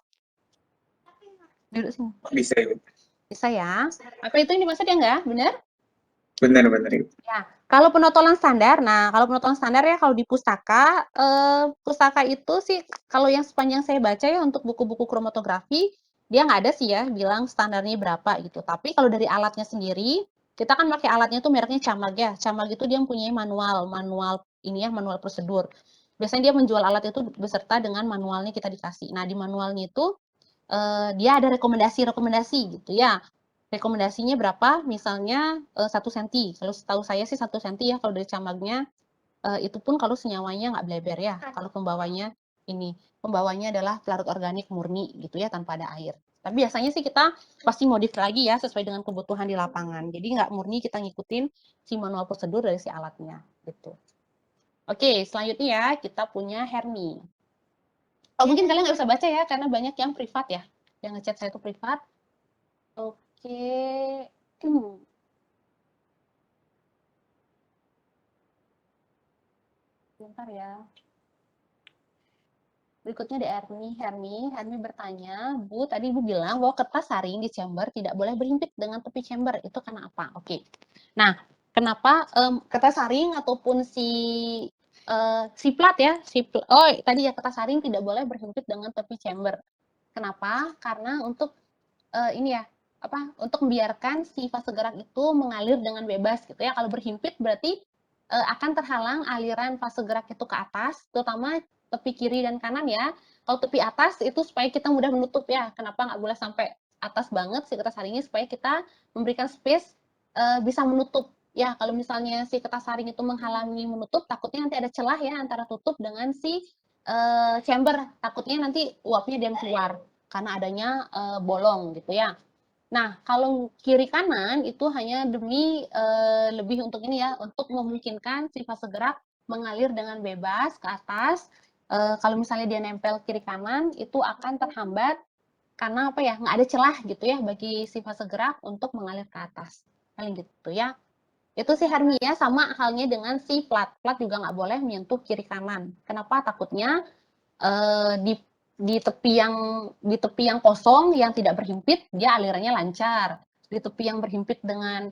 Duduk sini. Bisa, Ibu. Bisa ya. Apa itu yang dimaksud ya nggak? Benar? Benar, Ibu. Ya, kalau penotolan standar, kalau penotolan standar ya kalau di pustaka, pustaka itu sih kalau yang sepanjang saya baca ya untuk buku-buku kromatografi, dia nggak ada sih ya bilang standarnya berapa gitu. Tapi kalau dari alatnya sendiri, kita kan pakai alatnya tuh mereknya Camag ya. Camag itu dia mempunyai manual ini ya, manual prosedur. Biasanya dia menjual alat itu beserta dengan manualnya kita dikasih. Nah, di manualnya itu dia ada rekomendasi gitu ya. Rekomendasinya berapa? Misalnya 1 cm. Kalau setahu saya sih 1 cm ya kalau dari Camagnya. Itu pun kalau senyawanya nggak bleber ya. Kalau pembawanya adalah pelarut organik murni gitu ya, tanpa ada air. Tapi biasanya sih kita pasti modif lagi ya sesuai dengan kebutuhan di lapangan. Jadi nggak murni kita ngikutin si manual prosedur dari si alatnya gitu. Oke, selanjutnya ya kita punya Hermi. Oh, mungkin kalian nggak bisa baca ya, karena banyak yang privat ya. Yang ngechat saya itu privat. Oke. Bentar ya. Berikutnya di Hermi bertanya, Bu, tadi Ibu bilang bahwa kertas saring di chamber tidak boleh berhimpit dengan tepi chamber. Itu karena apa? Oke. Nah, kenapa kertas saring ataupun si plat ya, tadi ya kertas saring tidak boleh berhimpit dengan tepi chamber. Kenapa? Karena untuk untuk membiarkan si fase gerak itu mengalir dengan bebas gitu ya. Kalau berhimpit berarti akan terhalang aliran fase gerak itu ke atas, terutama tepi kiri dan kanan ya. Kalau tepi atas itu supaya kita mudah menutup ya. Kenapa nggak boleh sampai atas banget si kertas saringnya, supaya kita memberikan space bisa menutup. Ya, kalau misalnya si kertas saring itu menghalangi menutup, takutnya nanti ada celah ya antara tutup dengan si chamber. Takutnya nanti uapnya dia keluar karena adanya bolong gitu ya. Nah, kalau kiri kanan itu hanya demi lebih untuk ini ya, untuk memungkinkan si fase gerak mengalir dengan bebas ke atas. Kalau misalnya dia nempel kiri kanan, itu akan terhambat karena apa ya, nggak ada celah gitu ya bagi si fase gerak untuk mengalir ke atas. Paling gitu ya. Itu sih Hermi ya, sama halnya dengan si plat. Plat juga nggak boleh menyentuh kiri kanan. Kenapa? Takutnya di tepi yang kosong yang tidak berhimpit dia alirannya lancar. Di tepi yang berhimpit dengan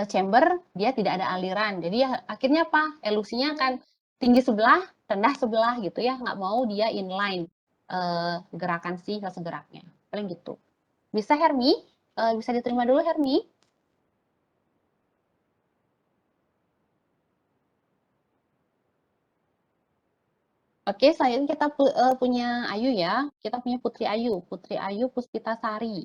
chamber dia tidak ada aliran. Jadi ya akhirnya apa? Elusinya akan tinggi sebelah, rendah sebelah gitu ya. Nggak mau dia inline gerakan si fase geraknya. Paling gitu. Bisa Hermi? Bisa diterima dulu Hermi? Oke, selanjutnya kita punya Ayu ya. Kita punya Putri Ayu Puspitasari.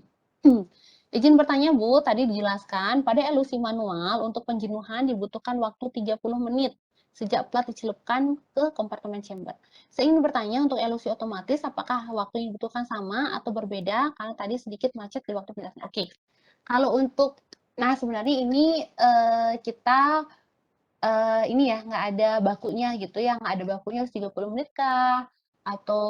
Izin bertanya Bu, tadi dijelaskan pada elusi manual untuk penjenuhan dibutuhkan waktu 30 menit sejak plat dicelupkan ke kompartemen chamber. Saya ingin bertanya untuk elusi otomatis apakah waktu yang dibutuhkan sama atau berbeda karena tadi sedikit macet di waktu penjelasan. Oke. Kalau untuk sebenarnya ini kita ini ya nggak ada bakunya gitu ya, nggak ada bakunya harus 30 menit kah atau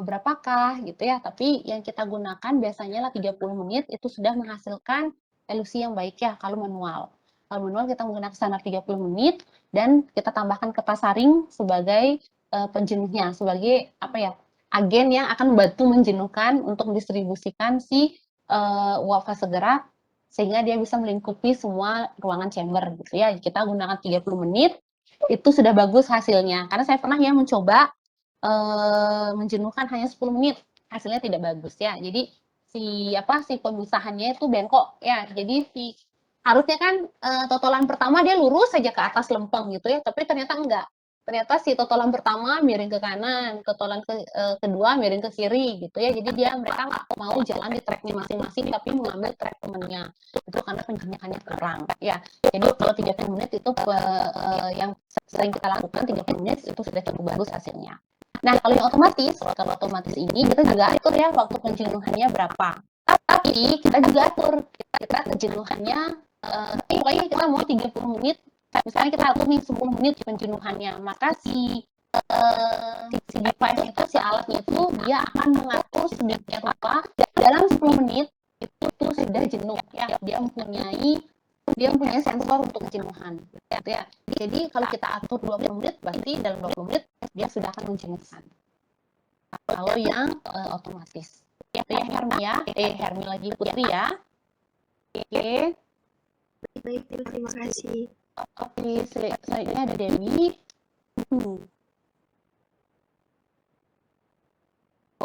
berapakah gitu ya, tapi yang kita gunakan biasanya lah 30 menit itu sudah menghasilkan elusi yang baik ya kalau manual. Kalau manual kita menggunakan standar 30 menit dan kita tambahkan kertas saring sebagai penjenuhnya, sebagai agen yang akan membantu menjenuhkan untuk mendistribusikan si uap fase gerak sehingga dia bisa melingkupi semua ruangan chamber gitu ya. Kita gunakan 30 menit, itu sudah bagus hasilnya. Karena saya pernah ya mencoba menjenuhkan hanya 10 menit, hasilnya tidak bagus ya. Jadi si pemisahannya itu bengkok ya. Jadi harusnya kan totolan pertama dia lurus saja ke atas lempeng gitu ya, tapi ternyata enggak. ternyata si totolan pertama miring ke kanan, totolan kedua miring ke kiri gitu ya. Jadi mereka nggak mau jalan di tracknya masing-masing, tapi mengambil track temennya. Itu karena penjinakannya kurang ya. Jadi kalau 30 menit itu yang sering kita lakukan 30 menit itu sudah cukup bagus hasilnya. Nah, kalau yang otomatis ini kita juga atur ya waktu penjenuhannya berapa. Tapi kita juga atur kita kejenuhannya, pokoknya kita mau 30 menit. Misalnya kita atur nih 10 menit penjenuhannya, maka si device itu, si alatnya itu dia akan mengatur sedemikian rupa dalam 10 menit itu sudah jenuh ya. Dia mempunyai sensor untuk kejenuhan gitu ya. Jadi kalau kita atur 20 menit berarti dalam 20 menit dia sudah akan menjenuhkan. Kalau yang otomatis itu ya Hermi ya, Hermi lagi Putri ya. Oke. Baik, terima kasih. Oke, selanjutnya ada Dewi.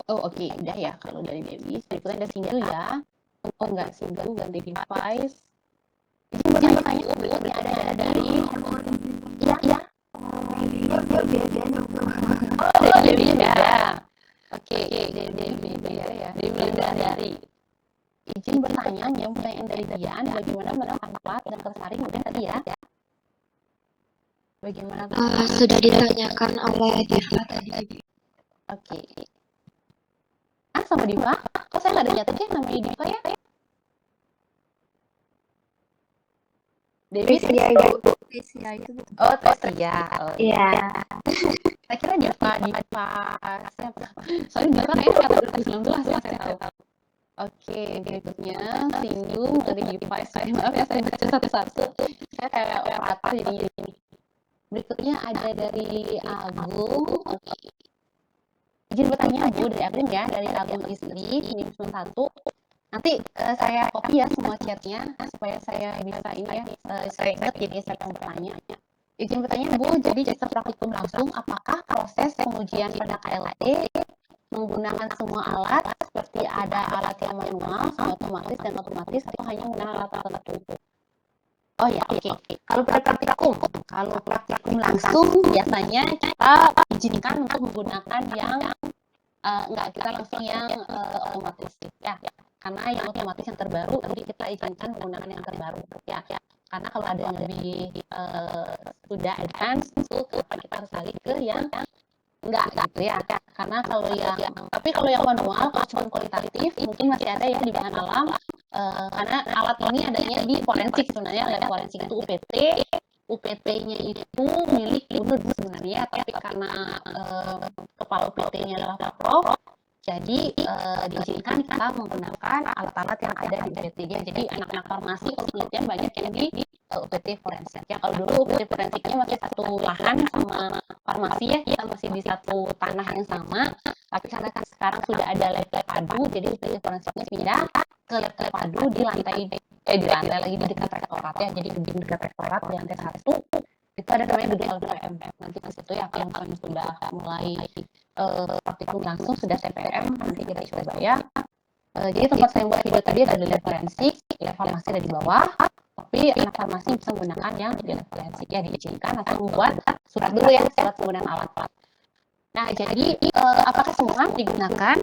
Oke, udah ya kalau dari Dewi. Selanjutnya ada Single ya. Oh enggak, Single ganti device. Izin bertanya, ini ada dari ya. Oh, Dewi beda. Oke, Dewi beda ya. Dewi dari izin bertanya, yang pertanyaan dari Dian, bagaimana menekan plat dan tersaring udah tadi ya? Bagaimana? Sudah ditanyakan oleh Diva tadi. Oke. Sama Diva? Kok saya nggak ada nyatetnya namanya Diva ya? Dewi Tesia itu. Oh, Tesia. Iya. Saya kira Diva. Soalnya Diva kayaknya kata 2019 ya, saya tahu. Oke, berikutnya singgung dari device. Maaf ya, saya baca satu-satu. Saya kayak operator jadi ini. Berikutnya ada dari Agung. Oke. Izin bertanya Bu dari Agung ya, dari Agung Istri, ini 91. Nanti saya copy ya semua chatnya supaya saya bisa ini ya, saya ingat jadi saya akan bertanya. Izin bertanya Bu, jadi jasa praktikum langsung, apakah proses pengujian pada KLT menggunakan semua alat seperti ada alat yang manual, otomatis dan otomatis atau hanya menggunakan alat tertentu? Oh ya, oke. Kalau praktikum langsung biasanya kita izinkan untuk menggunakan yang enggak, kita langsung yang otomatis ya. Karena yang otomatis yang terbaru jadi kita izinkan menggunakan yang terbaru ya. Karena kalau ada yang lebih sudah advance itu kita harus alih ke yang enggak gitu ya. Karena kalau yang manual kalau cuma kualitatif mungkin masih ada ya di bahan alam. Karena alat ini adanya di forensik sebenarnya, lab forensik itu UPT-nya itu milik UNUD sebenarnya, tapi karena kepala UPT-nya adalah Pak Prof, jadi diizinkan kita menggunakan alat-alat yang ada di UPT. Jadi anak-anak farmasi penelitian banyak yang di UPT forensik. Ya kalau dulu UPT forensiknya masih satu lahan sama farmasi ya, kita masih di satu tanah yang sama. Tapi karena sekarang sudah ada lab padu, jadi UPT forensiknya pindah ke lab padu di lantai lagi di dekat rektorat ya. Jadi gedung dekat rektorat di lantai 1 itu ada namanya gedung LPM. Nanti ke situ ya yang sudah mulai praktikum langsung sudah TPM nanti kita coba ya. Jadi tempat saya buat video tadi ada di lab forensik, lab farmasi ada di bawah. Tapi anak farmasi bisa menggunakan yang di lab forensik ya, diizinkan atau membuat surat dulu ya, surat penggunaan alat. Nah, jadi apakah semua digunakan?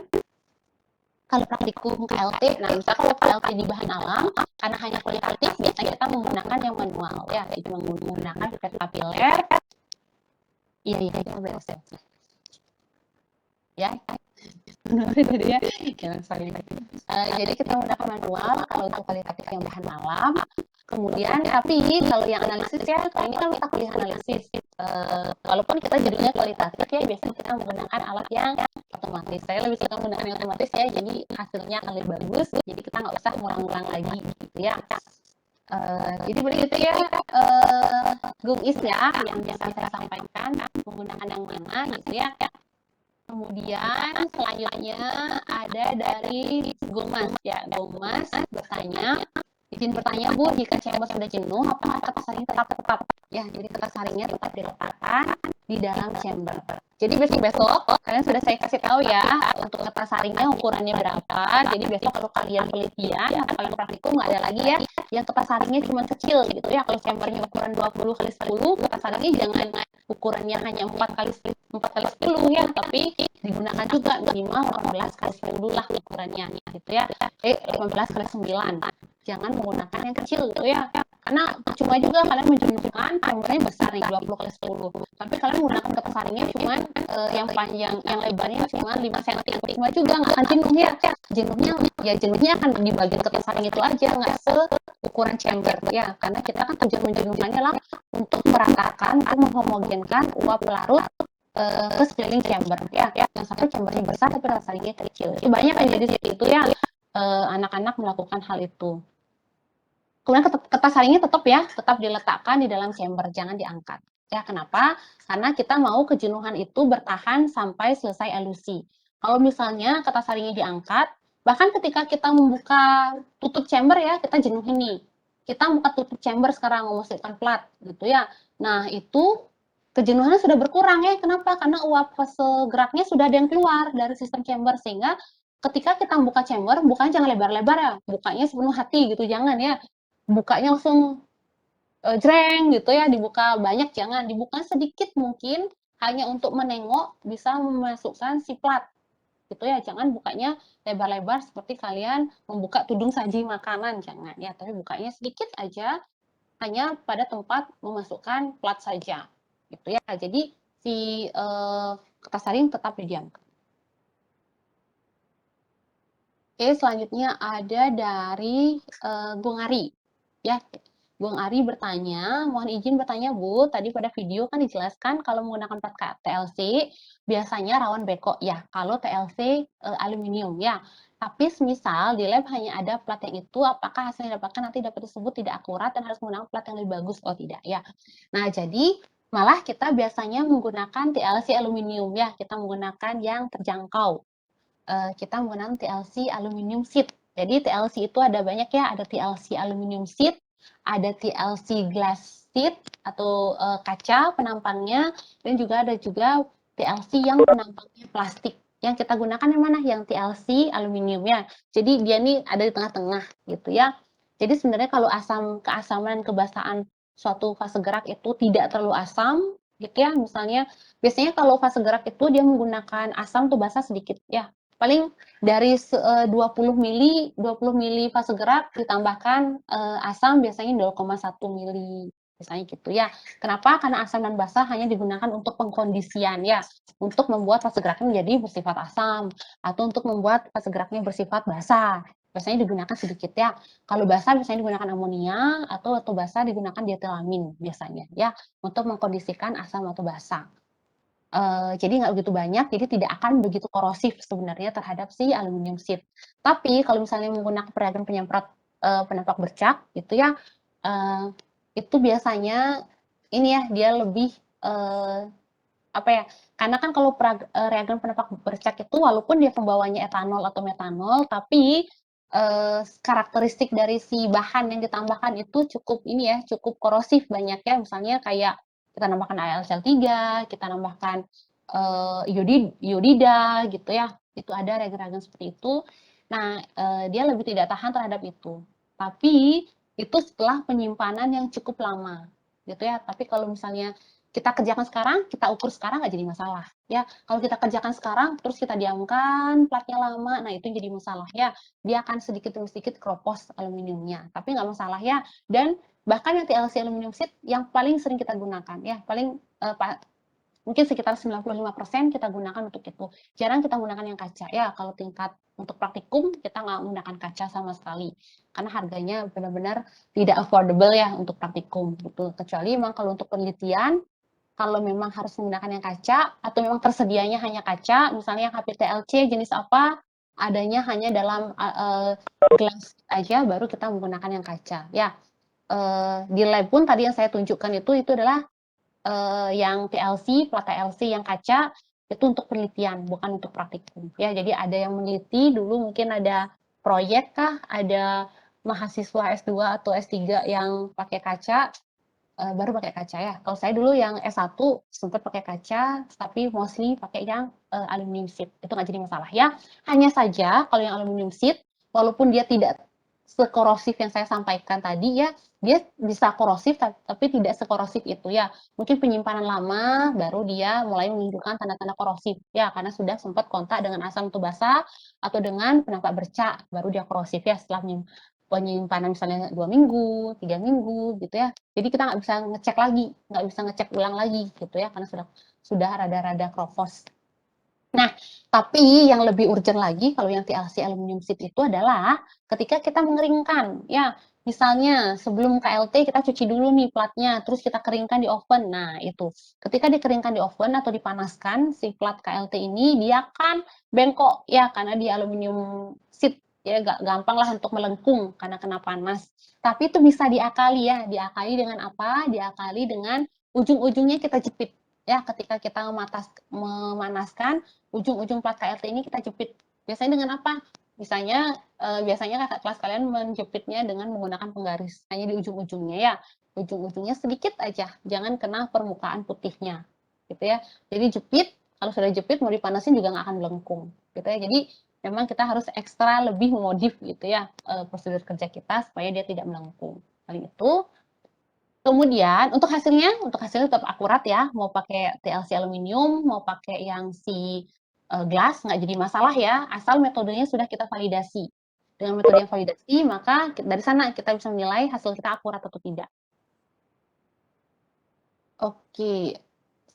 Kalau praktikum KLT, nah misalnya kalau KLT di bahan alam, karena hanya kualitatif, biasanya kita menggunakan yang manual ya, itu menggunakan pipet kapiler. Iya, itu BSF. Ya, jadi kita menggunakan manual kalau untuk kualitatif yang bahan alam. Kemudian, tapi kalau yang analisis ya, kalau ini kan kita kuliah analisis. Walaupun kita judulnya kualitatif ya, biasanya kita menggunakan alat yang otomatis. Saya lebih suka menggunakan yang otomatis ya, jadi hasilnya akan lebih bagus. Jadi kita nggak usah ngulang-ngulang lagi gitu ya. Jadi begitu ya, GUMIS ya, yang biasa saya sampaikan menggunakan yang mana gitu ya. Kemudian selanjutnya ada dari Gomas ya, Gomas bertanya, izin bertanya Bu, jika chamber sudah jenuh, apakah kertas saring tetap ya? Jadi kertas saringnya tetap diletakkan di dalam chamber. Jadi besok kalian sudah saya kasih tahu ya untuk kertas saringnya ukurannya berapa. Jadi besok kalau kalian penelitian atau kalian praktikum nggak ada lagi ya yang kertas saringnya cuma kecil gitu ya. Kalau chambernya ukuran 20 kali 10, kertas saringnya jangan ukurannya hanya 4 kali 10 ya, tapi digunakan juga minimal 18 kali 10 lah ukurannya gitu ya. 18 kali 9. Jangan menggunakan yang kecil gitu ya. Karena cuma juga kalian menjenuhkan chambernya besar nih 20 kali 10. Tapi kalian menggunakan kertas saringnya cuma yang panjang, yang lebarnya cuma 5 cm. Cuma juga nggak akan jenuh ya. Jenuhnya akan di bagian kertas saring itu aja, nggak seukuran chamber ya. Karena kita kan tujuan menjenuhkannya lah untuk meratakan, untuk menghomogenkan uap larut ke sekeliling chamber ya. Yang satu chambernya besar tapi kertas saringnya kecil. Jadi banyak yang jadi seperti itu ya. Anak-anak melakukan hal itu. Kemudian kertas saringnya tetap diletakkan di dalam chamber, jangan diangkat. Ya, kenapa? Karena kita mau kejenuhan itu bertahan sampai selesai elusi. Kalau misalnya kertas saringnya diangkat, bahkan ketika kita membuka tutup chamber ya, kita jenuh ini. Kita buka tutup chamber sekarang, memasukkan plat, gitu ya. Nah, itu kejenuhannya sudah berkurang ya. Kenapa? Karena uap fase geraknya sudah ada yang keluar dari sistem chamber, sehingga ketika kita buka chamber, bukanya jangan lebar-lebar ya, bukanya sepenuh hati gitu, jangan ya. Bukanya langsung jreng gitu ya, dibuka banyak, jangan, dibuka sedikit mungkin hanya untuk menengok bisa memasukkan si plat gitu ya. Jangan bukanya lebar-lebar seperti kalian membuka tudung saji makanan, jangan ya, tapi bukanya sedikit aja hanya pada tempat memasukkan plat saja gitu ya. Jadi si kertas saring tetap didiamkan. Oke, selanjutnya ada dari Bung Ari ya. Bung Ari bertanya, mohon izin bertanya Bu, tadi pada video kan dijelaskan kalau menggunakan plat TLC biasanya rawan beko ya, kalau TLC aluminium ya. Tapi semisal di lab hanya ada plat yang itu, apakah hasil yang didapatkan nanti dapat tersebut tidak akurat dan harus menggunakan plat yang lebih bagus? Oh tidak ya. Nah jadi malah kita biasanya menggunakan TLC aluminium ya, kita menggunakan yang terjangkau. Kita menggunakan TLC aluminium sheet. Jadi TLC itu ada banyak ya, ada TLC aluminium sheet, ada TLC glass sheet atau kaca penampangnya, dan juga ada TLC yang penampangnya plastik. Yang kita gunakan yang mana? Yang TLC aluminium ya. Jadi dia nih ada di tengah-tengah gitu ya. Jadi sebenarnya kalau keasaman, kebasahan suatu fase gerak itu tidak terlalu asam gitu ya. Misalnya biasanya kalau fase gerak itu dia menggunakan asam tuh basa sedikit ya. Paling dari 20 mili fase gerak ditambahkan asam biasanya 0,1 mili misalnya gitu ya. Kenapa? Karena asam dan basa hanya digunakan untuk pengkondisian ya, untuk membuat fase geraknya menjadi bersifat asam atau untuk membuat fase geraknya bersifat basa. Biasanya digunakan sedikit ya. Kalau basa biasanya digunakan amonia atau basa digunakan dietilamin biasanya ya, untuk mengkondisikan asam atau basa. Jadi nggak begitu banyak, jadi tidak akan begitu korosif sebenarnya terhadap si aluminium sheet. Tapi kalau misalnya menggunakan reagen penyemprot penampak bercak gitu ya, itu biasanya ini ya, dia lebih apa ya, karena kan kalau reagen penampak bercak itu walaupun dia pembawanya etanol atau metanol, tapi karakteristik dari si bahan yang ditambahkan itu cukup ini ya, cukup korosif banyak ya, misalnya kayak kita nambahkan AlCl3, kita nambahkan iodida gitu ya, itu ada reagen-reagen seperti itu. Nah, dia lebih tidak tahan terhadap itu. Tapi itu setelah penyimpanan yang cukup lama gitu ya. Tapi kalau misalnya kita kerjakan sekarang, kita ukur sekarang nggak jadi masalah ya. Kalau kita kerjakan sekarang terus kita diamkan platnya lama, nah itu jadi masalah ya. Dia akan sedikit demi sedikit keropos aluminiumnya, tapi nggak masalah ya. Dan bahkan yang TLC aluminium sheet yang paling sering kita gunakan ya, paling mungkin sekitar 95% kita gunakan untuk itu. Jarang kita menggunakan yang kaca ya. Kalau tingkat untuk praktikum kita nggak menggunakan kaca sama sekali karena harganya benar-benar tidak affordable ya untuk praktikum gitu. Kecuali memang kalau untuk penelitian, kalau memang harus menggunakan yang kaca atau memang tersedianya hanya kaca, misalnya HP TLC jenis apa, adanya hanya dalam gelas aja, baru kita menggunakan yang kaca ya. Di lab pun tadi yang saya tunjukkan itu adalah yang TLC, plat TLC yang kaca itu untuk penelitian, bukan untuk praktikum ya. Jadi ada yang meneliti dulu, mungkin ada proyek kah, ada mahasiswa S2 atau S3 yang pakai kaca, baru pakai kaca ya. Kalau saya dulu yang S1 sempat pakai kaca, tapi mostly pakai yang aluminium sheet. Itu nggak jadi masalah ya. Hanya saja kalau yang aluminium sheet, walaupun dia tidak sekorosif yang saya sampaikan tadi ya, dia bisa korosif tapi tidak sekorosif itu ya. Mungkin penyimpanan lama baru dia mulai menunjukkan tanda-tanda korosif ya, karena sudah sempat kontak dengan asam turbasa atau dengan penampak bercak, baru dia korosif ya setelah penyimpanan misalnya 2 minggu, 3 minggu gitu ya. Jadi kita nggak bisa ngecek lagi, nggak bisa ngecek ulang lagi gitu ya, karena sudah rada-rada kropos. Nah, tapi yang lebih urgent lagi kalau yang TLC aluminium sheet itu adalah ketika kita mengeringkan, ya. Misalnya sebelum KLT kita cuci dulu nih platnya, terus kita keringkan di oven. Nah, itu. Ketika dikeringkan di oven atau dipanaskan, si plat KLT ini dia akan bengkok ya karena di aluminium sheet ya gampang lah untuk melengkung karena kena panas. Tapi itu bisa diakali ya, diakali dengan apa? Diakali dengan ujung-ujungnya kita jepit. Ya, ketika kita memanaskan ujung-ujung plat KLT ini kita jepit. Biasanya dengan apa? Biasanya kakak kelas kalian menjepitnya dengan menggunakan penggaris. Hanya di ujung-ujungnya ya. Ujung-ujungnya sedikit aja, jangan kena permukaan putihnya. Gitu ya. Jadi jepit, kalau sudah jepit mau dipanasin juga nggak akan melengkung. Gitu ya. Jadi memang kita harus ekstra lebih memodif gitu ya prosedur kerja kita supaya dia tidak melengkung. Paling itu. Kemudian untuk hasilnya tetap akurat ya, mau pakai TLC aluminium, mau pakai yang si glass nggak jadi masalah ya, asal metodenya sudah kita validasi. Dengan metode yang validasi, maka dari sana kita bisa menilai hasil kita akurat atau tidak. Oke,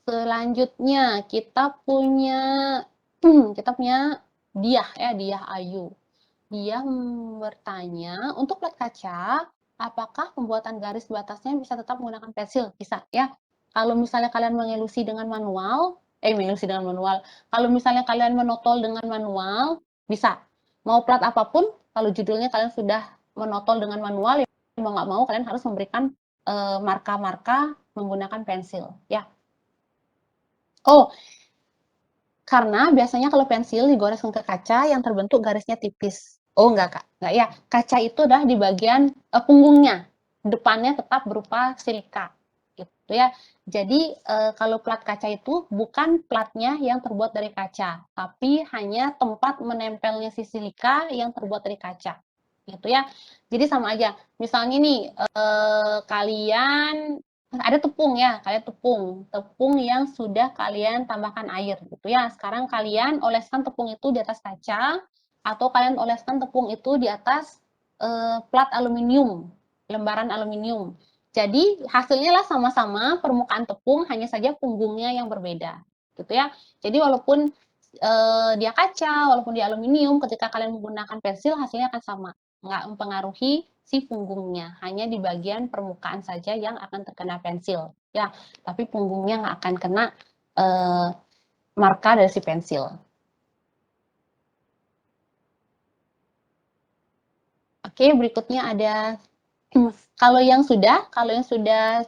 selanjutnya kita punya Diah ya, Diah Ayu. Dia bertanya, untuk plat kaca, apakah pembuatan garis batasnya bisa tetap menggunakan pensil? Bisa ya. Kalau misalnya kalian mengelusi dengan manual, kalau misalnya kalian menotol dengan manual, bisa. Mau plat apapun, kalau judulnya kalian sudah menotol dengan manual, ya mau nggak mau kalian harus memberikan marka-marka menggunakan pensil. Ya. Oh, karena biasanya kalau pensil digoreskan ke kaca yang terbentuk garisnya tipis. Oh enggak Kak, enggak ya. Kaca itu adalah di bagian punggungnya. Depannya tetap berupa silika. Gitu ya. Jadi kalau plat kaca itu bukan platnya yang terbuat dari kaca, tapi hanya tempat menempelnya si silika yang terbuat dari kaca. Gitu ya. Jadi sama aja. Misalnya nih kalian ada tepung ya, kalian tepung yang sudah kalian tambahkan air gitu ya. Sekarang kalian oleskan tepung itu di atas kaca atau kalian oleskan tepung itu di atas plat aluminium, lembaran aluminium. Jadi hasilnya lah sama-sama permukaan tepung, hanya saja punggungnya yang berbeda gitu ya. Jadi walaupun dia kaca, walaupun dia aluminium, ketika kalian menggunakan pensil hasilnya akan sama, nggak mempengaruhi si punggungnya, hanya di bagian permukaan saja yang akan terkena pensil ya, tapi punggungnya nggak akan kena marka dari si pensil. Oke, berikutnya ada kalau yang sudah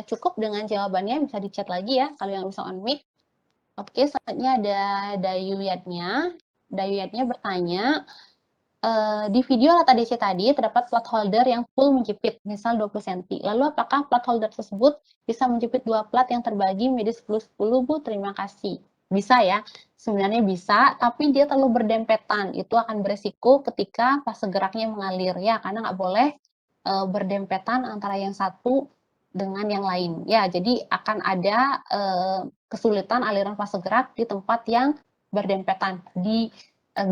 cukup dengan jawabannya bisa di-chat lagi ya, kalau yang bisa on mic. Oke, selanjutnya ada Dayuyatnya. Dayuyatnya bertanya, di video Lata DC tadi terdapat plat holder yang full menjepit, misal 20 cm. Lalu apakah plat holder tersebut bisa menjepit dua plat yang terbagi menjadi 10-10, Bu? Terima kasih. Bisa ya, sebenarnya bisa, tapi dia terlalu berdempetan. Itu akan beresiko ketika fase geraknya mengalir ya, karena nggak boleh berdempetan antara yang satu dengan yang lain. Ya, jadi akan ada kesulitan aliran fase gerak di tempat yang berdempetan, di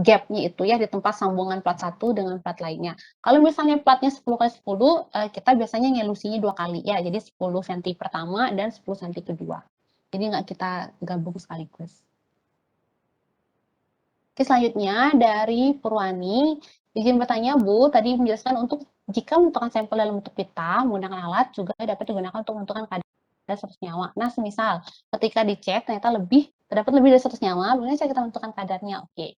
gap-nya itu ya, di tempat sambungan plat satu dengan plat lainnya. Kalau misalnya platnya 10x10, kita biasanya ngelusinya 2 kali ya, jadi 10 cm pertama dan 10 cm kedua. Jadi nggak kita gabung sekaligus. Oke, selanjutnya dari Purwani, izin bertanya Bu, tadi menjelaskan untuk jika menentukan sampel dalam bentuk pita menggunakan alat juga dapat digunakan untuk menentukan kadar 100 nyawa. Nah, semisal ketika dicek ternyata terdapat lebih dari 100 nyawa, bagaimana cara kita menentukan kadarnya? Oke.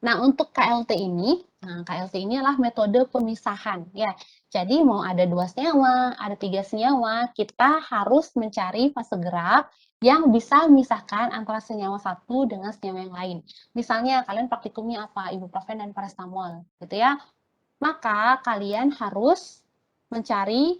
Nah, untuk KLT ini adalah metode pemisahan ya. Jadi mau ada 2 senyawa, ada 3 senyawa, kita harus mencari fase gerak yang bisa memisahkan antara senyawa satu dengan senyawa yang lain. Misalnya kalian praktikumnya apa? Ibuprofen dan paracetamol gitu ya. Maka kalian harus mencari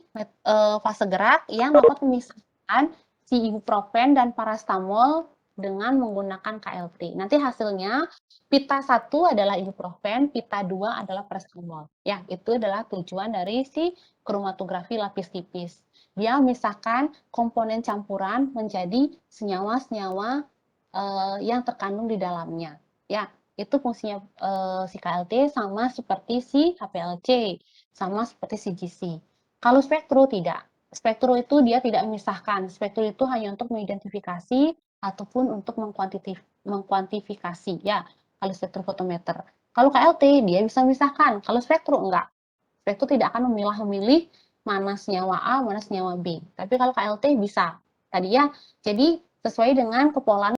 fase gerak yang dapat memisahkan si ibuprofen dan parastamol dengan menggunakan KLT. Nanti hasilnya pita 1 adalah ibuprofen, pita 2 adalah parastamol. Ya, itu adalah tujuan dari si kromatografi lapis tipis. Dia memisahkan komponen campuran menjadi senyawa-senyawa yang terkandung di dalamnya. Ya, itu fungsinya si KLT sama seperti si HPLC, sama seperti si GC. Kalau spektro tidak. Spektro itu dia tidak memisahkan. Spektro itu hanya untuk mengidentifikasi ataupun untuk mengkuantifikasi. Ya, kalau spektrofotometer. Kalau KLT dia bisa memisahkan. Kalau spektro enggak. Spektro tidak akan memilih mana senyawa A, mana senyawa B. Tapi kalau KLT bisa. Tadi ya, jadi sesuai dengan kepolaan